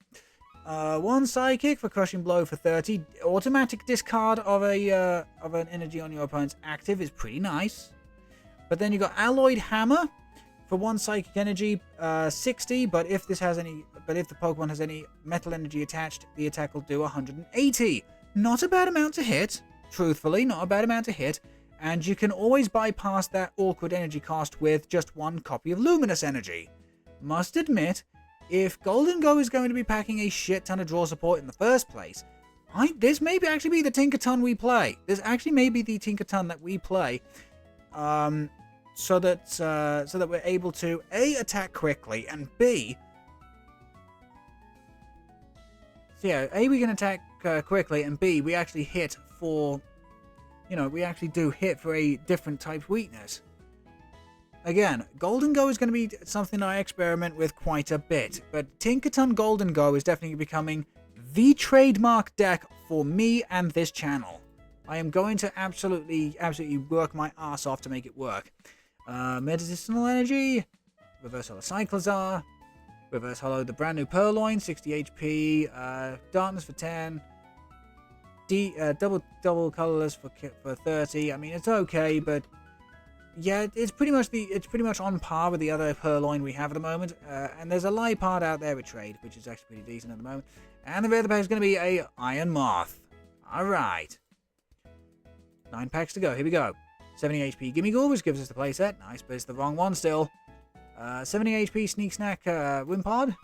One Psychic for Crushing Blow for 30. Automatic discard of an energy on your opponent's active is pretty nice. But then you got Alloyed Hammer for one Psychic Energy, 60. But if the Pokemon has any metal energy attached, the attack will do 180. Not a bad amount to hit. Truthfully, not a bad amount to hit. And you can always bypass that awkward energy cost with just one copy of Luminous Energy. Must admit, if Gholdengo is going to be packing a shit ton of draw support in the first place, this may actually be the Tinkaton we play. This actually may be the Tinkaton that we play, so that we're able to A, attack quickly, and B, so yeah, A, we can attack quickly, and B, we actually hit for, we actually do hit for a different type weakness. Again, Gholdengo is going to be something I experiment with quite a bit, but Tinkaton Gholdengo is definitely becoming the trademark deck for me and this channel. I am going to absolutely work my ass off to make it work. Medicinal Energy, Reverse Holo Cyclizar, Reverse Holo the brand new Purloin, 60 HP, Darkness for 10, double colorless for 30. I mean, it's okay, but yeah, it's pretty much on par with the other Purloin we have at the moment. And there's a Liepard out there with trade, which is actually pretty decent at the moment. And the other pack is going to be a Iron Moth. All right, 9 packs to go. Here we go. 70 HP Gimmighoul, which gives us the playset. Nice, but it's the wrong one still. 70 HP Sneak Snack Wimpod.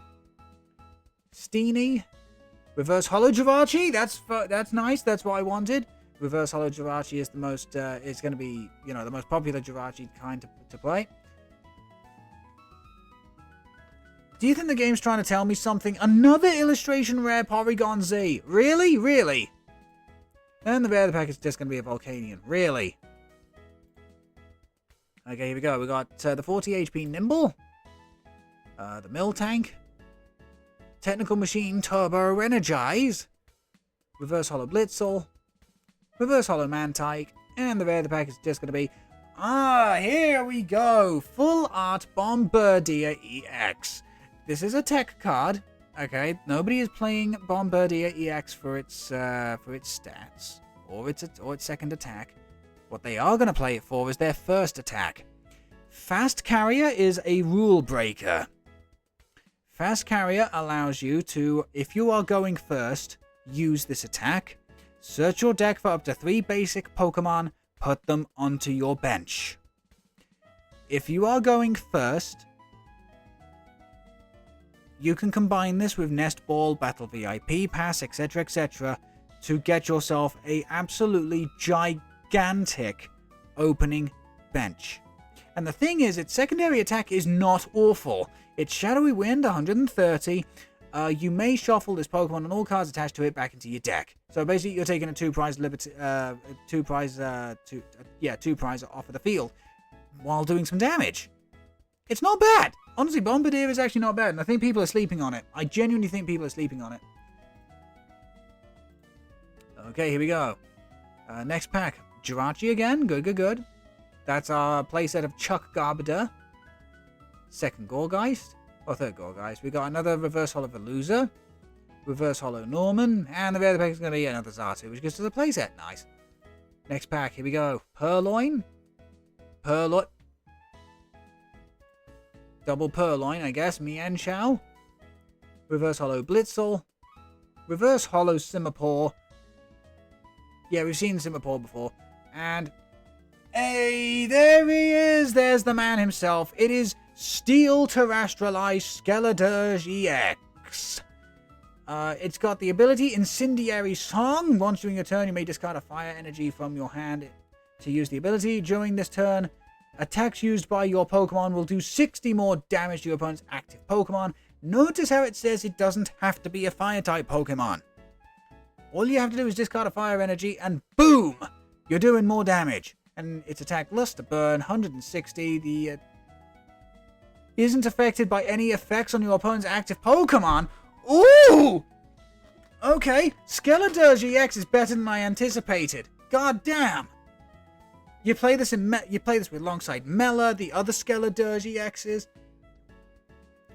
Steenie. Reverse Holo Jirachi. That's nice. That's what I wanted. Reverse Holo Jirachi is the most is going to be, the most popular Jirachi kind to play. Do you think the game's trying to tell me something? Another illustration rare Porygon Z. Really? Really? And the other pack is just going to be a Volcanion. Really? Okay, here we go. We got the 40 HP Nimble. The Miltank. Technical Machine Turbo Energize. Reverse Holo Blitzel. Reverse Holo Mantike. And the rare of the pack is just going to be... here we go. Full Art Bombardier EX. This is a tech card. Okay, nobody is playing Bombardier EX for its stats. Or its second attack. What they are going to play it for is their first attack. Fast Carrier is a rule breaker. Fast Carrier allows you to, if you are going first, use this attack. Search your deck for up to 3 basic Pokemon, put them onto your bench. If you are going first, you can combine this with Nest Ball, Battle VIP Pass, etc., etc., to get yourself a absolutely gigantic opening bench. And the thing is, its secondary attack is not awful. It's Shadowy Wind, 130. You may shuffle this Pokemon and all cards attached to it back into your deck. So basically, you're taking a two prize off of the field while doing some damage. It's not bad. Honestly, Bombardier is actually not bad, and I think people are sleeping on it. I genuinely think people are sleeping on it. Okay, here we go. Next pack. Jirachi again. Good, good, good. That's our playset of Chuck Garbodor. Second Gorgeist. Or third Gorgeist. We got another Reverse Holo Veluza. Reverse Holo Norman. And the other pack is going to be another Xatu, which gives us a playset. Nice. Next pack. Here we go. Purloin. Purloin. Double Purloin, I guess. Mienshao. Reverse Holo Blitzel. Reverse Holo Simipour. Yeah, we've seen Simipour before. And... hey, there he is! There's the man himself. It is Steel Terrestrialized Skeledirge EX. It's got the ability Incendiary Song. Once during your turn, you may discard a fire energy from your hand to use the ability. During this turn, Attacks used by your Pokemon will do 60 more damage to your opponent's active Pokemon. Notice how it says it doesn't have to be a Fire-type Pokemon. All you have to do is discard a Fire Energy and boom! You're doing more damage. And its attack Lust to Burn, 160. The isn't affected by any effects on your opponent's active Pokemon. Ooh! Okay, Skeledirge EX is better than I anticipated. God damn! You play this with alongside Mela, the other Skeledirge EXs.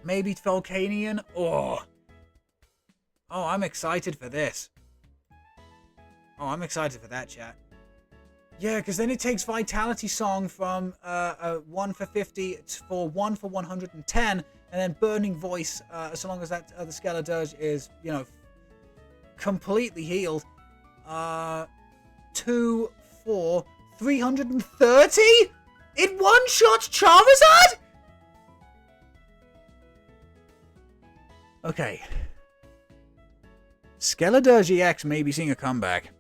Maybe Volcanion. Oh, I'm excited for this. Oh, I'm excited for that, chat. Yeah, because then it takes Vitality Song from 1 for 50 for 1 for 110, and then Burning Voice, so long as that the Skeledirge is, you know, completely healed. 2 for 330? It one-shots Charizard? Okay. Skeledirge EX may be seeing a comeback.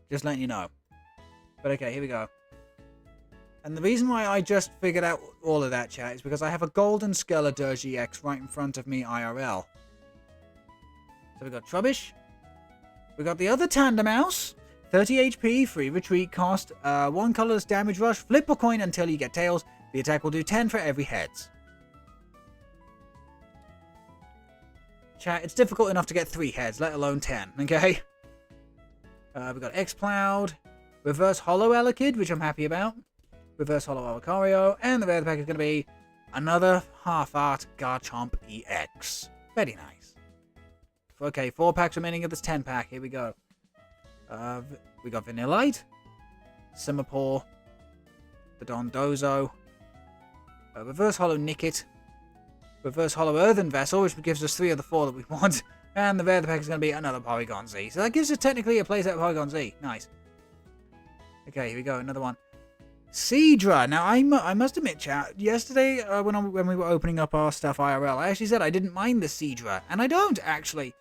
Just letting you know. But okay, here we go. And the reason why I just figured out all of that, chat, is because I have a golden Skeledirge EX right in front of me IRL. So we got Trubbish. We got the other Tandemaus. 30 HP, free retreat cost, 1 colorless damage rush, flip a coin until you get tails. The attack will do 10 for every heads. Chat, it's difficult enough to get 3 heads, let alone 10, okay? We got X-Cloud, Reverse Holo Elekid, which I'm happy about, Reverse Holo Alcario, and the rare pack is going to be another half-art Garchomp EX. Very nice. Okay, 4 packs remaining of this 10 pack, here we go. We got Vanillite, Simipour, the Dondozo, Reverse Holo Nickit, Reverse Holo Earthen Vessel, which gives us 3 of the 4 that we want, and the rare pack is going to be another Porygon Z. So that gives us technically a playset of Porygon Z. Nice. Okay, here we go, another one. Seadra. Now, I must admit, chat, yesterday when we were opening up our stuff IRL, I actually said I didn't mind the Seadra, and I don't, actually.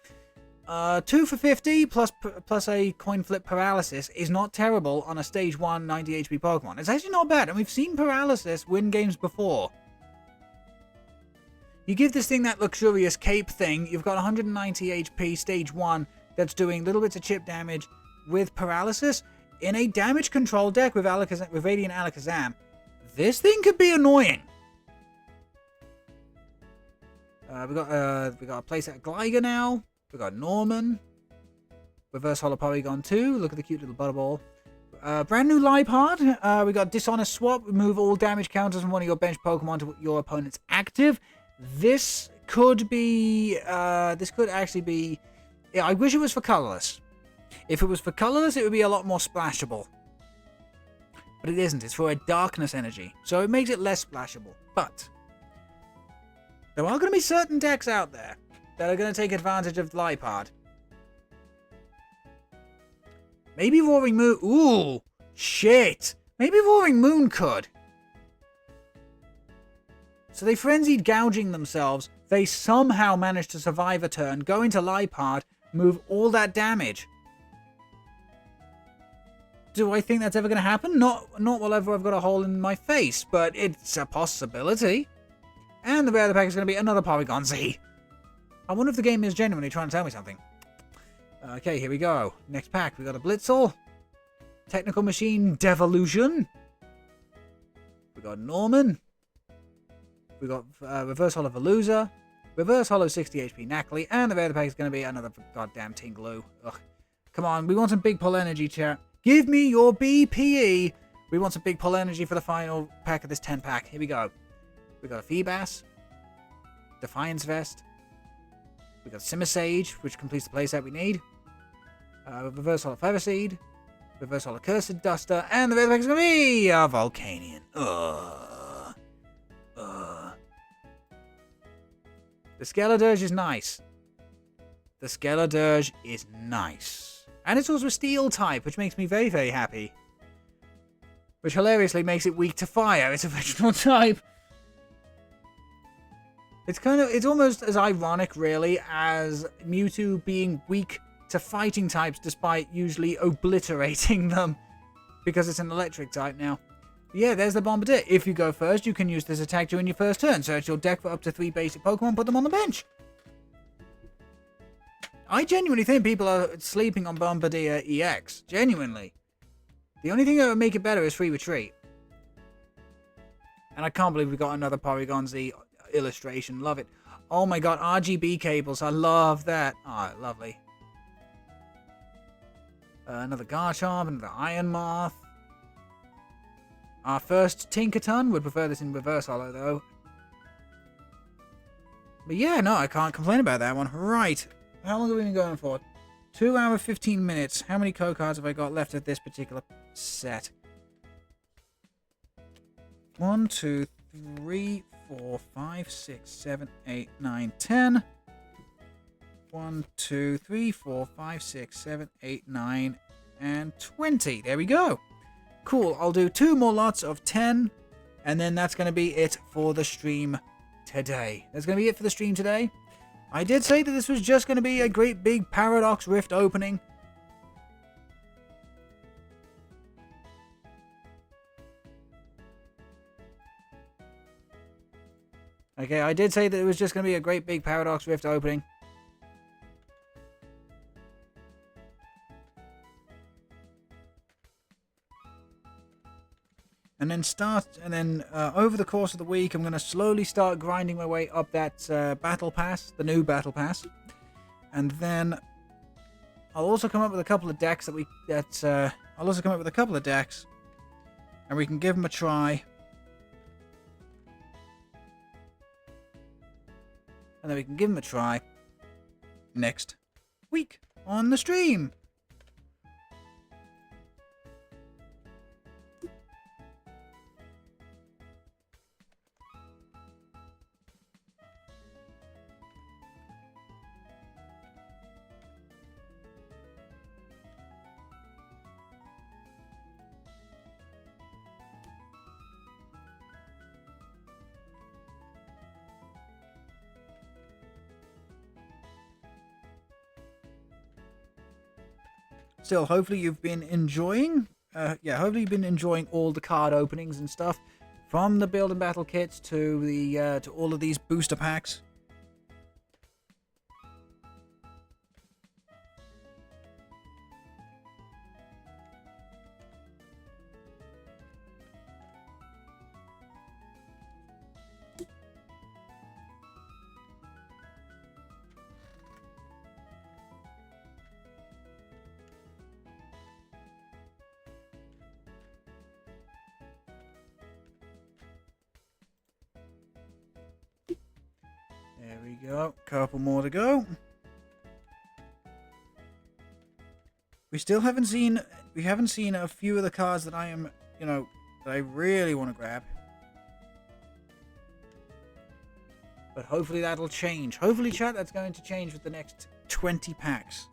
2 for 50 plus a coin flip paralysis is not terrible on a stage 1 90 HP Pokemon. It's actually not bad, and we've seen paralysis win games before. You give this thing that luxurious cape thing, you've got 190 HP stage 1 that's doing little bits of chip damage with paralysis in a damage control deck with Radiant Alakazam. This thing could be annoying. We got a playset of Gligar now. We got Norman. Reverse Holo Porygon 2. Look at the cute little Butterball. Brand new Liepard. We got Dishonest Swap. Remove all damage counters from one of your bench Pokemon to your opponent's active. This could be... this could actually be... Yeah, I wish it was for colorless. If it was for colorless, it would be a lot more splashable. But it isn't. It's for a darkness energy. So it makes it less splashable. But there are going to be certain decks out there that are going to take advantage of Liepard. Maybe Roaring Moon... Ooh! Shit! Maybe Roaring Moon could. So they frenzied gouging themselves. They somehow managed to survive a turn, go into Liepard, move all that damage. Do I think that's ever going to happen? Not while ever I've got a hole in my face, but it's a possibility. And the rare of the pack is going to be another Porygon Z. I wonder if the game is genuinely trying to tell me something. Okay, here we go. Next pack, we got a Blitzel. Technical Machine Devolution. We got Norman. We got Reverse Holo Veluza. Reverse Holo 60 HP Nacli. And the rare of the pack is going to be another goddamn Tingloo. Ugh. Come on, we want some big pull energy, chat. Give me your BPE. We want some big pull energy for the final pack of this 10 pack. Here we go. We got a Feebas. Defiance Vest. We got Simisage, which completes the playset we need. Reverse Holo Feather Seed. Reverse Holo Cursed Duster. And the rare pack is going to be a Volcanion. The Skeledirge is nice. The Skeledirge is nice. And it's also a Steel type, which makes me very, very happy. Which hilariously makes it weak to fire. It's a vegetable type. It's almost as ironic, really, as Mewtwo being weak to fighting types despite usually obliterating them. because it's an electric type now. Yeah, there's the Bombardier. If you go first, you can use this attack during your first turn. Search your deck for up to 3 basic Pokemon, put them on the bench. I genuinely think people are sleeping on Bombardier EX. Genuinely. The only thing that would make it better is free retreat. And I can't believe we got another Porygon Z illustration. Love it. Oh my god, RGB cables. I love that. Oh, lovely. Another Garchomp, another Iron Moth. Our first Tinkerton. Would prefer this in reverse holo, though. But yeah, no, I can't complain about that one. Right. How long have we been going for? 2 hours, 15 minutes. How many code cards have I got left of this particular set? 1, 2, 3, 4, 5, 6, 7, 8, 9, 10. 1, 2, 3, 4, 5, 6, 7, 8, 9, and 20. There we go. Cool. I'll do 2 more lots of 10, and then that's going to be it for the stream today. That's going to be it for the stream today. I did say that this was just going to be a great big Paradox Rift opening. Okay, I did say that it was just going to be a great big Paradox Rift opening. And then over the course of the week, I'm going to slowly start grinding my way up that battle pass, the new battle pass, and then I'll also come up with a couple of decks and we can give them a try, and then we can give them a try next week on the stream. Still, hopefully you've been enjoying, hopefully you've been enjoying all the card openings and stuff, from the build and battle kits to the to all of these booster packs. There we go. Couple more to go. We haven't seen a few of the cards that I am, that I really want to grab. But hopefully that'll change. Hopefully, chat, that's going to change with the next 20 packs.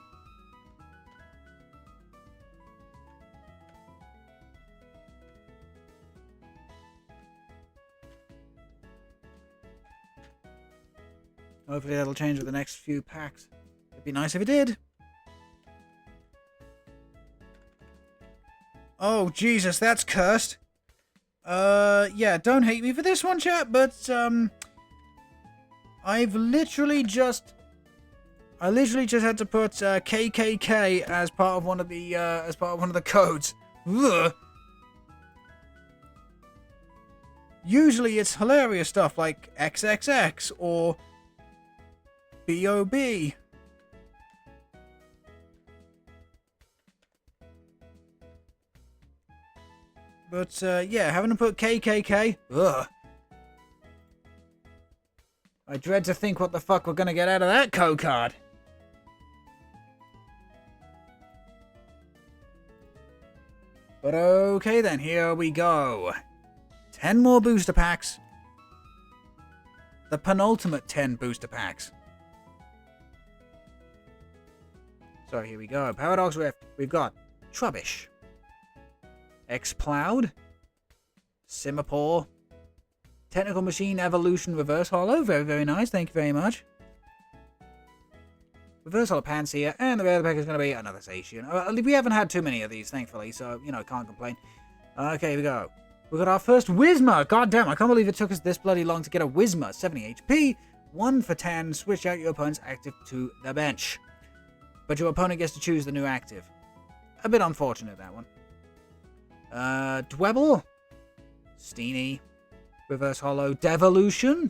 Hopefully that'll change with the next few packs. It'd be nice if it did. Oh, Jesus, that's cursed. Yeah, don't hate me for this one, chat, but, I literally just had to put, KKK as part of one of the codes. Ugh. Usually it's hilarious stuff like XXX or B.O.B. But, yeah, having to put KKK, ugh. I dread to think what the fuck we're gonna get out of that code card. But okay then, here we go. 10 more booster packs. The penultimate 10 booster packs. So here we go. Paradox Rift. We've got Trubbish, X-Cloud, Simipour, Technical Machine Evolution Reverse Holo. Very, very nice. Thank you very much. Reverse Holo Pansear, and the rare pack is going to be another Zacian. We haven't had too many of these, thankfully, so, you know, can't complain. Okay, here we go. We got our first Whismur. God damn, I can't believe it took us this bloody long to get a Whismur. 70 HP, 1 for 10. Switch out your opponent's active to the bench. But your opponent gets to choose the new active. A bit unfortunate, that one. Dwebble. Steenie. Reverse Holo Devolution.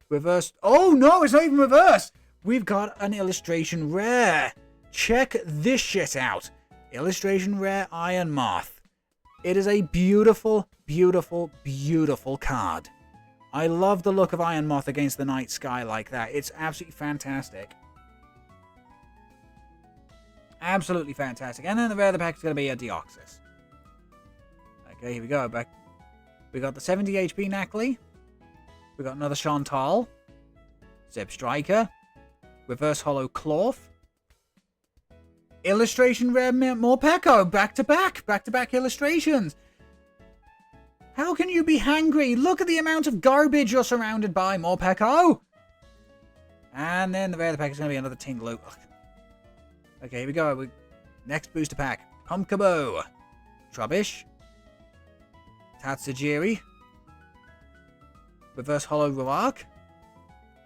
Reverse... Oh, no, it's not even reverse. We've got an Illustration Rare. Check this shit out. Illustration Rare Iron Moth. It is a beautiful, beautiful, beautiful card. I love the look of Iron Moth against the night sky like that. It's absolutely fantastic. Absolutely fantastic. And then the rare of the pack is going to be a Deoxys. Okay, here we go. Back. We got the 70 HP Knackley. We got another Chantal. Zeb Striker. Reverse Holo Cloth. Illustration Rare Morpeko. Back to back illustrations. How can you be hangry? Look at the amount of garbage you're surrounded by, Morpeko. And then the rare of the pack is going to be another Tingaloo. Okay, here we go. Next booster pack. Pumpkaboo. Trubbish. Tatsujiri. Reverse Holo Roark.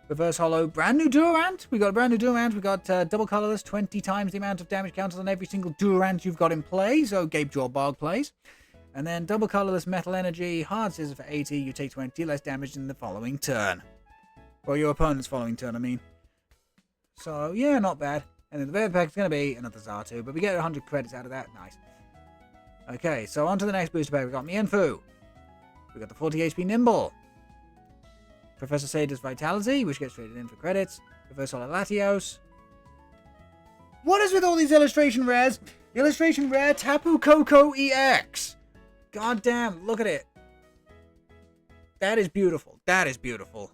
Reverse Holo brand new Durant. We got a brand new Durant. We got double colorless, 20 times the amount of damage counters on every single Durant you've got in play. So Gabe Jawbog plays. And then double colorless Metal Energy, Hard Scissor for 80. You take 20 less damage in the following turn. Well, your opponent's following turn, I mean. So yeah, not bad. And then the rare pack is going to be another Xatu, but we get 100 credits out of that. Nice. Okay, so on to the next booster pack. We got Mienfoo. We got the 40 HP Nimble. Professor Sada's Vitality, which gets traded in for credits. Reverse Holo Latios. What is with all these illustration rares? Illustration rare Tapu Koko EX. God damn, look at it. That is beautiful. That is beautiful.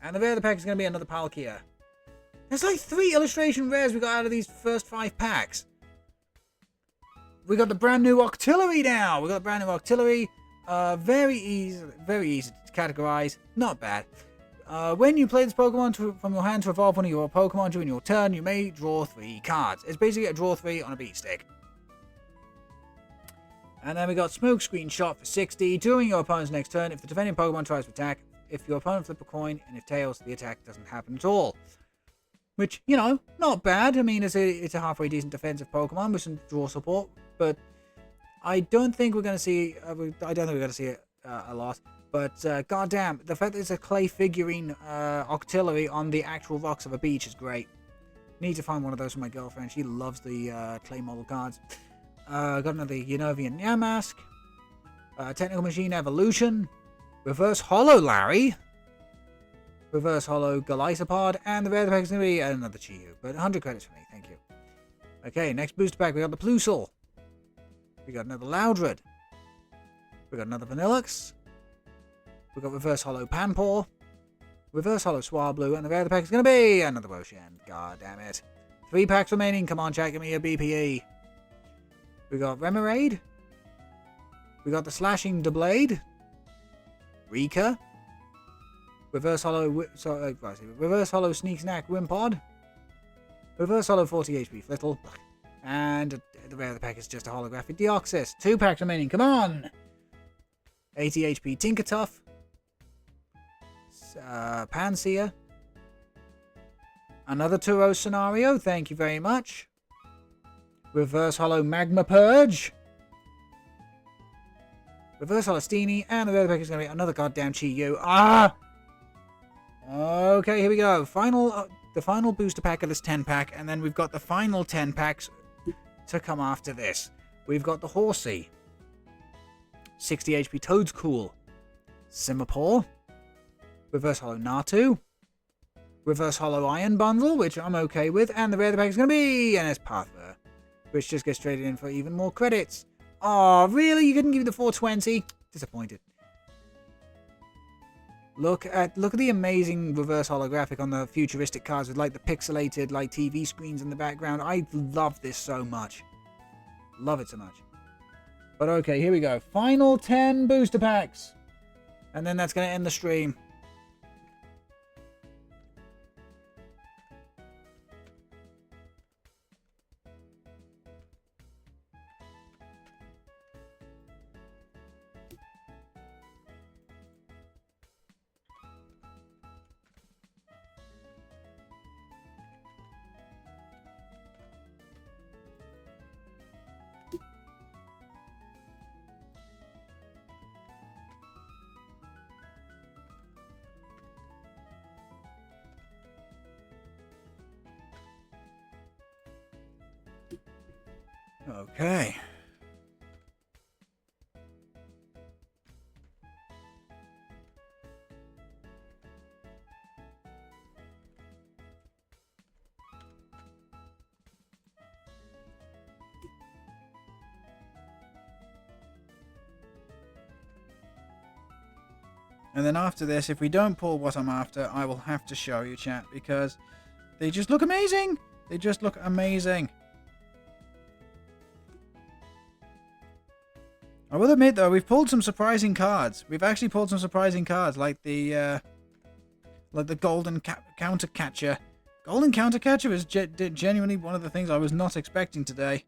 And the rare of the pack is going to be another Palkia. There's like 3 illustration rares we got out of these first 5 packs. We got the brand new Octillery now. We got the brand new Octillery. Very easy to categorize. Not bad. When you play this Pokemon from your hand to evolve one of your Pokemon during your turn, you may draw 3 cards. It's basically a draw 3 on a beat stick. And then we got Smokescreen Shot for 60. During your opponent's next turn, if the defending Pokemon tries to attack, if your opponent flip a coin, and if tails, the attack doesn't happen at all. Which, you know, not bad. I mean, it's a halfway decent defensive Pokemon with some draw support. But I don't think we're going to see... I don't think we're going to see it a lot. But, goddamn, the fact that it's a clay figurine Octillery on the actual rocks of a beach is great. Need to find one of those for my girlfriend. She loves the clay model cards. Got another Unovian Yamask. Technical Machine Evolution. Reverse Holo Larry. Reverse Holo Golisopod. And the rare pack is going to be another Chiyu. But 100 credits for me. Thank you. Okay, next booster pack. We got the Plusle. We got another Loudred. We got another Vanillux. We got Reverse Holo Panpour. Reverse Holo Swablu. And the rare pack is going to be another Roshan. God damn it. 3 packs remaining. Come on, chat. Give me a BPE. We got Remoraid. We got the Slashing Blade. Rika. Reverse Holo... Reverse Holo Sneak Snack Wimpod. Reverse Holo 40 HP Flittle. And the rare of the pack is just a holographic Deoxys. 2 packs remaining. Come on! 80 HP Tinkertuff. Pansear. Another Turo scenario. Thank you very much. Reverse Holo Magma Purge. Reverse Holo Steenie. And the rare pack is going to be another goddamn Chiyu. Ah! Okay, here we go. The final booster pack of this 10 pack. And then we've got the final 10 packs to come after this. We've got the Horsey. 60 HP Toadscool. Simipour. Reverse Holo Natu. Reverse Holo Iron Bundle, which I'm okay with. And the rare pack is going to be an Espather, which just gets traded in for even more credits. Oh, really? You couldn't give me the 420? Disappointed. Look at the amazing reverse holographic on the futuristic cards with like the pixelated like TV screens in the background. I love this so much. Love it so much. But okay, here we go. Final 10 booster packs. And then that's going to end the stream. Okay. And then after this, if we don't pull what I'm after, I will have to show you, chat, because they just look amazing. They just look amazing. I will admit, though, we've pulled some surprising cards. We've actually pulled some surprising cards, like the Golden Countercatcher. Golden Countercatcher is genuinely one of the things I was not expecting today.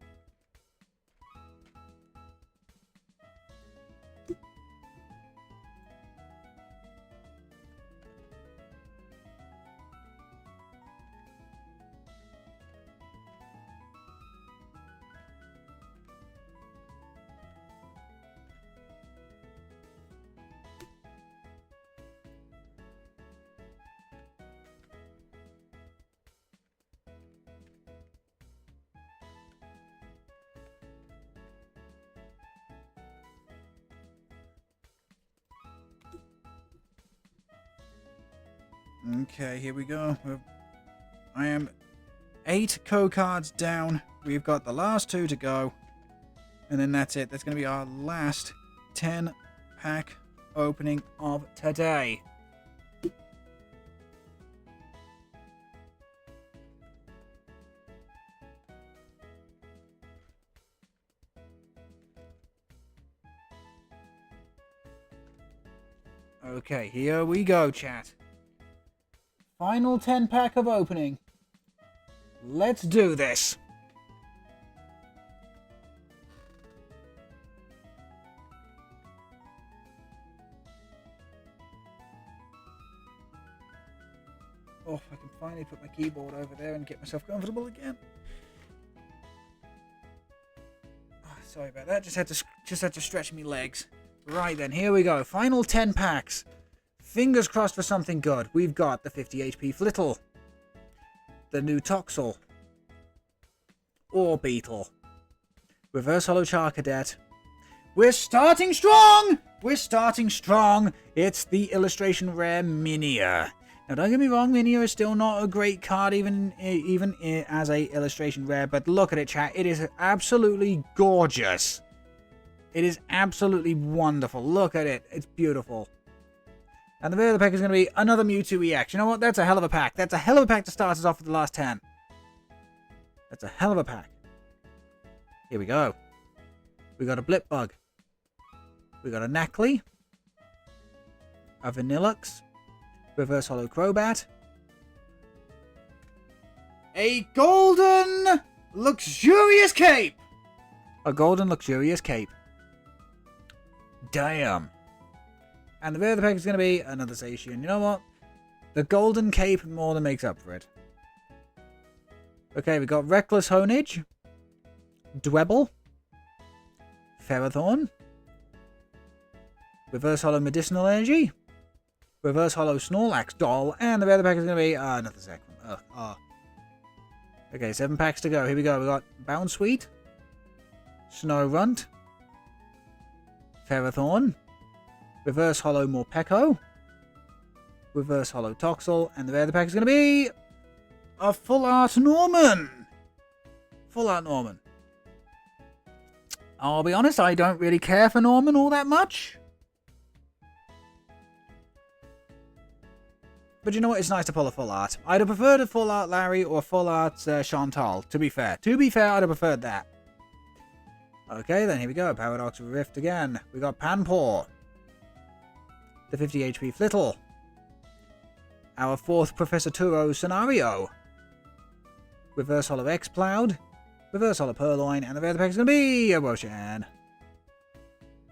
Okay, here we go. I am 8 cards down. We've got the last 2 to go. And then that's it. That's going to be our last 10-pack opening of today. Okay, here we go, chat. Final 10-pack of opening. Let's do this. Oh, I can finally put my keyboard over there and get myself comfortable again. Oh, sorry about that. Just had to stretch my legs. Right then, here we go. Final 10 packs. Fingers crossed for something good. We've got the 50 HP Flittle, the new Toxel, Orbeetle, Reverse Holo Charcadet. We're starting strong! We're starting strong! It's the Illustration Rare Minia. Now, don't get me wrong, Minia is still not a great card, even as a Illustration Rare, but look at it, chat. It is absolutely gorgeous. It is absolutely wonderful. Look at it. It's beautiful. And the rear of the pack is going to be another Mewtwo EX. You know what? That's a hell of a pack. That's a hell of a pack to start us off with the last 10. That's a hell of a pack. Here we go. We got a Blipbug. We got a Knackley. A Vanillux. Reverse Holo Crobat. A Golden Luxurious Cape. A Golden Luxurious Cape. Damn. And the rear of the pack is going to be another Zacian. You know what? The Golden Cape more than makes up for it. Okay, we got Reckless Honage. Dwebble. Ferrothorn. Reverse Holo Medicinal Energy. Reverse Holo Snorlax Doll. And the rear of the pack is going to be another Zekrom. Okay, 7 packs to go. Here we go. We got Bounsweet. Snorunt. Ferrothorn. Reverse Holo Morpeko. Reverse Holo Toxel. And the rear of the pack is going to be a Full Art Norman. Full Art Norman. I'll be honest, I don't really care for Norman all that much. But you know what? It's nice to pull a Full Art. I'd have preferred a Full Art Larry or a Full Art Chantal, to be fair. To be fair, I'd have preferred that. Okay, then here we go. Paradox Rift again. We got Panpour. The 50 HP Flittle. Our 4th Professor Turo scenario. Reverse Holo X-Cloud. Reverse Holo Purloin. And the rear of the pack is going to be a Roshan.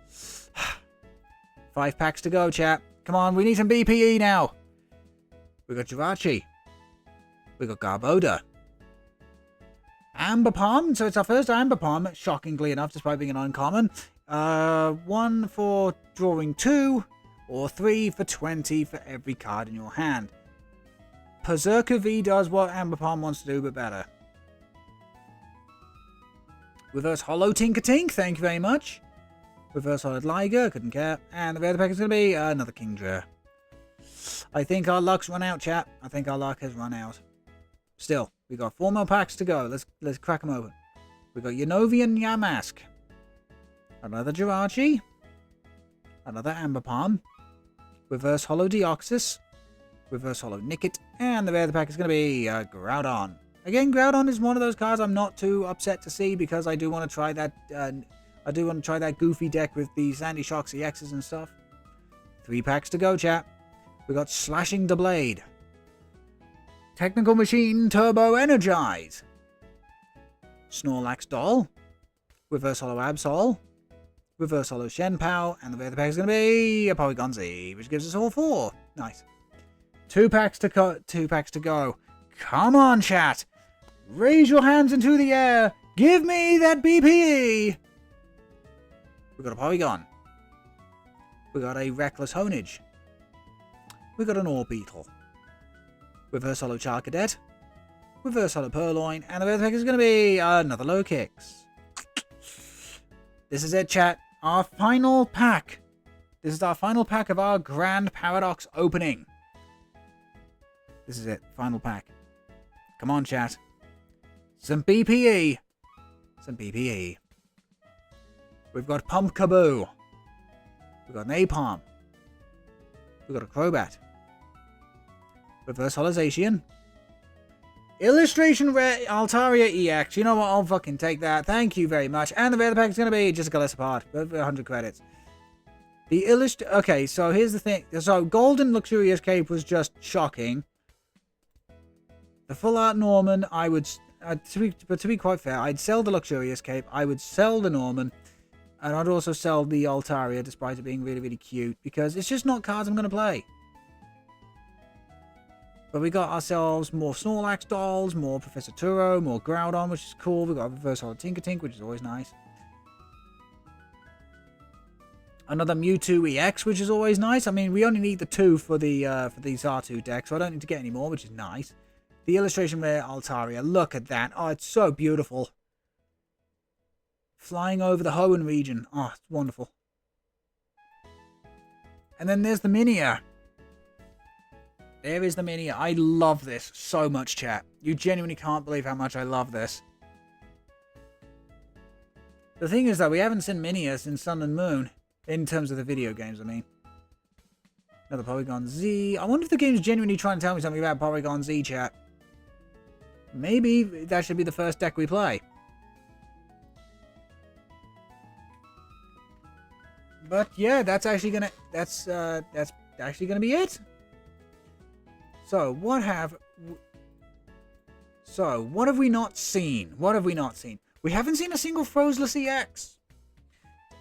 5 packs to go, chat. Come on, we need some BPE now. We got Jirachi. We got Garbodor. Ambipom. So it's our first Ambipom, shockingly enough, despite being an uncommon. 1 for drawing 2. Or 3 for 20 for every card in your hand. Berserker V does what Ambipom wants to do, but better. Reverse Holo Tinkertink, thank you very much. Reverse Holo Liger, couldn't care. And the other pack is going to be another Kingdra. I think our luck's run out, chat. I think our luck has run out. Still, we got 4 more packs to go. Let's crack them open. We got Yanovian Yamask. Another Jirachi. Another Ambipom. Reverse Holo Deoxys. Reverse Holo Nickit. And the rare of the pack is going to be Groudon. Again, Groudon is one of those cards I'm not too upset to see because I do want to try that. I do want to try that goofy deck with the Sandy Shocks EXs and stuff. 3 packs to go, chat. We got Slashing the Blade. Technical Machine Turbo Energize. Snorlax Doll. Reverse Holo Absol. Reverse Holo Shenpao. And the rare of the pack is going to be a Porygon Z, which gives us all 4. Nice. 2 packs to go. 2 packs to go. Come on, chat. Raise your hands into the air. Give me that BPE. We got a Porygon. We got a Reckless Honage. We got an Orbeetle. Reverse Holo Charcadet. Reverse Holo Purloin. And the rare pack is going to be another Low Kicks. This is it, chat. Our final pack. This is our final pack of our Grand Paradox opening. This is it. Final pack. Come on, chat. Some BPE. Some BPE. We've got Pumpkaboo. We've got Napalm. We've got a Crobat. Reverse Holozation. Illustration Rare Altaria EX. You know what? I'll fucking take that. Thank you very much. And the rare pack is going to be just a Gillespard. 100 credits. The Okay, so here's the thing. So Golden Luxurious Cape was just shocking. The full art Norman, I would... to be quite fair, I'd sell the Luxurious Cape. I would sell the Norman. And I'd also sell the Altaria, despite it being really, really cute. Because it's just not cards I'm going to play. But we got ourselves more Snorlax dolls, more Professor Turo, more Groudon, which is cool. We got a Reverse Holo Tinkertink, which is always nice. Another Mewtwo EX, which is always nice. I mean, we only need the 2 for the Zartu deck, so I don't need to get any more, which is nice. The Illustration Rare Altaria, look at that. Oh, it's so beautiful. Flying over the Hoenn region. Oh, it's wonderful. And then there's the Minia. There is the Minia. I love this so much, chat. You genuinely can't believe how much I love this. The thing is, though, we haven't seen Minia since Sun and Moon. In terms of the video games, I mean. Another Porygon Z. I wonder if the game's genuinely trying to tell me something about Porygon Z, chat. Maybe that should be the first deck we play. But yeah, that's actually gonna be it. So what have we not seen? What have we not seen? We haven't seen a single Frozeless EX.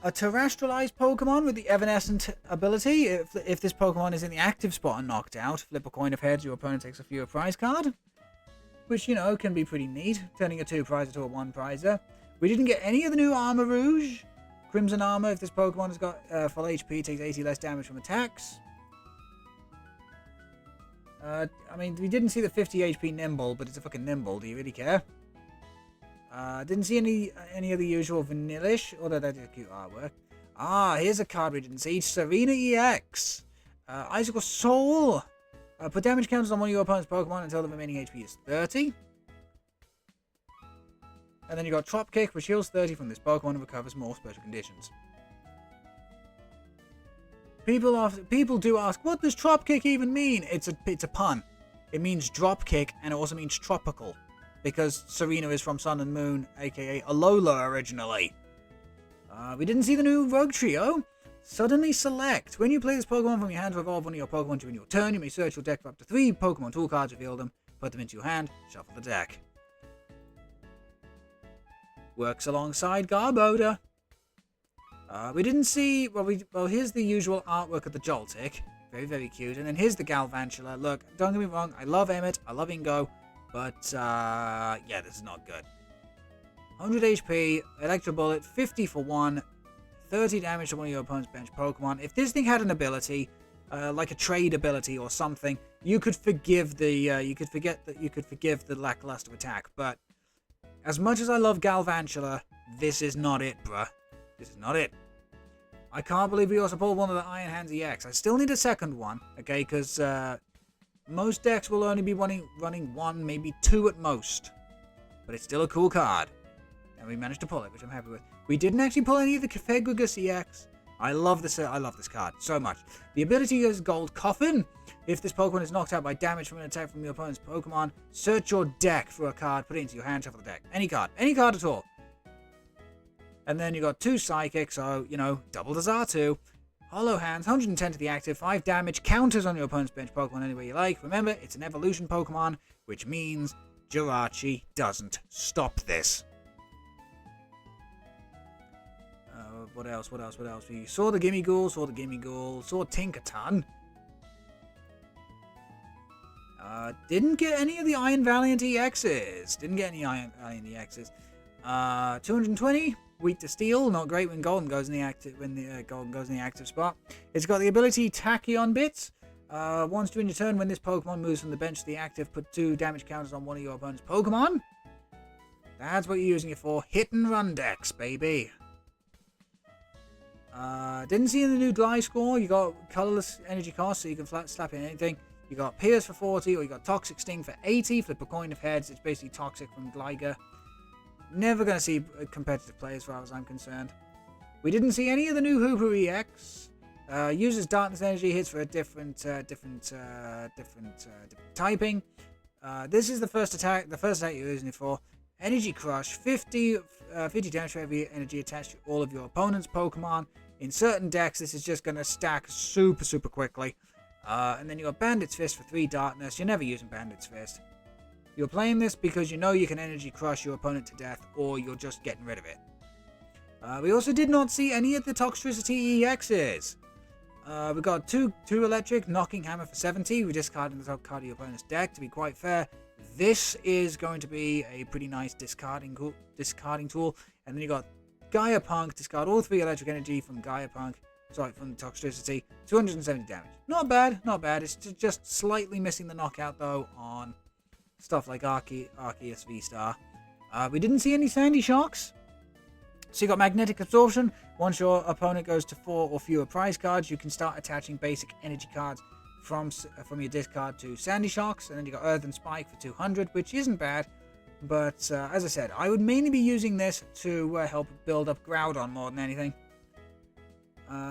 A terrestrialized Pokemon with the Evanescent ability. If this Pokemon is in the active spot and knocked out, flip a coin of heads, your opponent takes a fewer prize card. Which, you know, can be pretty neat. Turning a 2-prizer to a 1-prizer. We didn't get any of the new Armor Rouge. Crimson Armor, if this Pokemon has got full HP, takes 80 less damage from attacks. I mean, we didn't see the 50 HP Nimble, but it's a fucking Nimble. Do you really care? Didn't see any of the usual Vanillish, although that is cute artwork. Here's a card we didn't see. Serena EX. Icicle Soul. Put damage counters on one of your opponent's Pokemon until the remaining HP is 30. And then you got Trop Kick, which heals 30 from this Pokemon and recovers more special conditions. People do ask, what does Trop Kick even mean? It's a pun. It means drop kick, and it also means tropical. Because Serena is from Sun and Moon, aka Alola originally. We didn't see the new Rogue Trio. Suddenly select. When you play this Pokemon from your hand to evolve one of your Pokemon during your turn, you may search your deck for up to 3 Pokemon tool cards, reveal them, put them into your hand, shuffle the deck. Works alongside Garbodor. We didn't see... Well, here's the usual artwork of the Joltik. Very, very cute. And then here's the Galvantula. Look, don't get me wrong, I love Emmett, I love Ingo. But, yeah, this is not good. 100 HP, Electro Bullet, 50 for 1, 30 damage to one of your opponent's bench Pokemon. If this thing had an ability, like a trade ability or something, you could forgive the, you could forgive the lackluster attack. But as much as I love Galvantula, This is not it, bruh. This is not it. I can't believe we also pulled one of the Iron Hands EX. I still need a second one, okay, because most decks will only be running one, maybe two at most. But it's still a cool card. And we managed to pull it, which I'm happy with. We didn't actually pull any of the Ferocious EX. I love this card so much. The ability is Gold Coffin. If this Pokemon is knocked out by damage from an attack from your opponent's Pokemon, search your deck for a card, put it into your hand, shuffle the deck. Any card at all. And then you got 2 Psychic, so, you know, double the R2. Hollow Hands, 110 to the active, 5 damage, counters on your opponent's bench Pokemon any way you like. Remember, it's an evolution Pokemon, which means Jirachi doesn't stop this. What else? We saw the Gimmighoul, saw Tinkaton. Didn't get any of the Iron Valiant EXs. 220, weak to steel, not great when Golden goes in the active spot. It's got the ability Tachyon Bits. Once during your turn, when this Pokemon moves from the bench to the active, put 2 damage counters on one of your opponent's Pokemon. That's what you're using it for. Hit and run decks, baby. Didn't see in the new Gliscor, you got colorless energy cost, so you can slap in anything. You got Pierce for 40, or you got Toxic Sting for 80. Flip a coin of heads, it's basically Toxic from Gligar. Never going to see competitive play as far as I'm concerned. We didn't see any of the new Hooper EX. Uses Darkness Energy, hits for a different typing. This is the first attack you're using it for. Energy Crush, 50 damage for every energy attached to all of your opponent's Pokemon. In certain decks, this is just going to stack super quickly. And then you got Bandit's Fist for 3 Darkness. You're never using Bandit's Fist. You're playing this because you know you can Energy Crush your opponent to death, or you're just getting rid of it. We also did not see any of the Toxtricity EXs. We got two Electric, Knocking Hammer for 70. We discarded the top card of your opponent's deck, to be quite fair. This is going to be a pretty nice discarding tool. And then you got Gaia Punk, discard all 3 electric energy from Gaia Punk. Sorry, from Toxtricity. 270 damage. Not bad. It's just slightly missing the knockout, though, on stuff like Arceus V-Star. We didn't see any Sandy Shocks. So you got Magnetic Absorption. Once your opponent goes to 4 or fewer prize cards, you can start attaching basic energy cards from your discard to Sandy Shocks. And then you got Earthen Spike for 200, which isn't bad. But as I said, I would mainly be using this to help build up Groudon more than anything.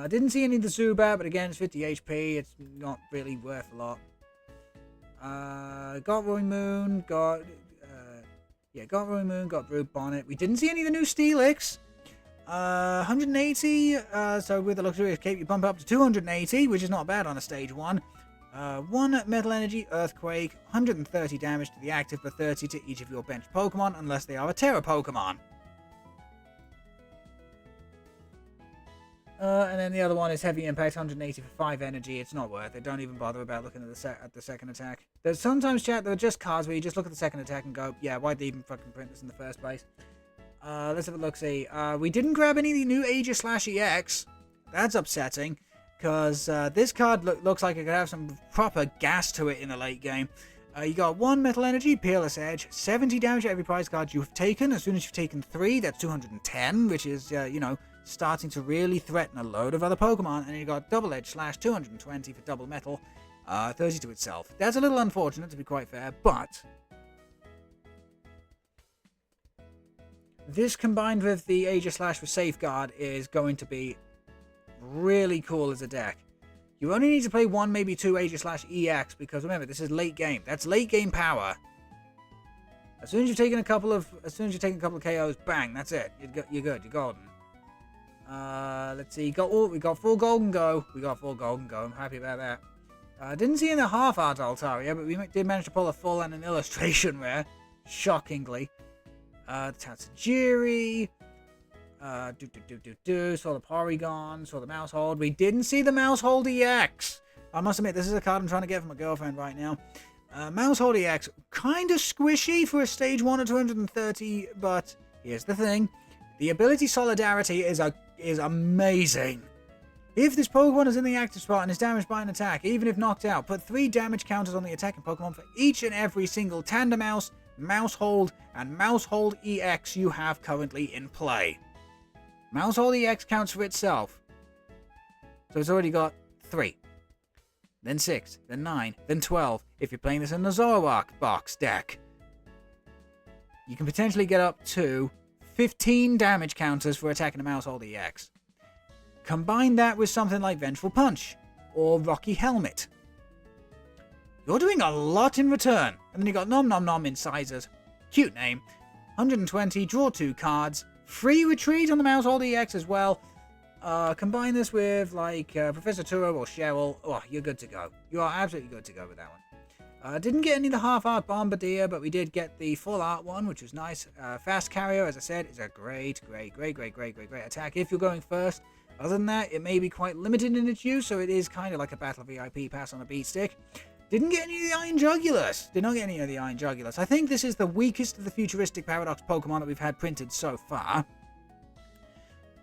Didn't see any of the Zubat, but again, it's 50 HP. It's not really worth a lot. Got Roaring Moon, got Brute Bonnet. We didn't see any of the new Steelix. 180, so with the Luxurious Cape, you bump up to 280, which is not bad on a stage 1. 1 Metal Energy, Earthquake, 130 damage to the active, but 30 to each of your bench Pokemon, unless they are a Tera Pokemon. And then the other one is Heavy Impact, 180 for 5 energy. It's not worth it. Don't even bother about looking at the second attack. There's sometimes, chat, there are just cards where you just look at the second attack and go, yeah, why'd they even fucking print this in the first place? Let's have a look-see. We didn't grab any of the new Aiegislash EX. That's upsetting, because this card looks like it could have some proper gas to it in the late game. You got 1 Metal Energy, Peerless Edge, 70 damage to every prize card you've taken. As soon as you've taken 3, that's 210, which is, starting to really threaten a load of other Pokemon. And you got Double Edge Slash, 220 for double metal, 30 to itself. That's a little unfortunate, to be quite fair, but this combined with the Aiegislash for Safeguard is going to be really cool as a deck. You only need to play 1, maybe 2 Aiegislash EX, because remember, this is late game. That's late game power. As soon as you've taken a couple of KOs, bang, that's it. You're good. You're golden. Let's see. We got full Gholdengo. I'm happy about that. Didn't see in the half art Altaria, but we did manage to pull a full and an illustration rare, shockingly. Tatsujiri. Saw the Porygon, saw the Mousehold. We didn't see the Mousehold EX. I must admit, this is a card I'm trying to get from my girlfriend right now. Mousehold EX, kind of squishy for a stage 1 or 230, but here's the thing. The ability Solidarity is amazing. If this Pokemon is in the active spot and is damaged by an attack, even if knocked out, put 3 damage counters on the attacking Pokemon for each and every single Tandemaus, Mousehold and Mousehold EX you have currently in play. Mousehold EX counts for itself. So it's already got 3. Then 6, then 9, then 12. If you're playing this in the Zoroark box deck, you can potentially get up to 15 damage counters for attacking a Mousehold EX. Combine that with something like Vengeful Punch or Rocky Helmet. You're doing a lot in return. And then you got Nom Nom Nom Incisors. Cute name. 120, draw 2 cards. Free retreat on the Mousehold EX as well. Combine this with like Professor Turo or Cheryl. Oh, you're good to go. You are absolutely good to go with that one. Didn't get any of the half-art Bombardier, but we did get the full-art one, which was nice. Fast Carrier, as I said, is a great attack if you're going first. Other than that, it may be quite limited in its use, so it is kind of like a Battle VIP pass on a beat stick. Didn't get any of the Iron Jugulus. Did not get any of the Iron Jugulus. I think this is the weakest of the futuristic Paradox Pokemon that we've had printed so far.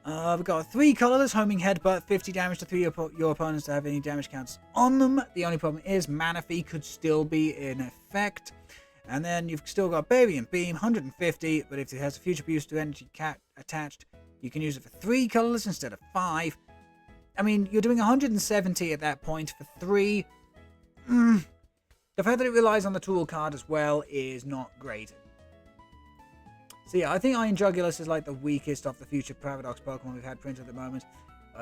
We've got 3 colorless, homing headbutt, 50 damage to 3 of your opponents to have any damage counts on them. The only problem is Manaphy could still be in effect. And then you've still got Berry and Beam, 150, but if it has a future boost to energy attached, you can use it for 3 colorless instead of 5. I mean, you're doing 170 at that point for 3. The fact that it relies on the tool card as well is not great. So yeah, I think Iron Jugulus is like the weakest of the future Paradox Pokemon we've had printed at the moment.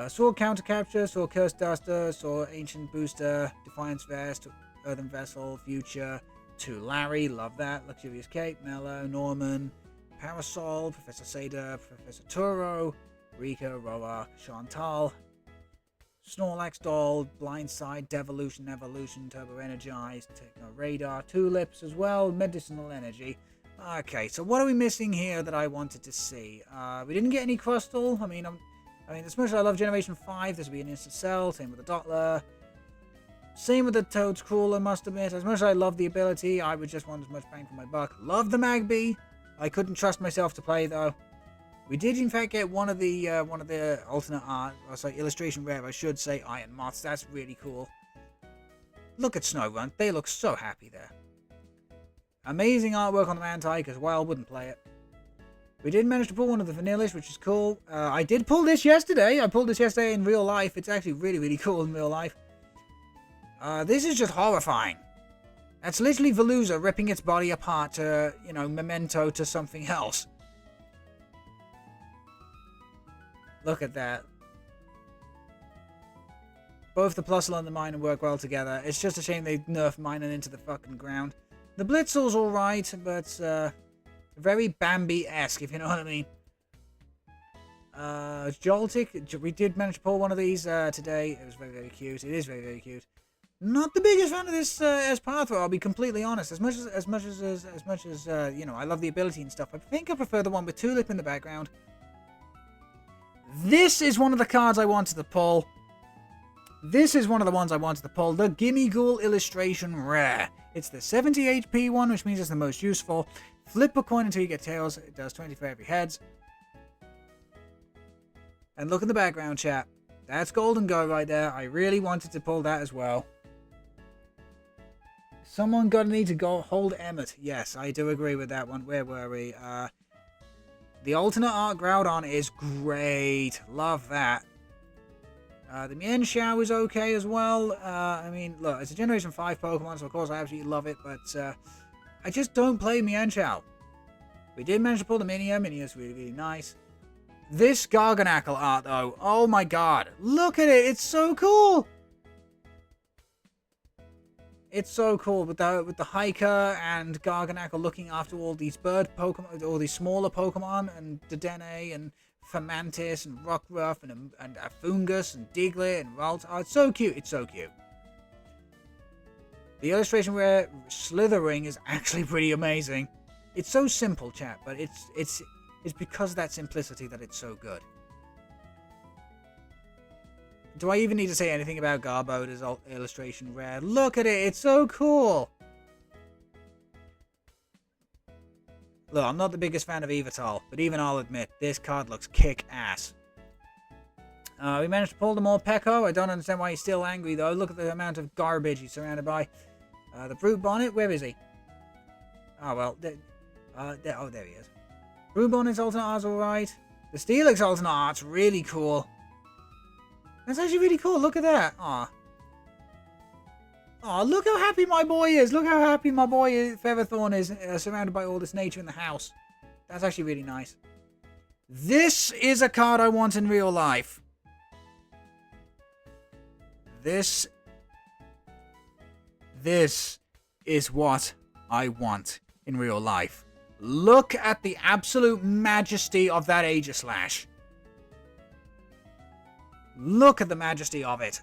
Saw Counter Capture, saw Curse Duster, saw Ancient Booster, Defiance Vest, Earthen Vessel, Future, 2 Larry, love that, Luxurious Cape, Mellow, Norman, Parasol, Professor Seda, Professor Turo, Rika, Roark, Chantal, Snorlax Doll, Blindside, Devolution, Evolution, Turbo Energized, Techno Radar, Tulips as well, Medicinal Energy. Okay, so what are we missing here that I wanted to see? We didn't get any Crustle. I mean, as much as I love Generation 5, this would be an instant sell. Same with the Dottler. Same with the Toad's Crawler, must admit. As much as I love the ability, I would just want as much bang for my buck. Love the Magby. I couldn't trust myself to play, though. We did, in fact, get one of the alternate art, or sorry, illustration rare, I should say, Iron Moths. That's really cool. Look at Snowrun. They look so happy there. Amazing artwork on the Mantike as well. Wouldn't play it. We did manage to pull one of the Vanillish, which is cool. I did pull this yesterday. I pulled this yesterday in real life. It's actually really, really cool in real life. This is just horrifying. That's literally Veluza ripping its body apart to, you know, memento to something else. Look at that. Both the Plusle and the Minor work well together. It's just a shame they nerfed Minor into the fucking ground. The Blitzle's alright, but very Bambi-esque, if you know what I mean. Joltik, we did manage to pull one of these today. It was very, very cute. It is very, very cute. Not the biggest fan of this as Pathro, I'll be completely honest. As much as you know, I love the ability and stuff. I think I prefer the one with Tulip in the background. This is one of the cards I wanted to pull. This is one of the ones I wanted to pull. The Gimme Ghoul Illustration Rare. It's the 70 HP one, which means it's the most useful. Flip a coin until you get tails. It does 20 for every heads. And look in the background, chat. That's Gholdengo right there. I really wanted to pull that as well. Someone gonna need to go hold Emmet. Yes, I do agree with that one. Where were we? The alternate art Groudon is great. Love that. The Mienshao is okay as well. I mean, look, it's a Generation 5 Pokemon, so of course I absolutely love it, but I just don't play Mienshao. We did manage to pull the Minion. Minion's really, really nice. This Garganackle art, though, oh my god. Look at it. It's so cool. It's so cool with the Hiker and Garganackle looking after all these bird Pokemon, all these smaller Pokemon, and Dedenne and Fermantis and Rockruff and Afungus and Diglett and Ralt. Oh, it's so cute. It's so cute. The illustration where Slithering is actually pretty amazing. It's so simple, chat, but it's because of that simplicity that it's so good. Do I even need to say anything about Garboda's illustration rare? Look at it, it's so cool! Look, I'm not the biggest fan of Evital, but even I'll admit, this card looks kick-ass. We managed to pull the Morpeko. I don't understand why he's still angry, though. Look at the amount of garbage he's surrounded by. The Brute Bonnet, where is he? Oh, well. Oh, there he is. Blue Bonnet's alternate art's alright. The Steelix alternate art's really cool. That's actually really cool. Look at that. Aw. Aw, look how happy my boy is. Look how happy my boy Featherthorn is surrounded by all this nature in the house. That's actually really nice. This is a card I want in real life. This is what I want in real life. Look at the absolute majesty of that Aiegislash. Look at the majesty of it.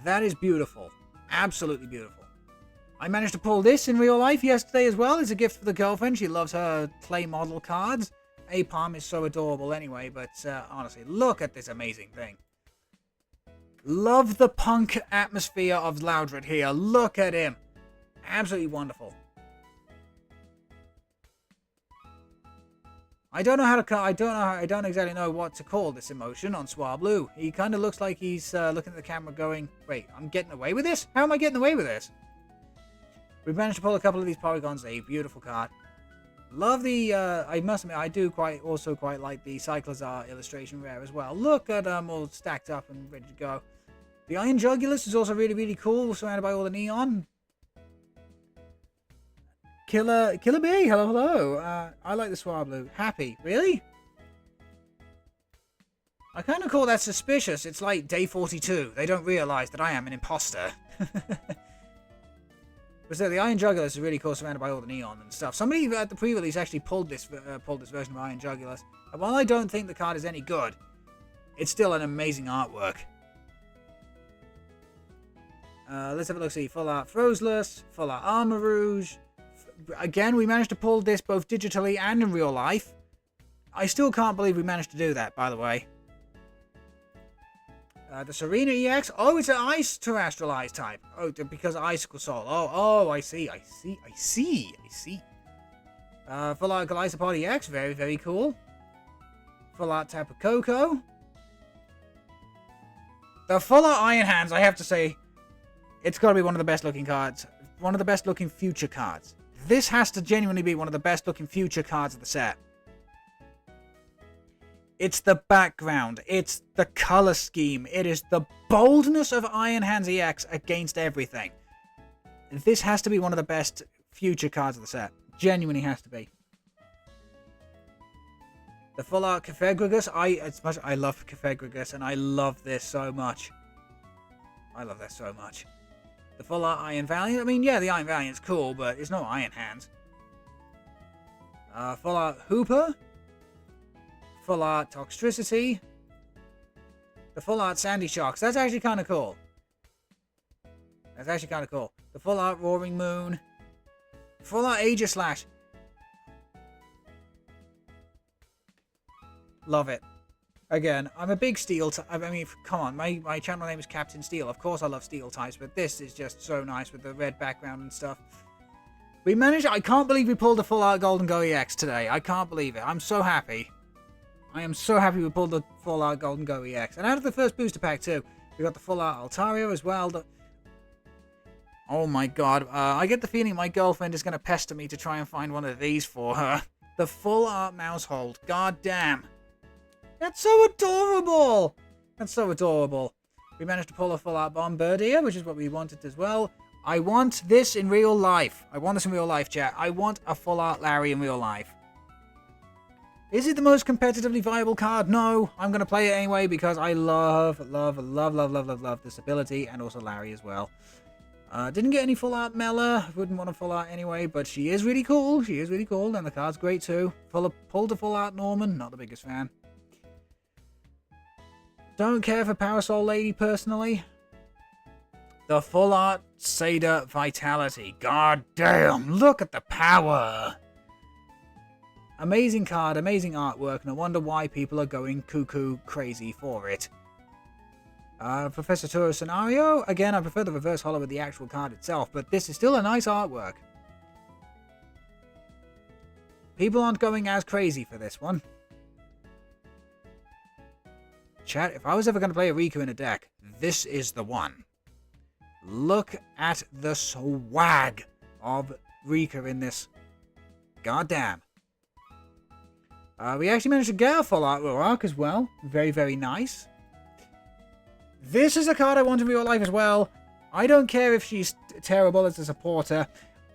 That is beautiful. Absolutely beautiful. I managed to pull this in real life yesterday as well. It's a gift for the girlfriend. She loves her clay model cards. Apom is so adorable anyway, but honestly, look at this amazing thing. Love the punk atmosphere of Loudred here. Look at him. Absolutely wonderful. I don't exactly know what to call this emotion on Swablu. He kind of looks like he's looking at the camera going, wait, I'm getting away with this? How am I getting away with this? We've managed to pull a couple of these Polygons. A beautiful card. Love the, I must admit, I do also quite like the Cyclizar illustration rare as well. Look at them all stacked up and ready to go. The Iron Jugulus is also really, really cool, surrounded by all the neon. Killer B, hello. I like the Swablu. Happy, really? I kind of call that suspicious. It's like day 42. They don't realize that I am an imposter. But so the Iron Jugulus is really cool, surrounded by all the neon and stuff. Somebody at the pre-release actually pulled this version of Iron Jugulus. And while I don't think the card is any good, it's still an amazing artwork. Let's have a look. See, full art Frozeless, full art Armarouge. Again, we managed to pull this both digitally and in real life. I still can't believe we managed to do that, by the way. The Serena EX. Oh, it's an Ice Terrestrialized type. Oh, because of Icicle Soul. Oh, I see. Full art Golisopod EX. Very, very cool. Full art Tapu Koko. The full art Iron Hands, I have to say, it's got to be one of the best looking cards. One of the best looking future cards. This has to genuinely be one of the best looking future cards of the set. It's the background. It's the color scheme. It is the boldness of Iron Hands EX against everything. This has to be one of the best future cards of the set. Genuinely has to be. The full art Cefegrigus. I love Cefegrigus and I love this so much. I love that so much. The full art Iron Valiant. I mean, yeah, the Iron Valiant's cool, but it's no Iron Hands. Full art Hooper. Full art Toxtricity. The full art Sandy Sharks. That's actually kind of cool. The full art Roaring Moon. Full art Aiegislash. Love it. Again, I'm a big Steel I mean, come on, my channel name is Captain Steel. Of course I love Steel types, but this is just so nice with the red background and stuff. We managed, I can't believe we pulled a full art Gholdengo EX today. I can't believe it. I'm so happy. I am so happy we pulled the full art Gholdengo EX. And out of the first booster pack too, we got the full art Altaria as well. Oh my god, I get the feeling my girlfriend is going to pester me to try and find one of these for her. The full art Mousehold. God damn. That's so adorable! That's so adorable. We managed to pull a full art Bombardier, which is what we wanted as well. I want this in real life. I want this in real life, chat. I want a full art Larry in real life. Is it the most competitively viable card? No. I'm going to play it anyway because I love this ability and also Larry as well. Didn't get any full art Mela. Wouldn't want a full art anyway, but she is really cool. And the card's great too. Pulled a full art Norman. Not the biggest fan. Don't care for Parasol Lady personally. The full art Seda Vitality. God damn, look at the power. Amazing card, amazing artwork, and I wonder why people are going cuckoo crazy for it. Professor Turo Scenario. Again, I prefer the reverse holo with the actual card itself, but this is still a nice artwork. People aren't going as crazy for this one. Chat, if I was ever going to play a Riku in a deck, this is the one. Look at the swag of Rika in this. God damn. We actually managed to get a full art Roark as well. Very, very nice. This is a card I want in real life as well. I don't care if she's terrible as a supporter.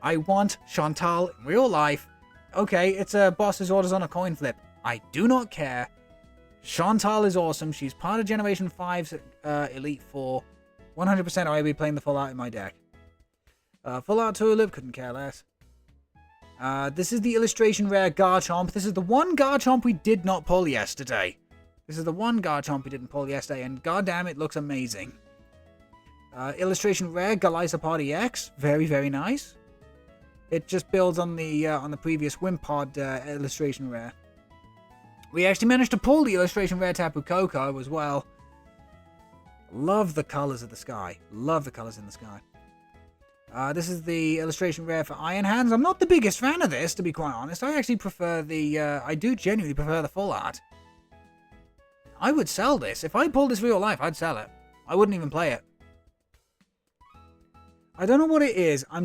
I want Chantal in real life. Okay, it's a boss's orders on a coin flip. I do not care. Chantal is awesome. She's part of Generation 5's Elite Four. 100% I will be playing the full art in my deck. Full art Tulip, couldn't care less. This is the illustration rare Garchomp. This is the one Garchomp we did not pull yesterday. This is the one Garchomp we didn't pull yesterday, and goddamn, it looks amazing. Illustration rare Gholdengo EX, very, very nice. It just builds on the previous Wimpod illustration rare. We actually managed to pull the illustration rare Tapu Koko as well. Love the colors of the sky. Love the colors in the sky. This is the illustration rare for Iron Hands. I'm not the biggest fan of this, to be quite honest. I actually prefer the, I do genuinely prefer the full art. I would sell this. If I pulled this real life, I'd sell it. I wouldn't even play it. I don't know what it is. I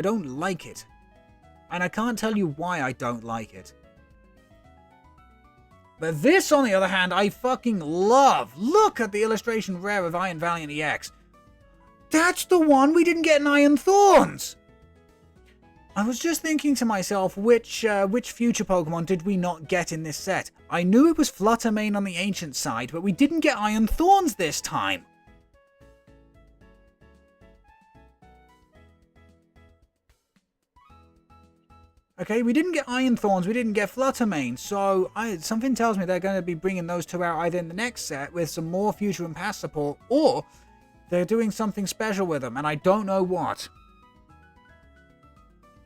don't like it. And I can't tell you why I don't like it. But this, on the other hand, I fucking love. Look at the illustration rare of Iron Valiant EX. That's the one we didn't get in Iron Thorns! I was just thinking to myself, which future Pokemon did we not get in this set? I knew it was Fluttermane on the Ancient side, but we didn't get Iron Thorns this time! Okay, we didn't get Iron Thorns, we didn't get Fluttermane, so something tells me they're going to be bringing those two out either in the next set with some more future and past support, or they're doing something special with them, and I don't know what.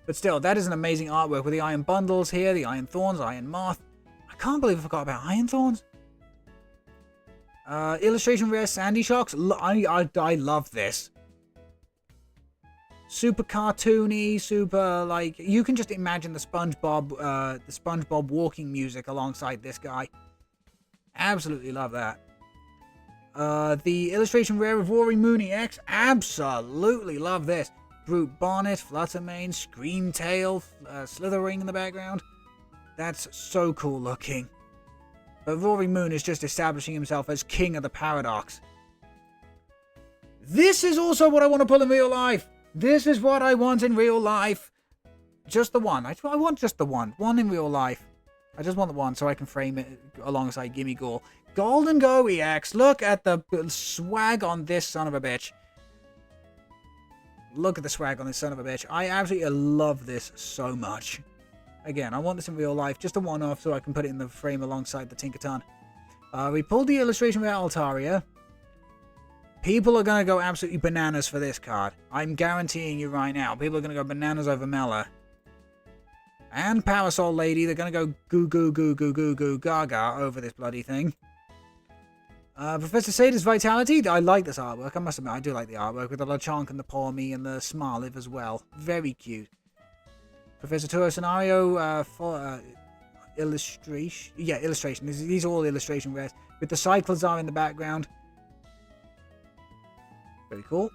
But still, that is an amazing artwork with the Iron Bundles here, the Iron Thorns, Iron Moth. I can't believe I forgot about Iron Thorns. Illustration rare Sandy Shocks. I love this. Super cartoony, super, like, you can just imagine the SpongeBob walking music alongside this guy. Absolutely love that. The illustration rare of Roaring Moon EX, absolutely love this. Brute Bonnet, Fluttermane, Screamtail, Slithering in the background. That's so cool looking. But Roaring Moon is just establishing himself as king of the paradox. This is also what I want to pull in real life. This is what I want in real life. Just the one. I want just the one. One in real life. I just want the one so I can frame it alongside Gimme Ghoul. Gholdengo EX. Look at the swag on this son of a bitch. Look at the swag on this son of a bitch. I absolutely love this so much. Again, I want this in real life. Just a one-off so I can put it in the frame alongside the Tinkaton. We pulled the illustration rare Altaria. People are going to go absolutely bananas for this card. I'm guaranteeing you right now. People are going to go bananas over Mela. And Parasol Lady. They're going to go goo goo goo goo goo goo gaga over this bloody thing. Professor Sada's Vitality. I like this artwork. I must admit, I do like the artwork with the Lechonk and the Pawmi and the Smarliv as well. Very cute. Professor Turo Scenario for illustration. Yeah, illustration. These are all illustration rares. With the Cyclozar in the background. Very cool.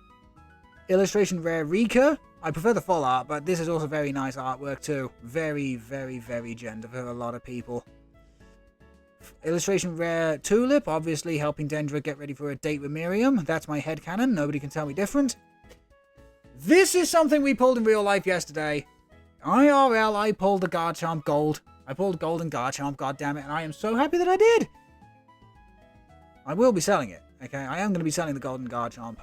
Illustration rare Rika. I prefer the full art, but this is also very nice artwork too. Very, very, very gender for a lot of people. Illustration rare Tulip, obviously helping Dendra get ready for a date with Miriam. That's my headcanon. Nobody can tell me different. This is something we pulled in real life yesterday. IRL, I pulled the Garchomp Gold. I pulled Golden Garchomp, goddammit, and I am so happy that I did. I will be selling it, okay? I am going to be selling the Golden Garchomp.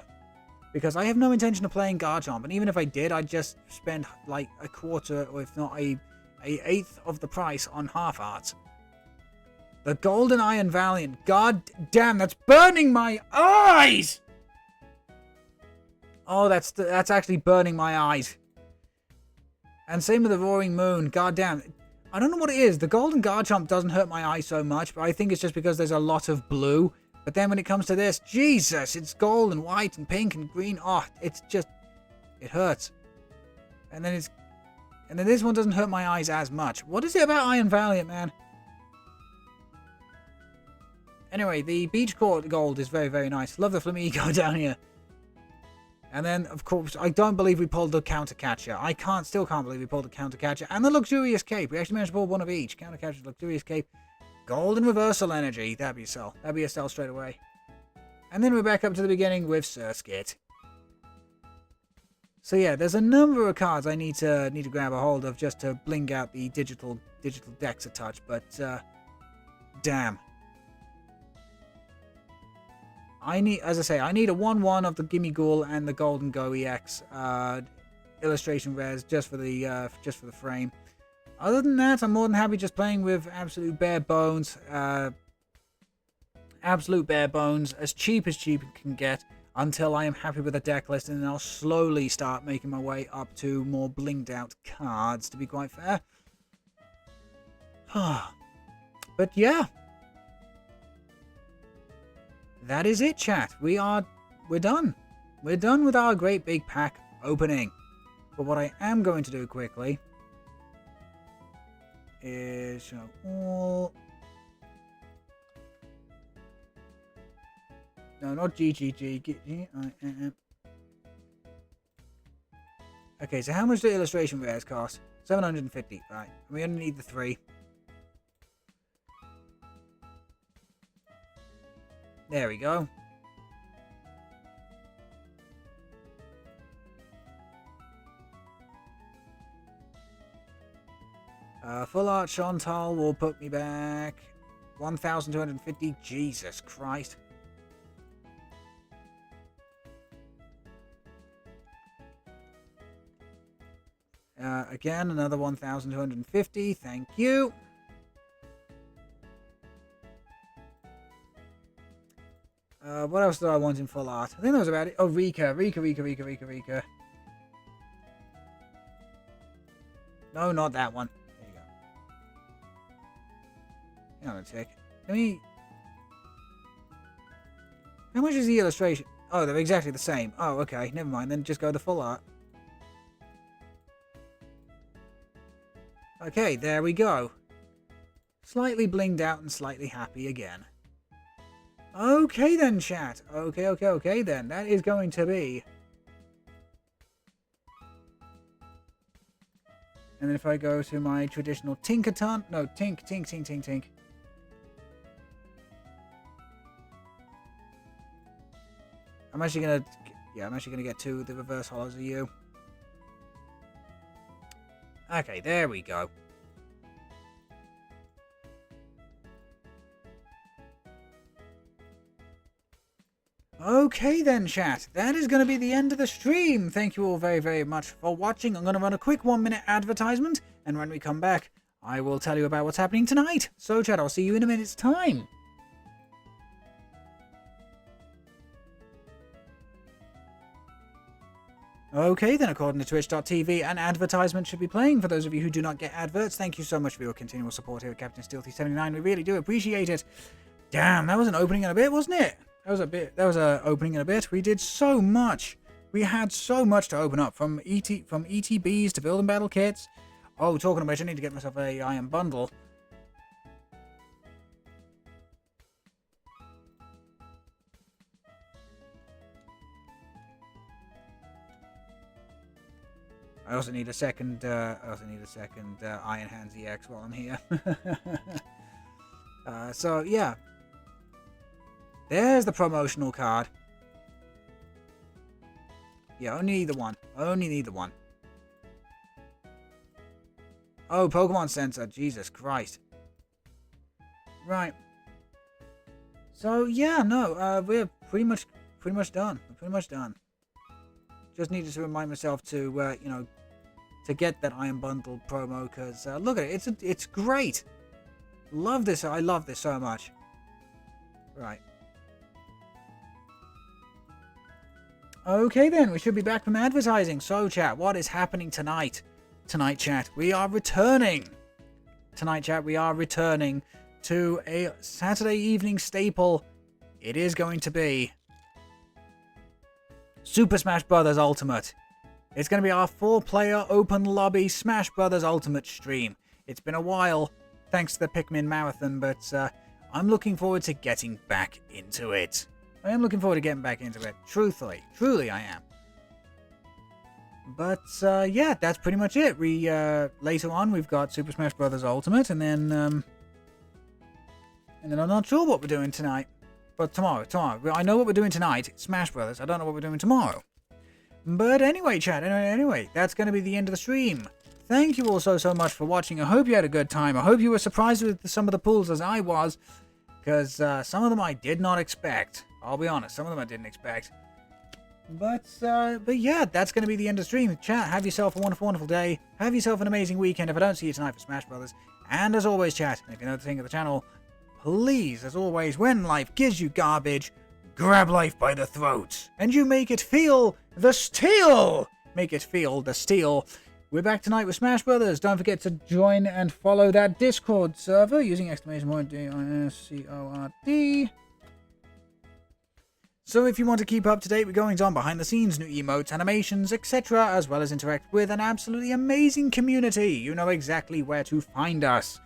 Because I have no intention of playing Garchomp, and even if I did, I'd just spend like a quarter, or if not a eighth of the price on half arts. The Golden Iron Valiant, god damn, that's burning my eyes! Oh, that's actually burning my eyes. And same with the Roaring Moon, god damn. I don't know what it is, the Golden Garchomp doesn't hurt my eyes so much, but I think it's just because there's a lot of blue. But then when it comes to this, Jesus, it's gold and white and pink and green. Oh, it's just, it hurts. And then this one doesn't hurt my eyes as much. What is it about Iron Valiant, man? Anyway, the Beach Court Gold is very, very nice. Love the Flamingo down here. And then, of course, I don't believe we pulled the Counter Catcher. I still can't believe we pulled the Counter Catcher. And the Luxurious Cape. We actually managed to pull one of each. Counter Catcher, Luxurious Cape, Golden Reversal Energy. That'd be a sell. That'd be a sell straight away. And then we're back up to the beginning with Surskit. So yeah, there's a number of cards I need to grab a hold of just to bling out the digital decks a touch. But damn. I need, as I say, I need a 1/1 of the Gimme Ghoul and the Gholdengo EX illustration rares just for the frame. Other than that, I'm more than happy just playing with absolute bare bones. Absolute bare bones, as cheap it can get, until I am happy with the deck list, and then I'll slowly start making my way up to more blinged out cards, to be quite fair. But yeah. That is it, chat. We're done. We're done with our great big pack opening. But what I am going to do quickly is show all. No, not GGG. Okay, so how much do illustration rares cost? 750. Right. We only need the 3. There we go. Full art Chantal will put me back 1,250. Jesus Christ. Again, another 1,250. Thank you. What else do I want in full art? I think that was about it. Oh, Rika. No, not that one. There you go. Hang on a tick. Let me... How much is the illustration? Oh, they're exactly the same. Oh, okay. Never mind. Then just go to full art. Okay, there we go. Slightly blinged out and slightly happy again. Okay then, chat. Okay then. That is going to be... And then if I go to my traditional Tinkerton... No, Tink. I'm actually gonna... Yeah, I'm actually gonna get 2 of the reverse hollows of you. Okay, there we go. Okay then, chat. That is going to be the end of the stream. Thank you all very, very much for watching. I'm going to run a quick 1-minute advertisement, and when we come back, I will tell you about what's happening tonight. So, chat, I'll see you in a minute's time. Okay then, according to Twitch.tv, an advertisement should be playing. For those of you who do not get adverts, thank you so much for your continual support here at Captain Stealthy79. We really do appreciate it. Damn, that was an opening in a bit, wasn't it? That was a opening in a bit. We did so much. We had so much to open up, from ETBs to build and battle kits. Oh, talking about, I need to get myself a iron bundle. I also need a second Iron Hands EX while I'm here. So yeah. There's the promotional card. Yeah, only need the one. Only need the one. Oh, Pokemon Sensor. Jesus Christ. Right. So yeah, no, we're pretty much done. We're pretty much done. Just needed to remind myself to, you know, to get that Iron Bundle promo, because look at it. It's great. Love this. I love this so much. Right. Okay then, we should be back from advertising. So chat, what is happening tonight? Tonight chat, we are returning. Tonight chat, we are returning to a Saturday evening staple. It is going to be Super Smash Bros. Ultimate. It's going to be our 4-player open lobby Smash Bros. Ultimate stream. It's been a while, thanks to the Pikmin Marathon, but I'm looking forward to getting back into it. I am looking forward to getting back into it. Truly I am. But yeah, that's pretty much it. We later on we've got Super Smash Bros. Ultimate, and then I'm not sure what we're doing tonight. But tomorrow. I know what we're doing tonight. Smash Brothers. I don't know what we're doing tomorrow. But anyway, chat. Anyway, that's going to be the end of the stream. Thank you all so much for watching. I hope you had a good time. I hope you were surprised with some of the pulls as I was, because some of them I did not expect. I'll be honest, some of them I didn't expect. But yeah, that's going to be the end of the stream. Chat, have yourself a wonderful, wonderful day. Have yourself an amazing weekend if I don't see you tonight for Smash Brothers. And as always, chat, if you know the thing of the channel, please, as always, when life gives you garbage, grab life by the throat, and you make it feel the steel. Make it feel the steel. We're back tonight with Smash Brothers. Don't forget to join and follow that Discord server using !DISCORD. So if you want to keep up to date with goings on behind the scenes, new emotes, animations, etc., as well as interact with an absolutely amazing community, you know exactly where to find us.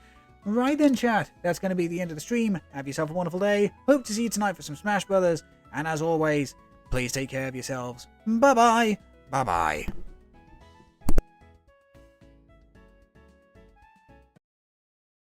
Right then, chat, that's going to be the end of the stream. Have yourself a wonderful day. Hope to see you tonight for some Smash Brothers. And as always, please take care of yourselves. Bye-bye. Bye-bye.